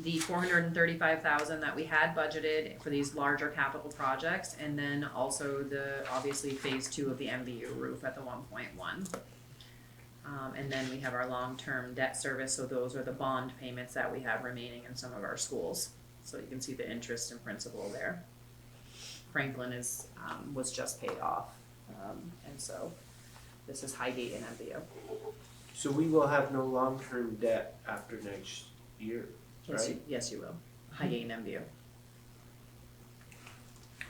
the 435,000 that we had budgeted for these larger capital projects. And then also obviously phase 2 of the MVU roof at the 1.1. And then we have our long-term debt service, so those are the bond payments that we have remaining in some of our schools. So you can see the interest and principal there. Franklin was just paid off, and so this is Highgate and MVO. So we will have no long-term debt after next year, right? Yes, you will. Highgate and MVO.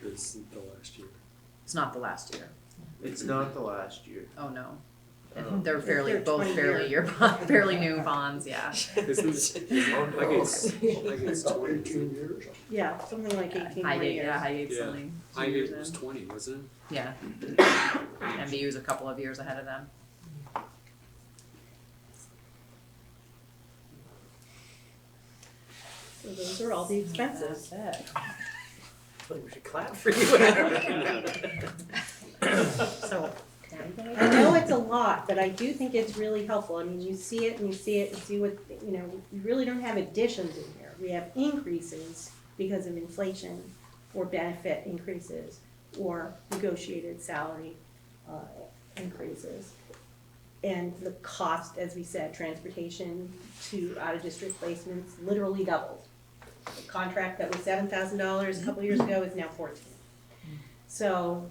This is the last year. It's not the last year. It's not the last year. Oh, no. Oh. They're They're both 20-year. fairly new bonds, yeah. Isn't it? Like it's 20. 18 years? Yeah, something like 18 more Highgate, years. yeah, Highgate's Yeah. only 2 Highgate years was in. 20, wasn't it? Yeah. MVU's a couple of years ahead of them. So those are all the expenses. That's it. We should clap for you. So, I know it's a lot, but I do think it's really helpful. I mean, you see it and you see it and see what, we really don't have additions in here. We have increases because of inflation or benefit increases or negotiated salary increases. And the cost, as we said, transportation to out-of-district placements literally doubled. The contract that was $7,000 a couple years ago is now $14,000. So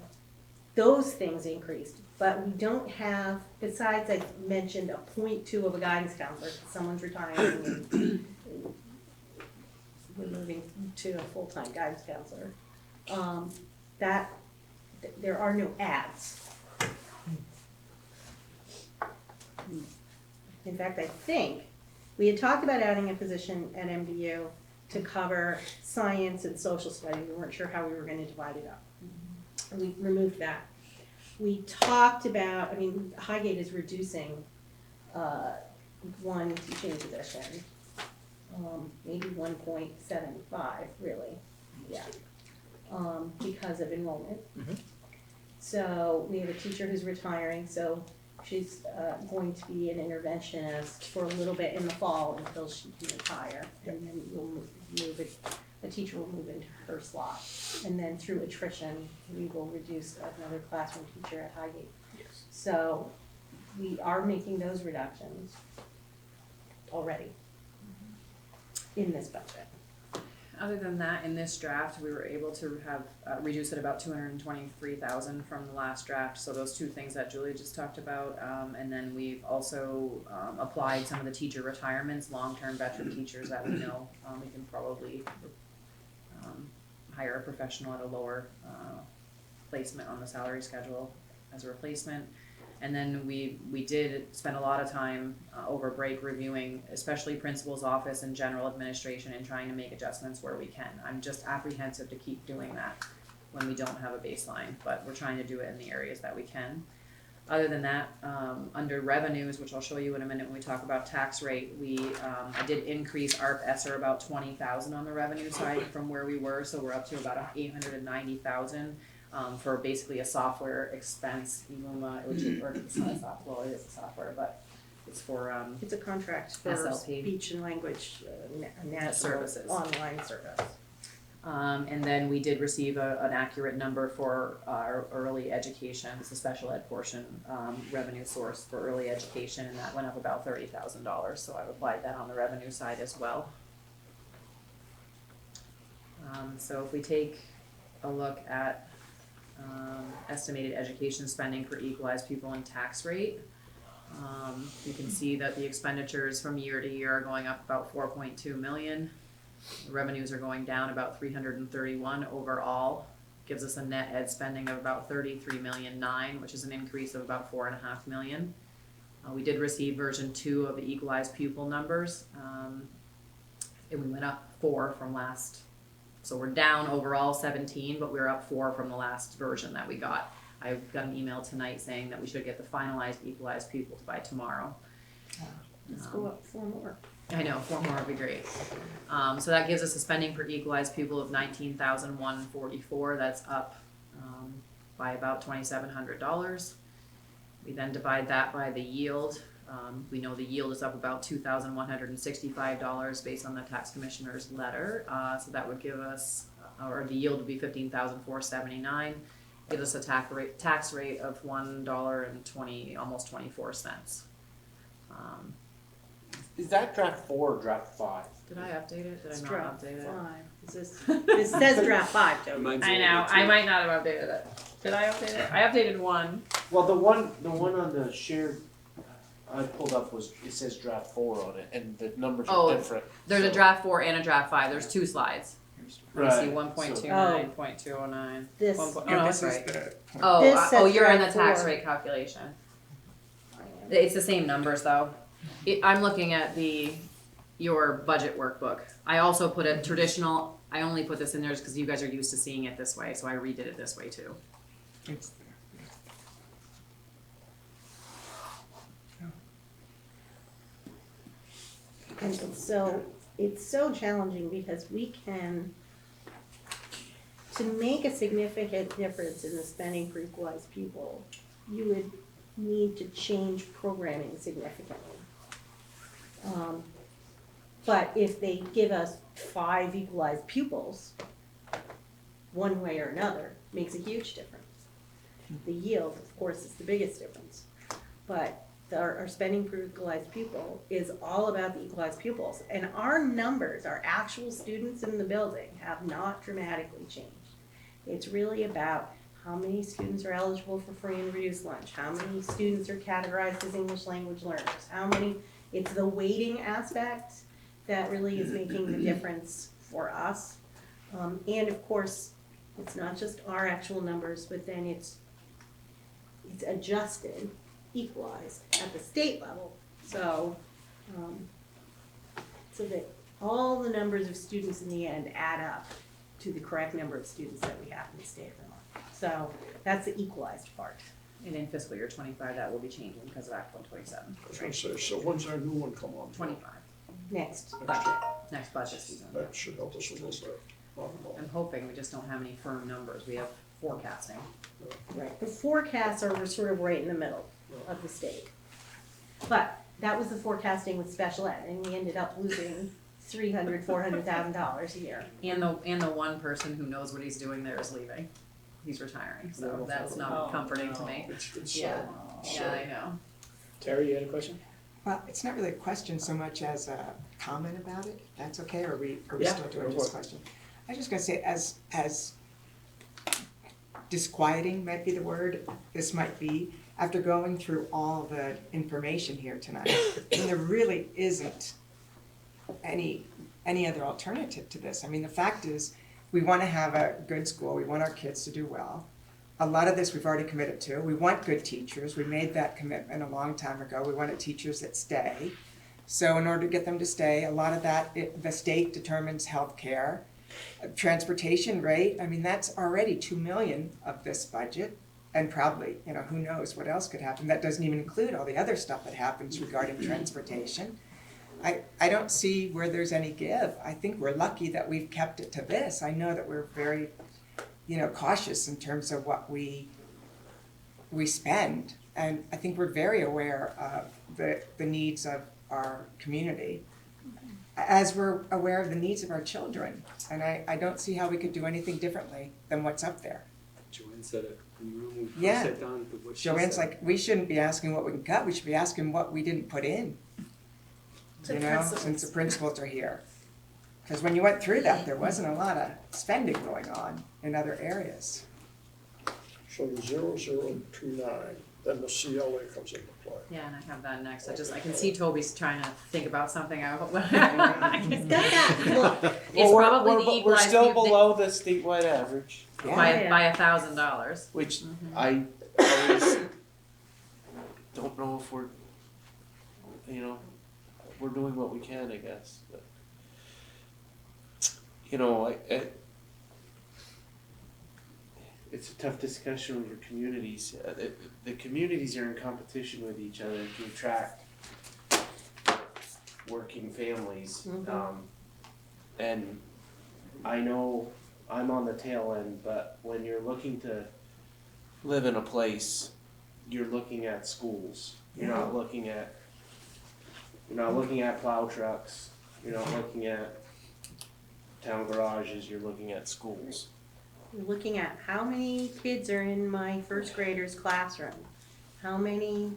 those things increased, but we don't have, besides I mentioned 0.2 of a guidance counselor, someone's retiring and we're moving to a full-time guidance counselor. There are no ads. In fact, I think we had talked about adding a position at MVU to cover science and social studies. We weren't sure how we were going to divide it up. We removed that. We talked about, Highgate is reducing one teaching position, maybe 1.75 really, yeah, because of enrollment. So we have a teacher who's retiring, so she's going to be an interventionist for a little bit in the fall until she can retire, and then we'll the teacher will move into her slot. And then through attrition, we will reduce another classroom teacher at Highgate. Yes. So we are making those reductions already in this budget. other than that, in this draft, we were able to have, reduce it about 223,000 from the last draft, so those two things that Julie just talked about, and then we've also, applied some of the teacher retirements, long-term veteran teachers that we know, we can probably, hire a professional at a lower, placement on the salary schedule as a replacement. And then we did spend a lot of time over break reviewing, especially principal's office and general administration, and trying to make adjustments where we can. I'm just apprehensive to keep doing that when we don't have a baseline, but we're trying to do it in the areas that we can. Other than that, under revenues, which I'll show you in a minute when we talk about tax rate, I did increase ARP ESSER about 20,000 on the revenue side from where we were, so we're up to about 890,000 for basically a software expense, which is, or it's not a software, well, it is a software, but it's for It's a contract for SLP. speech and language, national Services. online service. And then we did receive an accurate number for our early education, it's a special ed portion, revenue source for early education, and that went up about $30,000, so I've applied that on the revenue side as well. So if we take a look at, estimated education spending for equalized pupil and tax rate, you can see that the expenditures from year to year are going up about 4.2 million. The revenues are going down about 331 overall, gives us a net ed spending of about 33,000,009, which is an increase of about 4.5 million. We did receive version 2 of the equalized pupil numbers, and we went up 4 from last, so we're down overall 17, but we're up 4 from the last version that we got. I got an email tonight saying that we should get the finalized equalized pupils by tomorrow. Let's go up 4 more. I know, 4 more would be great. So that gives us a spending per equalized pupil of $19,144. That's up by about $2,700. We then divide that by the yield. We know the yield is up about $2,165 based on the tax commissioner's letter. So that would give us, or the yield would be $15,479. Give us a tax rate of $1.20, almost 24 cents. Is that draft 4 or draft 5? Did I update it? Did It's I not draft update it? 5. This says draft 5, Toby. Mine's a I little know, bit I too. might not have updated it. Did I update it? I updated 1. Well, the one on the shared I pulled up was, it says draft 4 on it, and the numbers Oh, are different. There's a so- draft 4 and a draft 5. There's 2 slides. Right. I see 1.29, 0.209. This, Oh, no, this that's is right. the. Oh, This says you're in the draft tax 4. rate calculation. It's the same numbers though. I'm looking at your budget workbook. I also put a traditional, I only put this in there just because you guys are used to seeing it this way, so I redid it this way too. It's and it's so challenging because we can, to make a significant difference in the spending per equalized pupil, you would need to change programming significantly. But if they give us 5 equalized pupils, one way or another, makes a huge difference. The yield, of course, is the biggest difference. But our spending per equalized pupil is all about the equalized pupils. And our numbers, our actual students in the building, have not dramatically changed. It's really about how many students are eligible for free and reduced lunch, how many students are categorized as English language learners, how many, it's the weighting aspect that really is making the difference for us. And of course, it's not just our actual numbers, but then it's adjusted, equalized at the state level. So, so that all the numbers of students in the end add up to the correct number of students that we have in the state of Vermont. So that's the equalized part. And in fiscal year 25, that will be changing because of Act 127. I was gonna say, so when's our new one come on? 25, Next budget, next budget season. That should help us a little bit. I'm hoping, we just don't have any firm numbers. We have forecasting. Right, the forecasts are sort of right in the middle of the state. But that was the forecasting with special ed, and we ended up losing $400,000 a year. And the one person who knows what he's doing there is leaving. He's retiring, so that's not comforting to me. It's Yeah, yeah, I know. Terry, you had a question? Well, it's not really a question so much as a comment about it, if that's okay, or are we Yeah, still doing go this for it. question? I was just gonna say, as disquieting might be the word, this might be, after going through all the information here tonight, and there really isn't any other alternative to this. I mean, the fact is, we wanna have a good school, we want our kids to do well. A lot of this we've already committed to. We want good teachers. We made that commitment a long time ago. We wanted teachers that stay. So in order to get them to stay, a lot of that, the state determines healthcare, transportation rate. I mean, that's already $2 million of this budget. And probably, who knows what else could happen. That doesn't even include all the other stuff that happens regarding transportation. I don't see where there's any give. I think we're lucky that we've kept it to this. I know that we're very, cautious in terms of what we spend. And I think we're very aware of the needs of our community, as we're aware of the needs of our children. And I don't see how we could do anything differently than what's up there. Joanne said it in the room when we Yeah. sat down, but what she Joanne's said. like, we shouldn't be asking what we can cut, we should be asking what we didn't put in. Since the principals are here. Because when you went through that, there wasn't a lot of spending going on in other areas. So the 0029, then the CLA comes into play. Yeah, and I have that next. I can see Toby's trying to think about something. I hope. It's probably the we're equalized still view- below the statewide average, by $1,000. which I always don't know if we're, we're doing what we can, I guess. But, it's a tough discussion with your communities. The communities are in competition with each other to attract working families. And I know I'm on the tail end, but when you're looking to live in a place, you're looking at schools. You're not looking at plow trucks. You're not looking at town garages. You're looking at schools. We're looking at how many kids are in my first grader's classroom? How many,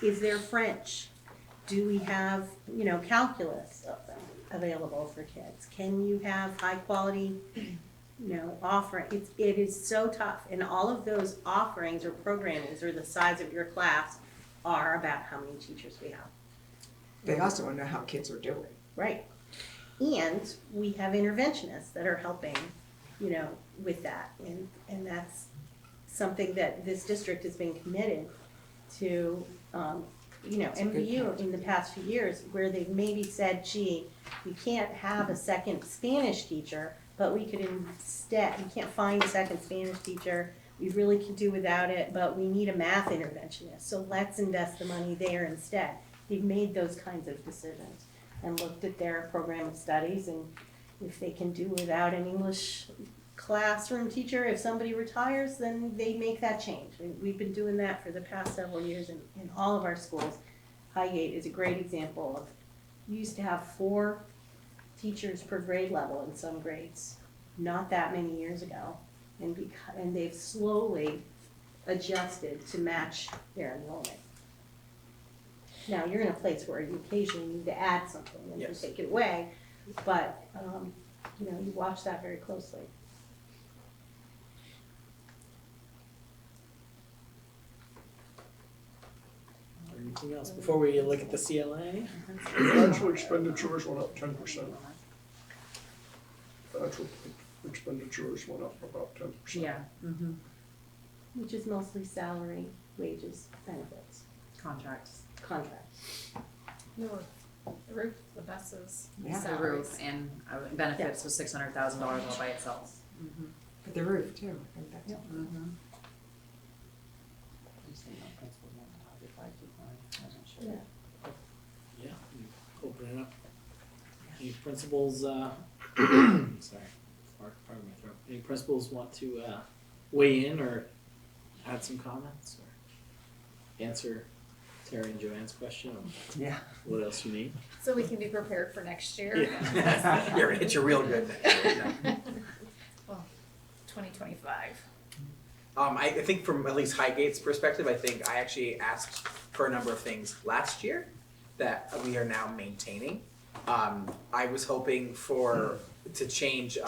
is there French? Do we have, calculus of them available for kids? Can you have high quality, offering? It is so tough. And all of those offerings or programmings or the size of your class are about how many teachers we have. They also want to know how kids are doing. Right. And we have interventionists that are helping, with that. And that's something that this district has been committed to, MVU in the past few years, where they've maybe said, gee, we can't have a second Spanish teacher, but we could instead, we can't find a second Spanish teacher, we really could do without it, but we need a math interventionist, so let's invest the money there instead. They've made those kinds of decisions and looked at their program of studies, and if they can do without an English classroom teacher, if somebody retires, then they make that change. And we've been doing that for the past several years in all of our schools. Highgate is a great example of, we used to have 4 teachers per grade level in some grades, not that many years ago. And they've slowly adjusted to match their enrollment. Now, you're in a place where you occasionally need to add something and you take it away, but, you watch that very closely. Anything else before we look at the CLA? Actual expenditures went up 10%. Actual expenditures went up about 10%. Yeah. Mm-hmm. Which is mostly salary, wages, benefits, Contracts. contracts. The roof, the buses, The salaries. roof and benefits was $600,000 all by itself. Mm-hmm. But the roof too. I think that's Mm-hmm. Yeah. Yeah, open it up. Any principals, sorry, pardon my throat. Any principals want to weigh in or add some comments or answer Terry and Joanne's question on what else you need? So we can be prepared for next year. Yeah. You're gonna hit you real good next year. Well, 2025. I think from at least Highgate's perspective, I think I actually asked for a number of things last year that we are now maintaining. I was hoping to change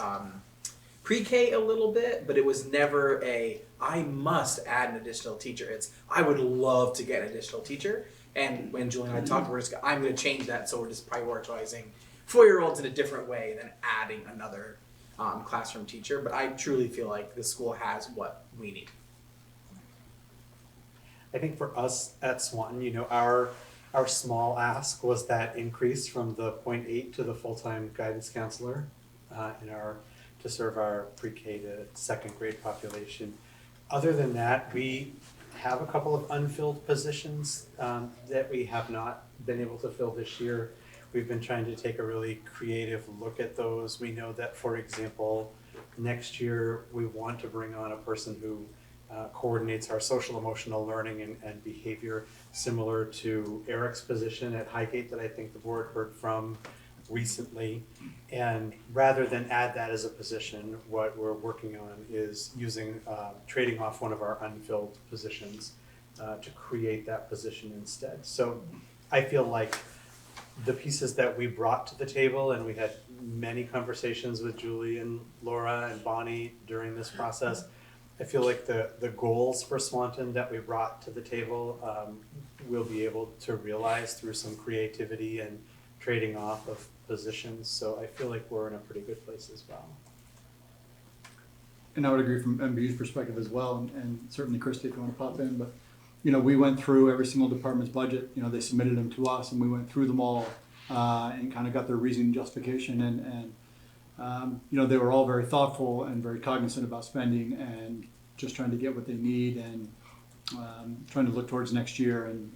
pre-K a little bit, but it was never I must add an additional teacher. It's I would love to get an additional teacher. And when Julie and I talked, I'm going to change that, so we're just prioritizing 4-year-olds in a different way than adding another classroom teacher. But I truly feel like the school has what we need. I think for us at Swanton, our small ask was that increase from the 0.8 to the full-time guidance counselor to serve our pre-K to second grade population. Other than that, we have a couple of unfilled positions that we have not been able to fill this year. We've been trying to take a really creative look at those. We know that, for example, next year we want to bring on a person who coordinates our social emotional learning and behavior, similar to Eric's position at Highgate that I think the board heard from recently. And rather than add that as a position, what we're working on is using, trading off one of our unfilled positions to create that position instead. So I feel like the pieces that we brought to the table, and we had many conversations with Julie and Laura and Bonnie during this process, I feel like the goals for Swanton that we brought to the table we'll be able to realize through some creativity and trading off of positions. So I feel like we're in a pretty good place as well. And I would agree from MVU's perspective as well, and certainly Christy if you want to pop in, but you know, we went through every single department's budget. You know, they submitted them to us, and we went through them all and kind of got their reasoning, justification, and you know, they were all very thoughtful and very cognizant about spending and just trying to get what they need and trying to look towards next year and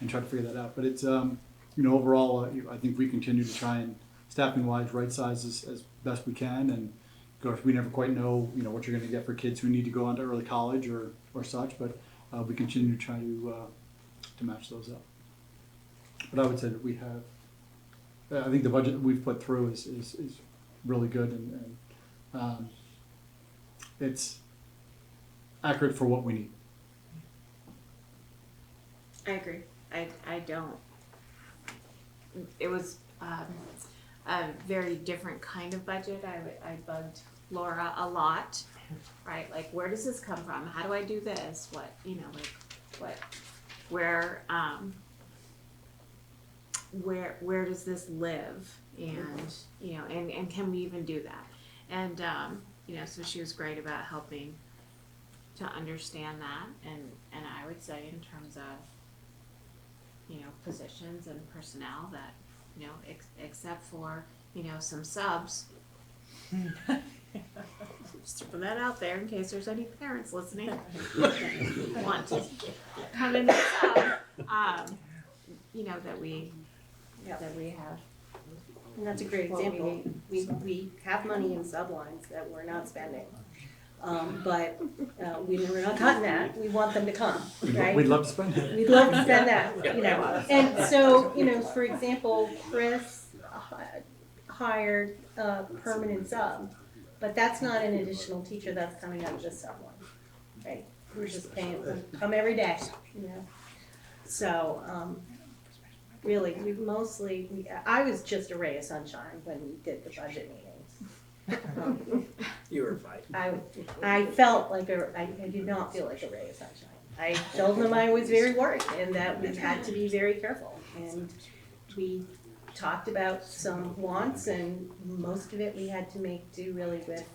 try to figure that out. But it's you know, overall, I think we continue to try and staffing wise right size as best we can, and of course we never quite know, you know, what you're going to get for kids who need to go on to early college or such, but we continue to try to match those up. But I would say that we have, I think the budget that we've put through is really good, and it's accurate for what we need. I agree. I don't. It was a very different kind of budget. I bugged Laura a lot, right? Like, where does this come from? How do I do this? What, you know, like, where does this live? And, you know, and can we even do that? And, you know, so she was great about helping to understand that. And I would say in terms of, you know, positions and personnel that, you know, except for, you know, some subs. Just put that out there in case there's any parents listening want to come in and sub. You know, that we have. And that's a great example. We have money in sublines that we're not spending. But we're not cutting that. We want them to come, right? We'd love to spend it. We'd love to spend that, you know. And so, you know, for example, Chris hired a permanent sub, but that's not an additional teacher that's coming out of this sub line, right? We're just paying them, come every day, you know. So, really, I was just a ray of sunshine when we did the budget meetings. You were fine. I felt like I did not feel like a ray of sunshine. I told them I was very worried and that we had to be very careful. And we talked about some wants, and most of it we had to make do really with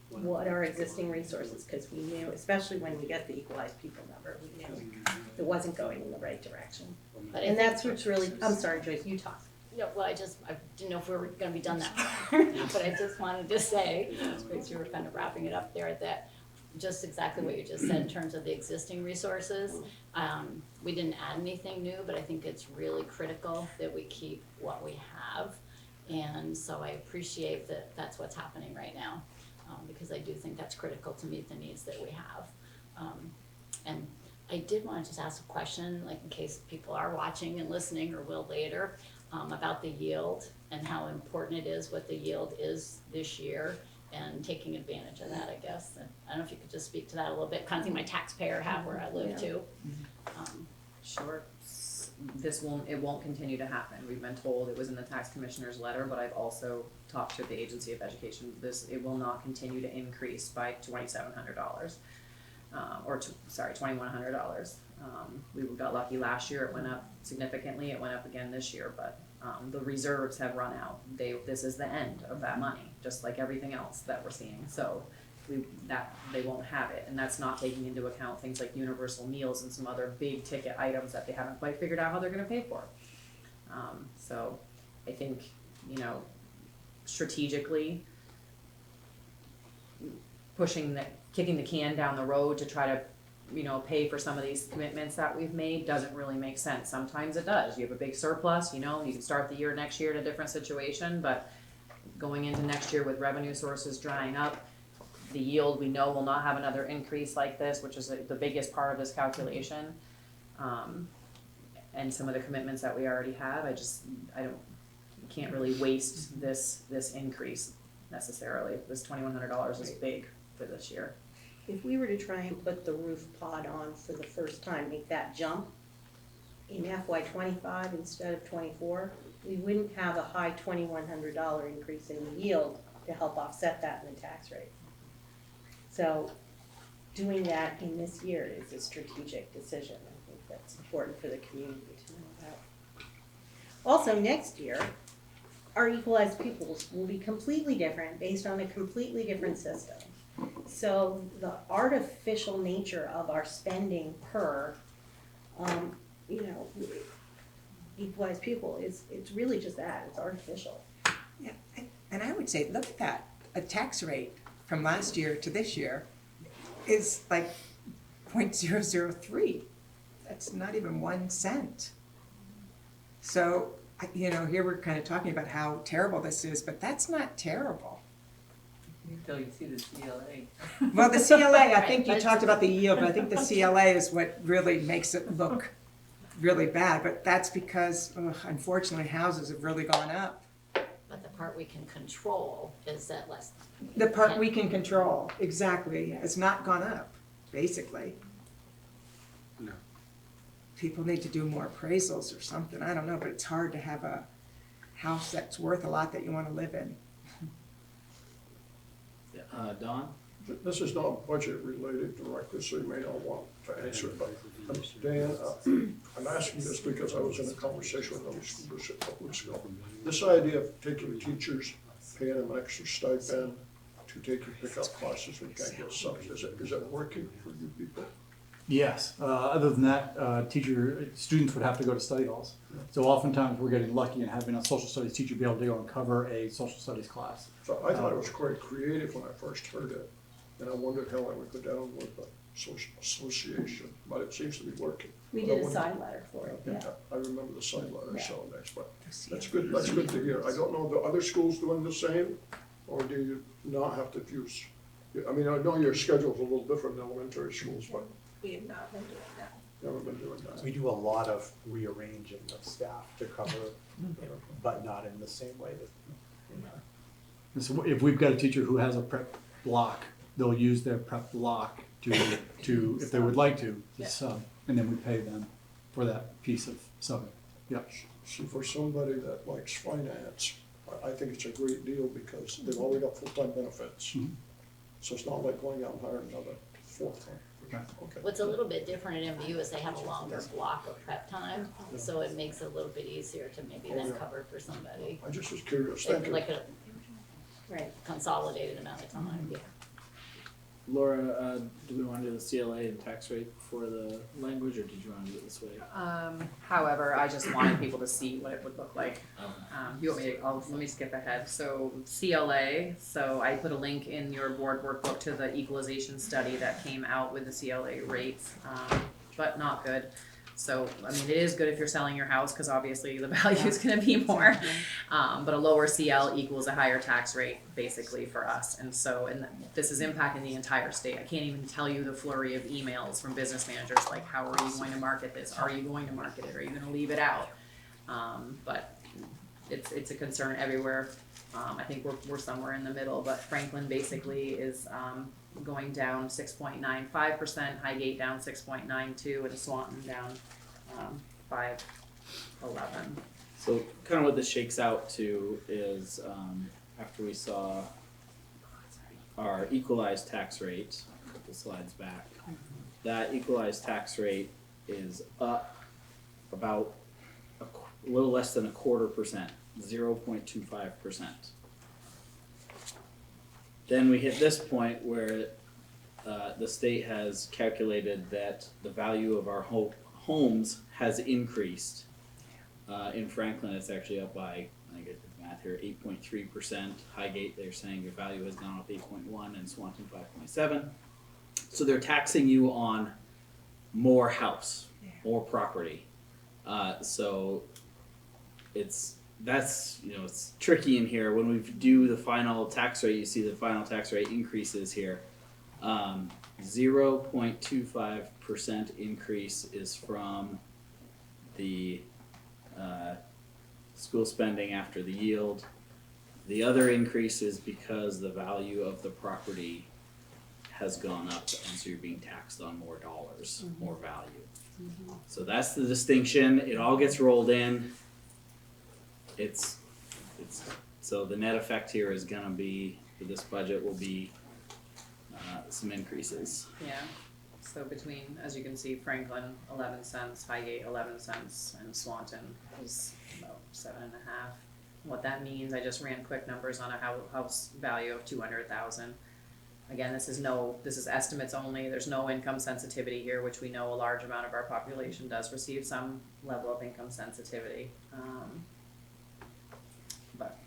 what our existing resources, because we knew, especially when we get the equalized people number, we knew it wasn't going in the right direction. And that's what's really, I'm sorry, Joyce, you talk. No, well, I didn't know if we were gonna be done that far, but I just wanted to say, because you were kind of wrapping it up there, that just exactly what you just said in terms of the existing resources. We didn't add anything new, but I think it's really critical that we keep what we have. And so I appreciate that that's what's happening right now, because I do think that's critical to meet the needs that we have. And I did want to just ask a question, like in case people are watching and listening or will later, about the yield and how important it is, what the yield is this year, and taking advantage of that, I guess. And I don't know if you could just speak to that a little bit, kind of think my taxpayer hat where I live too. Sure. It won't continue to happen. We've been told, it was in the tax commissioner's letter, but I've also talked to the Agency of Education. It will not continue to increase by $2,700. $2,100. We got lucky last year, it went up significantly, it went up again this year, but the reserves have run out. This is the end of that money, just like everything else that we're seeing. So they won't have it, and that's not taking into account things like universal meals and some other big ticket items that they haven't quite figured out how they're gonna pay for. So I think, you know, strategically, kicking the can down the road to try to, pay for some of these commitments that we've made doesn't really make sense. Sometimes it does. You have a big surplus, you can start the year next year in a different situation, but going into next year with revenue sources drying up, the yield we know will not have another increase like this, which is the biggest part of this calculation. And some of the commitments that we already have, can't really waste this increase necessarily. This $2,100 is big for this year. If we were to try and put the roof pod on for the first time, make that jump in FY '25 instead of '24, we wouldn't have a high $2,100 increase in the yield to help offset that in the tax rate. So doing that in this year is a strategic decision. I think that's important for the community to know about. Also, next year, our equalized pupils will be completely different based on a completely different system. So the artificial nature of our spending per, equalized pupil it's really just that, it's artificial. Yeah, and I would say, look at that, a tax rate from last year to this year is like 0.003. That's not even 1 cent. So, here we're kind of talking about how terrible this is, but that's not terrible. Until you see the CLA. Well, the CLA, I think you talked about the yield, but I think the CLA is what really makes it look really bad, but that's because, unfortunately, houses have really gone up. But the part we can control is that less. The part we can control, exactly, has not gone up, basically. No. People need to do more appraisals or something, I don't know, but it's hard to have a house that's worth a lot that you want to live in. Don? This is not budget related directly, so you may not want to answer, but Dan, I'm asking this because I was in a conversation with another school district a couple weeks ago. This idea of taking teachers, paying them an extra stipend to take and pick up classes we can't get subs, is it working for you people? Yes, other than that, students would have to go to study halls. So oftentimes we're getting lucky and having a social studies teacher be able to go and cover a social studies class. So I thought it was quite creative when I first heard it, and I wondered how I would go down with the social association, but it seems to be working. We did a side letter for it, yeah. I remember the side letter, so next, but that's good to hear. I don't know, the other schools doing the same, or do you not have to use, I mean, I know your schedule's a little different than elementary schools, but We have not been doing that. never been doing that. We do a lot of rearranging of staff to cover, but not in the same way that. And so if we've got a teacher who has a prep block, they'll use their prep block to if they would like to sub, and then we pay them for that piece of subbing. Yep. See, for somebody that likes finance, I think it's a great deal because they've already got full-time benefits. Mhm. So it's not like going out and hiring another fourth time. Okay. What's a little bit different at MVU is they have a longer block of prep time, so it makes it a little bit easier to maybe then cover for somebody. I just was curious, thank you. Like a consolidated amount of time. Laura, do we want to do the CLA and tax rate for the language, or did you want to do it this way? However, I just wanted people to see what it would look like. You want me to, let me skip ahead. So CLA, so I put a link in your board workbook to the equalization study that came out with the CLA rates, but not good. So, I mean, it is good if you're selling your house, because obviously the value is gonna be more. But a lower CL equals a higher tax rate, basically, for us. And so, this is impacting the entire state. I can't even tell you the flurry of emails from business managers, like, how are you going to market this? Are you going to market it? Are you gonna leave it out? But it's a concern everywhere. I think we're somewhere in the middle, but Franklin basically is, going down 6.95%, Highgate down 6.92, and Swanton down 5.11. So kind of what this shakes out to is after we saw our equalized tax rate, a couple slides back, that equalized tax rate is up about a little less than 0.25%, 0.25%. Then we hit this point where the state has calculated that the value of our homes has increased. In Franklin, it's actually up by, I think I did the math here, 8.3%. Highgate, they're saying your value has gone up 8.1, and Swanton 5.7. So they're taxing you on more house, more property. So that's it's tricky in here. When we do the final tax rate, you see the final tax rate increases here. 0.25% increase is from the school spending after the yield. The other increase is because the value of the property has gone up, and so you're being taxed on more dollars, more value. So that's the distinction. It all gets rolled in. So the net effect here is gonna be, for this budget, will be some increases. Yeah, so between, as you can see, Franklin 11 cents, Highgate 11 cents, and Swanton is about 7.5. What that means, I just ran quick numbers on a house value of 200,000. Again, this is estimates only. There's no income sensitivity here, which we know a large amount of our population does receive some level of income sensitivity. But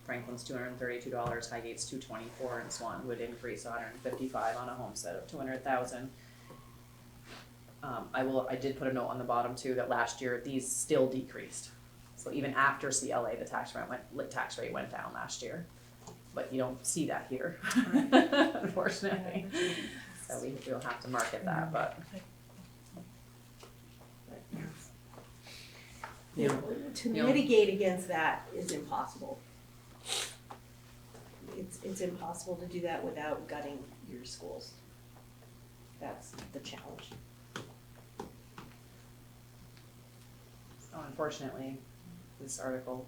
Franklin's $232, Highgate's $224, and Swanton would increase $155 on a homestead of 200,000. I did put a note on the bottom too that last year these still decreased. So even after CLA, the tax rate went down last year. But you don't see that here, unfortunately. So we'll have to market that, but. To mitigate against that is impossible. It's impossible to do that without gutting your schools. That's the challenge. So unfortunately, this article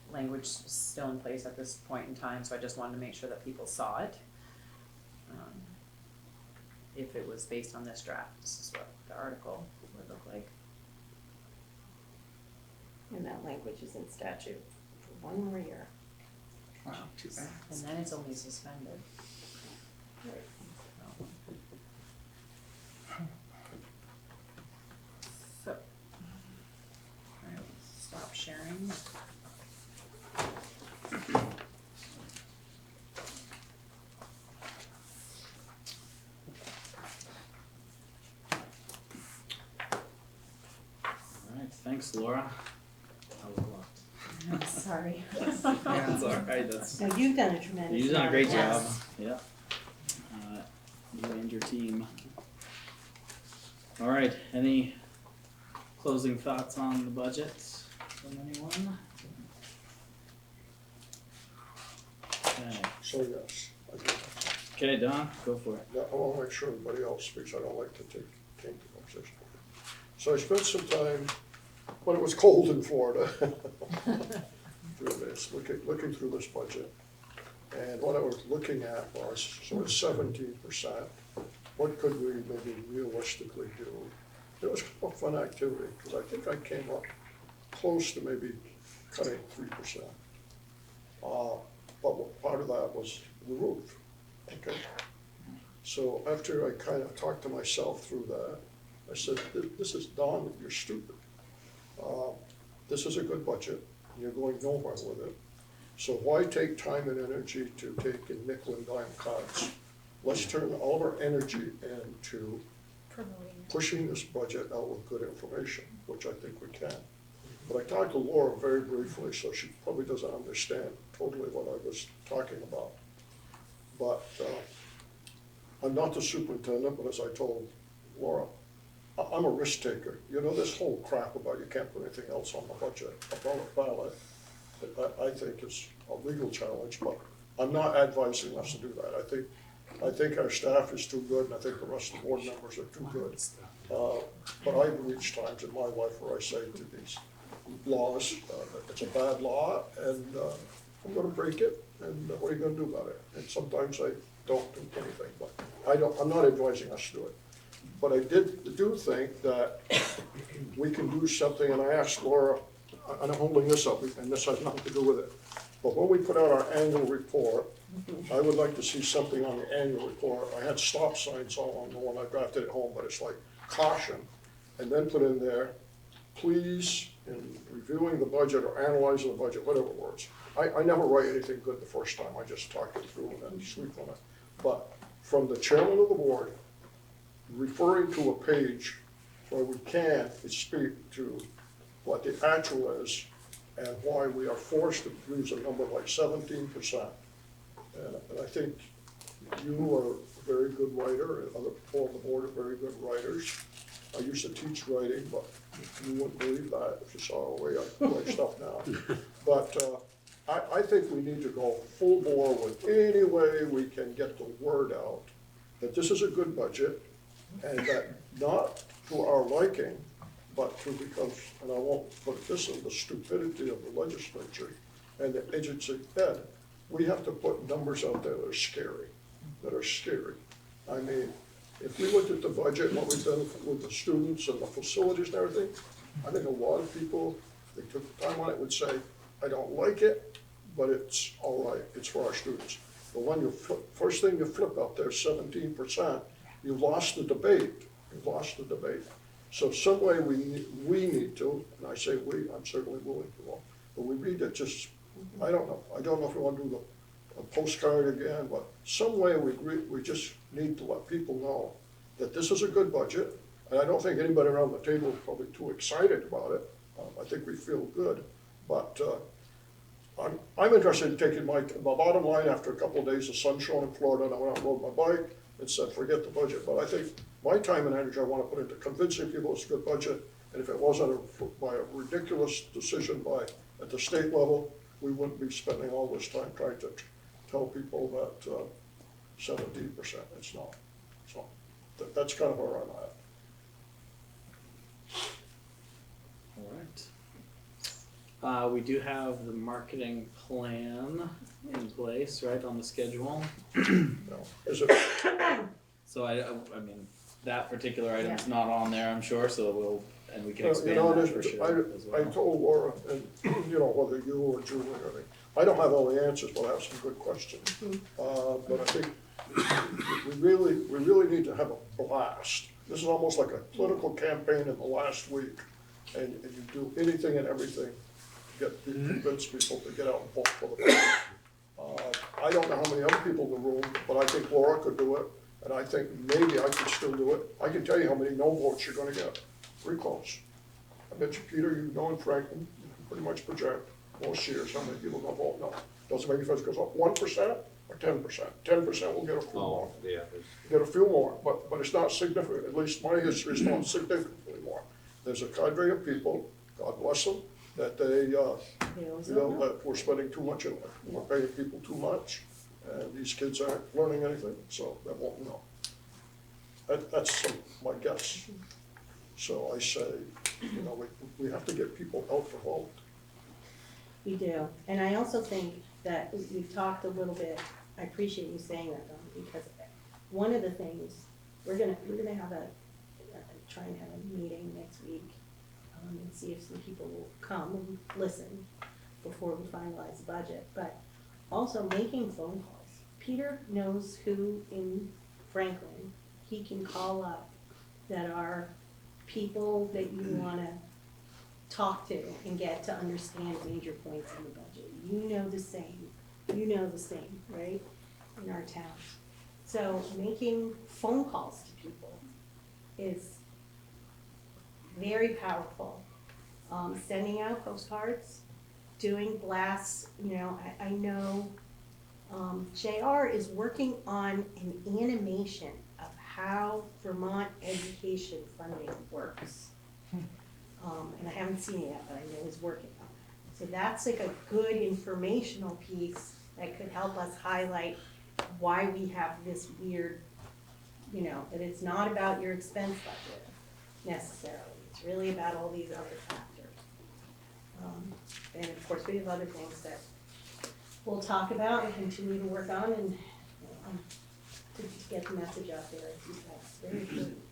language is still in place at this point in time, so I just wanted to make sure that people saw it. If it was based on this draft, this is what the article would look like. And that language is in statute for 1 more year. Wow, too bad. And then it's only suspended. Right. So, alright, stop sharing. Alright, thanks Laura. That was a lot. I'm sorry. That's alright, No, you've done a tremendous job. You've done a great job, Yes. yeah. You and your team. Alright, any closing thoughts on the budget from anyone? Okay. So yes, I do. Okay, Don, go for it. Yeah, I wanna make sure everybody else speaks, I don't like to take the conversation. So I spent some time, when it was cold in Florida, doing this, looking through this budget. And what I was looking at was, so it's 17%, what could we maybe realistically do? It was kind of a fun activity, because I think I came up close to maybe cutting 3%. But part of that was the roof, okay? So after I kind of talked to myself through that, I said, this is Don, you're stupid. This is a good budget, you're going nowhere with it. So why take time and energy to take in nickel and dime cuts? Let's turn all of our energy into pushing this budget out with good information, which I think we can. But I talked to Laura very briefly, so she probably doesn't understand totally what I was talking about. But I'm not the superintendent, but as I told Laura, I'm a risk taker. You know, this whole crap about you can't put anything else on the budget above a ballot, I think is a legal challenge, but I'm not advising us to do that. I think our staff is too good, and I think the rest of the board members are too good. But I've reached times in my life where I say to these laws, it's a bad law, and I'm gonna break it, and what are you gonna do about it? And sometimes I don't do anything, but I'm not advising us to do it. But I do think that we can do something, and I asked Laura, and I'm holding this up, and this has nothing to do with it, but when we put out our annual report, I would like to see something on the annual report. I had stop signs all on the one I drafted at home, but it's like caution, and then put in there, please in reviewing the budget or analyzing the budget, whatever words. I never write anything good the first time, I just talk it through and then sleep on it. But from the chairman of the board, referring to a page where we can speak to what the actual is and why we are forced to use a number like 17%. And I think you are a very good writer, and other people on the board are very good writers. I used to teach writing, but you wouldn't believe that if you saw the way I write stuff now. But I think we need to go full bore with any way we can get the word out that this is a good budget, and that not to our liking, but to because, and I won't put this in the stupidity of the legislature and the agency head, we have to put numbers out there that are scary, I mean, if we looked at the budget and what we've done with the students and the facilities and everything, I think a lot of people, if they took the time on it, would say, I don't like it, but it's all right, it's for our students. But when you first thing you flip out there, 17%, you've lost the debate. So some way we need to, and I say we, I'm certainly willing to, but we need to just, I don't know if we want to do a postcard again, but some way we just need to let people know that this is a good budget, and I don't think anybody around the table is probably too excited about it. I think we feel good, but I'm interested in taking my bottom line after a couple of days of sunshine in Florida, and I went out and rode my bike and said, forget the budget. But I think my time and energy I want to put into convincing people it's a good budget, and if it wasn't by a ridiculous decision at the state level, we wouldn't be spending all this time trying to tell people that 17%, it's not. So that's kind of where I'm at. All right. We do have the marketing plan in place, right, on the schedule. No. Is it? So I mean, that particular item is not on there, I'm sure, so we can expand that for sure as well. I told Laura, and whether you or Julie or anything, I don't have all the answers, but I have some good questions. But I think we really need to have a blast. This is almost like a political campaign in the last week, and you do anything and everything to convince people to get out and vote for the budget. I don't know how many other people in the room, but I think Laura could do it, and I think maybe I could still do it. I can tell you how many no votes you're gonna get, pretty close. I bet you, Peter, you know in Franklin, you can pretty much project most years how many people are gonna vote no. Doesn't make a difference, goes up 1% or 10%. 10% will get a few more. Yeah. Get a few more, but it's not significant, at least my history is not significantly more. There's a cadre of people, God bless them, that they, that we're spending too much, we're paying people too much, and these kids aren't learning anything, so that won't, that's my guess. So I say, we have to get people out to vote. We do, and I also think that we've talked a little bit, I appreciate you saying that, Don, because one of the things, we're gonna have try and have a meeting next week, and see if some people will come and listen before we finalize the budget, but also making phone calls. Peter knows who in Franklin he can call up that are people that you wanna talk to and get to understand major points in the budget. You know the same, right, in our town. So making phone calls to people is very powerful. Sending out postcards, doing blasts, I know JR is working on an animation of how Vermont education funding works. And I haven't seen it yet, but I know he's working on it. So that's like a good informational piece that could help us highlight why we have this weird, that it's not about your expense budget necessarily. It's really about all these other factors. And of course, we have other things that we'll talk about and continue to work on and to get the message out there. I think that's very important.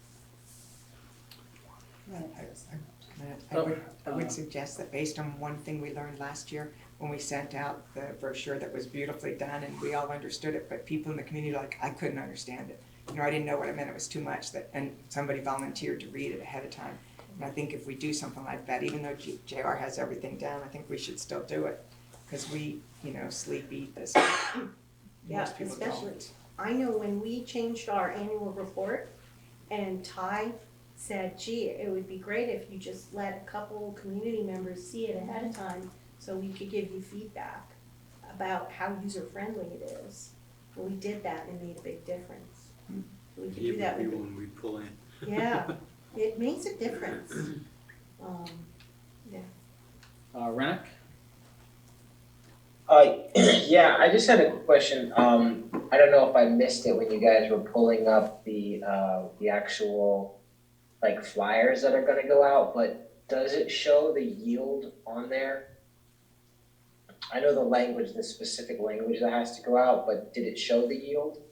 I would suggest that based on one thing we learned last year, when we sent out the brochure that was beautifully done and we all understood it, but people in the community I couldn't understand it. I didn't know what it meant, it was too much, and somebody volunteered to read it ahead of time. And I think if we do something like that, even though JR has everything down, I think we should still do it. Because we, sleep, eat this. Yeah, Most people especially, don't. I know when we changed our annual report and Ty said, gee, it would be great if you just let a couple community members see it ahead of time so we could give you feedback about how user-friendly it is. And we did that and it made a big difference. We could do that with the- when we pull in. Yeah, it makes a difference. Yeah. Renick? Yeah, I just had a question. I don't know if I missed it when you guys were pulling up the actual like flyers that are gonna go out, but does it show the yield on there? I know the specific language that has to go out, but did it show the yield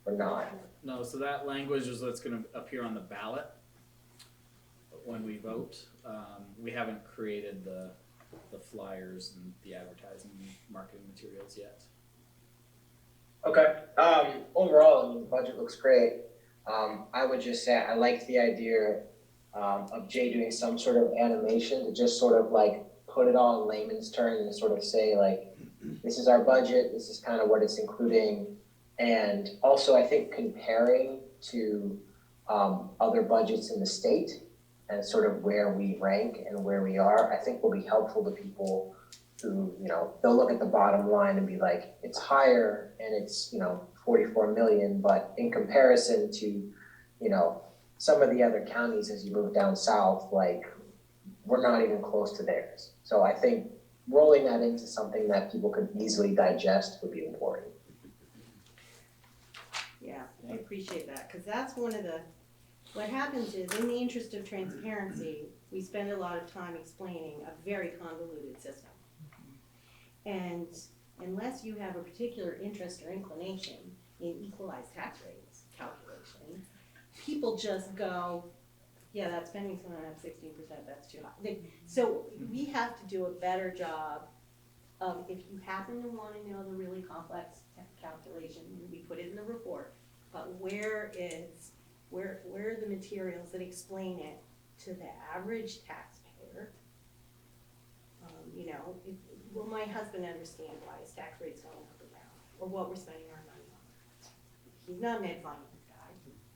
or not? No, so that language is what's gonna appear on the ballot when we vote. We haven't created the flyers and the advertising and marketing materials yet. Okay, overall, I mean, the budget looks great. I would just say I like the idea of Jay doing some sort of animation to just sort of like put it all in layman's terms and sort of say like, this is our budget, this is kind of what it's including. And also I think comparing to other budgets in the state and sort of where we rank and where we are, I think will be helpful to people who, they'll look at the bottom line and be like, it's higher and it's, 44 million, but in comparison to, some of the other counties as you move down south, like we're not even close to theirs. So I think rolling that into something that people could easily digest would be important. Yeah, I appreciate that, because that's one of what happens is, in the interest of transparency, we spend a lot of time explaining a very convoluted system. And unless you have a particular interest or inclination in equalized tax rates calculation, people just go, yeah, that spending's gonna have 16%, that's too high. So we have to do a better job of, if you happen to wanna know the really complex calculation, we put it in the report, but where are the materials that explain it to the average taxpayer? Will my husband understand why his tax rate's going up or down, or what we're spending our money on? He's not an ed finance guy,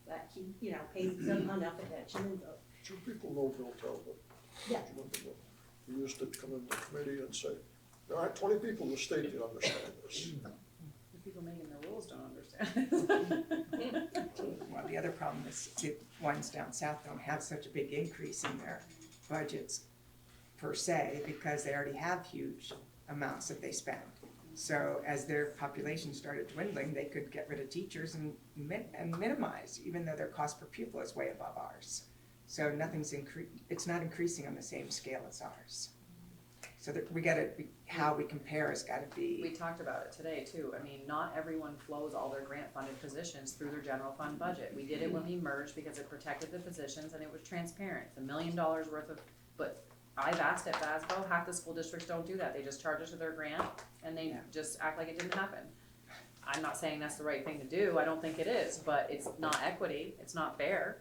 but he, pays enough attention and goes. Two people know Bill Talbot. Yeah. He used to come into committee and say, there aren't 20 people in the state that understand this. The people making the rules don't understand. Well, the other problem is the ones down south don't have such a big increase in their budgets per se, because they already have huge amounts that they spend. So as their population started dwindling, they could get rid of teachers and minimize, even though their cost per pupil is way above ours. So it's not increasing on the same scale as ours. So that how we compare has gotta be. We talked about it today too. I mean, not everyone flows all their grant funded positions through their general fund budget. We did it when we merged because it protected the positions and it was transparent. It's $1 million worth of, but I've asked at BASBO, half the school districts don't do that. They just charge it to their grant and they just act like it didn't happen. I'm not saying that's the right thing to do. I don't think it is, but it's not equity. It's not fair.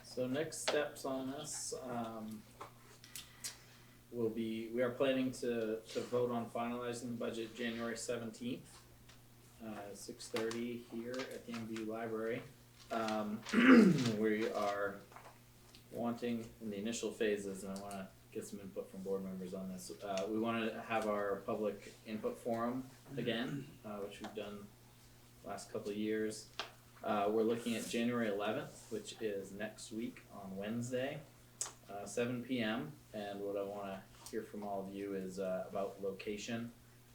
So next steps on this, we are planning to vote on finalizing the budget January 17th, 6:30 here at the MVU library. We are wanting, in the initial phases, and I wanna get some input from board members on this, we wanna have our public input forum again, which we've done last couple of years. We're looking at January 11th, which is next week on Wednesday, 7 p.m. And what I wanna hear from all of you is about location.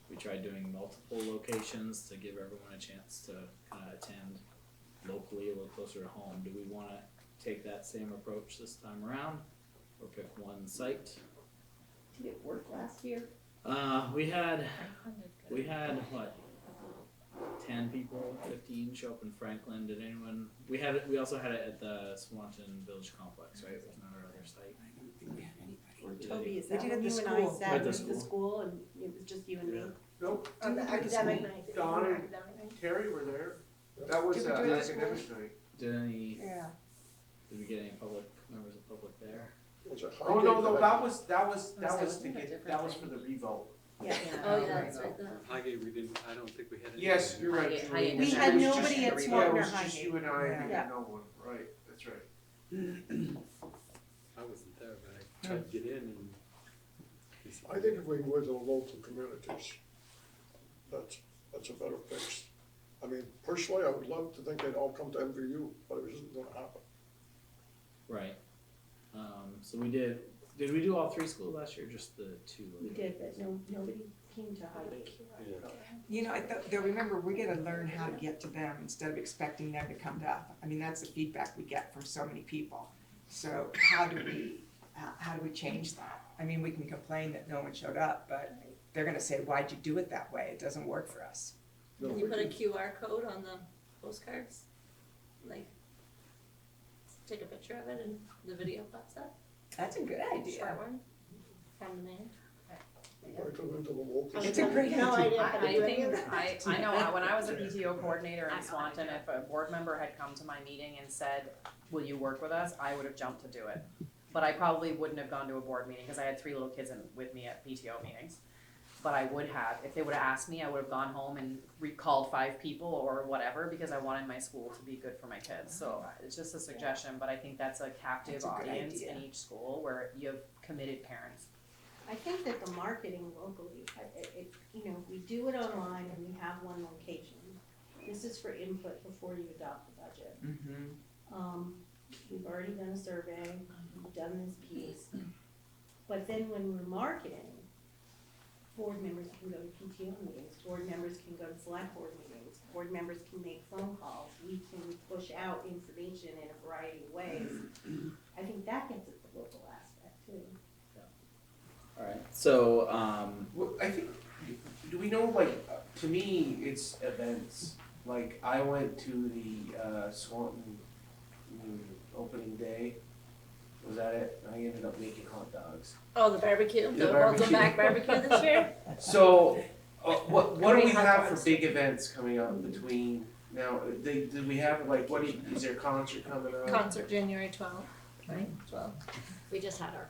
We tried doing multiple locations to give everyone a chance to kinda attend locally, a little closer to home. Do we wanna take that same approach this time around, or pick one site? Did it work last year? We had what, 10 people, 15 show up in Franklin. Did anyone? We also had it at the Swanton Village Complex, right? It was not our other site. Toby, is that when you and I sat at the school and it was just you and me? Nope. On the academic night. Don and Terry were there. That was Did we do it at academic night. Did we get any public members of public there. Was it Oh, no, Highgate? that was wasn't to it a get, different that was thing? for the revote. Yeah. Oh, yeah, that's right. Highgate, we didn't, I don't think we had any. Yes, you're right. Highgate- Julie. Highgate We doesn't had have- nobody just at the Swanton Yeah, or it was just Highgate. you and I Yeah. and no one, right, that's right. I wasn't there, but I tried to get in and. I think if we were the local communities, that's a better fix. I mean, personally, I would love to think they'd all come to MVU, but it isn't gonna happen. Right. So we did we do all 3 schools last year, or just the 2? We did, but nobody came to Highgate. You know, I thought, though, remember, we gotta learn how to get to them instead of expecting them to come to us. I mean, that's the feedback we get from so many people. So how do we change that? I mean, we can complain that no one showed up, but they're gonna say, why'd you do it that way? It doesn't work for us. Can you put a QR code on the postcards? Like, take a picture of it and the video pops up? That's a good idea. Short one from the name. Probably come into the local. It's a great No idea. idea how to do any of that. I know, when I was a PTO coordinator in Swanton, if a board member had come to my meeting and said, will you work with us, I would have jumped to do it. But I probably wouldn't have gone to a board meeting, cause I had 3 little kids with me at PTO meetings. But I would have, if they would have asked me, I would have gone home and recalled 5 people or whatever, because I wanted my school to be good for my kids. So it's just a suggestion, but I think that's a captive That's a good audience idea. in each school where you have committed parents. I think that the marketing locally, you know, we do it online and we have one location. This is for input before you adopt the budget. We've already done a survey, we've done this piece. But then when we're marketing, board members can go to PTO meetings, board members can go to select board meetings, board members can make phone calls, we can push out information in a variety of ways. I think that gets at the local aspect too. Alright, so, Well, I think, do we know, like, to me, it's events. Like, I went to the Swanton opening day. Was that it? I ended up making hot dogs. Oh, the barbecue, The the barbecue. welcome back barbecue this year? So, what do we Great hot have for dogs. big events coming up between now? Do we have, like, is there a concert coming up? Concert January 12th, right? 12th. We just had our.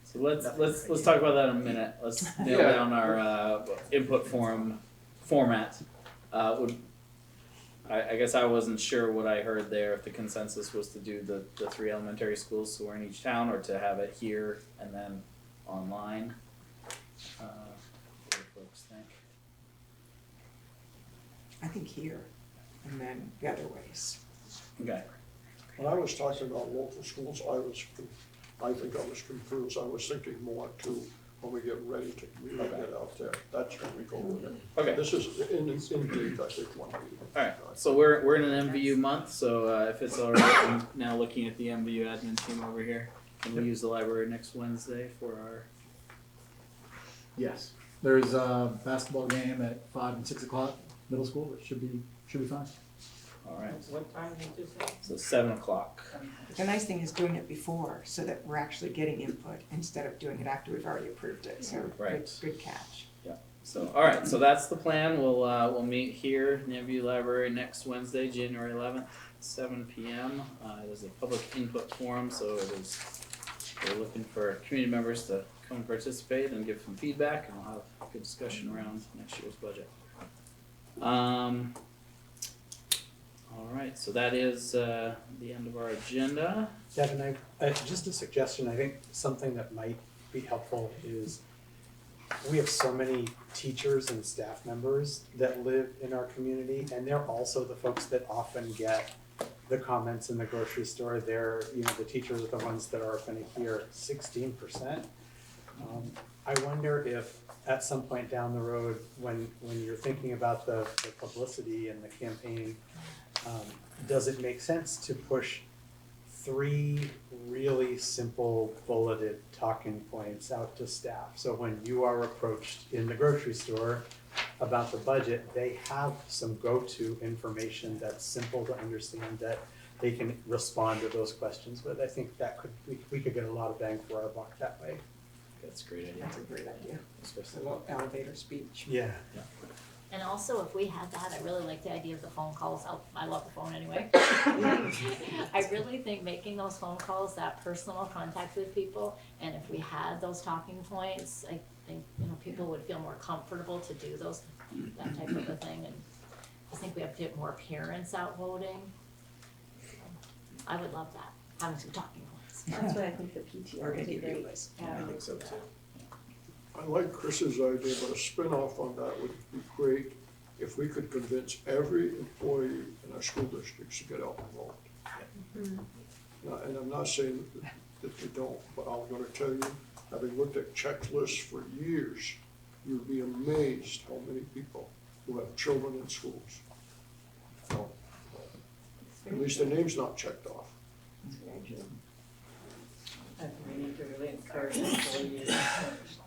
so let's talk about that in a minute. Let's nail Yeah. down our input format. I guess I wasn't sure what I heard there, if the consensus was to do the 3 elementary schools, so we're in each town, or to have it here and then online. What do folks think? I think here, and then the other ways. Okay. When I was talking about local schools, I think I was confused. I was thinking more to when we get ready to really get out there. That's when we go with it. Okay. This is indeed, I think, one meeting. Alright, so we're in an MVU month, so if it's alright, I'm now looking at the MVU admin team over here. Can we use the library next Wednesday for our, Yes, there's a basketball game at 5 and 6 o'clock, middle school, it should be fine. alright, What time did you say? so 7 o'clock. The nice thing is doing it before, so that we're actually getting input instead of doing it after we've already approved it, so Right. good catch. So, alright, so that's the plan, we'll meet here in the MVU library next Wednesday, January 11th, 7 p.m. It is a public input forum, so we're looking for community members to come and participate and give some feedback, and we'll have a good discussion around next year's budget. Alright, so that is the end of our agenda. Devin, just a suggestion, I think something that might be helpful is we have so many teachers and staff members that live in our community, and they're also the folks that often get the comments in the grocery store. They're, the teachers are the ones that are gonna hear 16%. I wonder if at some point down the road, when you're thinking about the publicity and the campaign, does it make sense to push 3 really simple bulleted talking points out to staff? So when you are approached in the grocery store about the budget, they have some go-to information that's simple to understand, that they can respond to those questions. But I think that we could get a lot of bang for our buck that way. That's a great idea. That's a great idea. Especially A little elevator speech. Yeah. And also, if we had that, I really like the idea of the phone calls. I love the phone anyway. I really think making those phone calls, that personal contact with people, and if we had those talking points, I think, people would feel more comfortable to do that type of a thing. And I think we have to get more parents out voting. I would love that, having some talking points. That's what I think the PTO We're gonna is a give you a great list. I think so too. I like Chris's idea, but a spin-off on that would be great if we could convince every employee in our school districts to get out and vote. Now, and I'm not saying that they don't, but I'm gonna tell you, having looked at checklists for years, you'd be amazed how many people who have children in schools. So, at least their name's not checked off. And we need to really encourage employees,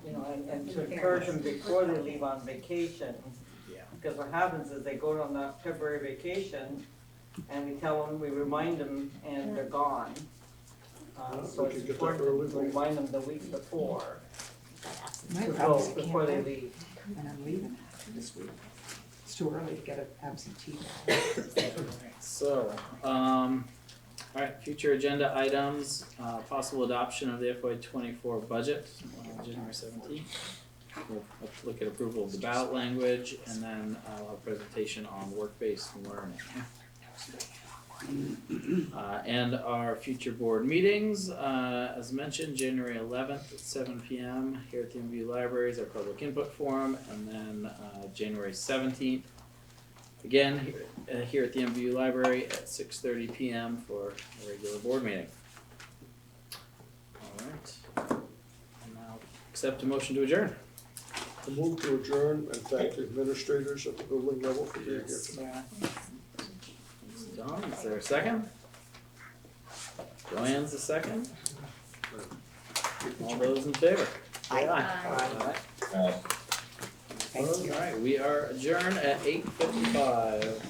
and to encourage them before they leave on vacation. Yeah. Because what happens is they go on that February vacation, and we tell them, we remind them, and they're gone. So We it's can get that important early to vote. remind them the week before, My to problem is vote I can't before they vote. leave. And I'm leaving after this week. It's too early to get an absentee ballot. So, alright, future agenda items, possible adoption of the FY '24 budget, January 17th. We'll look at approval of the ballot language, and then I'll have a presentation on work-based learning. And our future board meetings, as mentioned, January 11th at 7 p.m. here at the MVU Library is our public input forum, and then January 17th, again, here at the MVU Library at 6:30 p.m. for a regular board meeting. Alright, and now accept a motion to adjourn. I move to adjourn and thank the administrators at the building level for being here tonight. Thanks, Don, is there a second? Joanne's the second. All those in favor? Say aye. Thank you. Alright, we are adjourned at 8:55.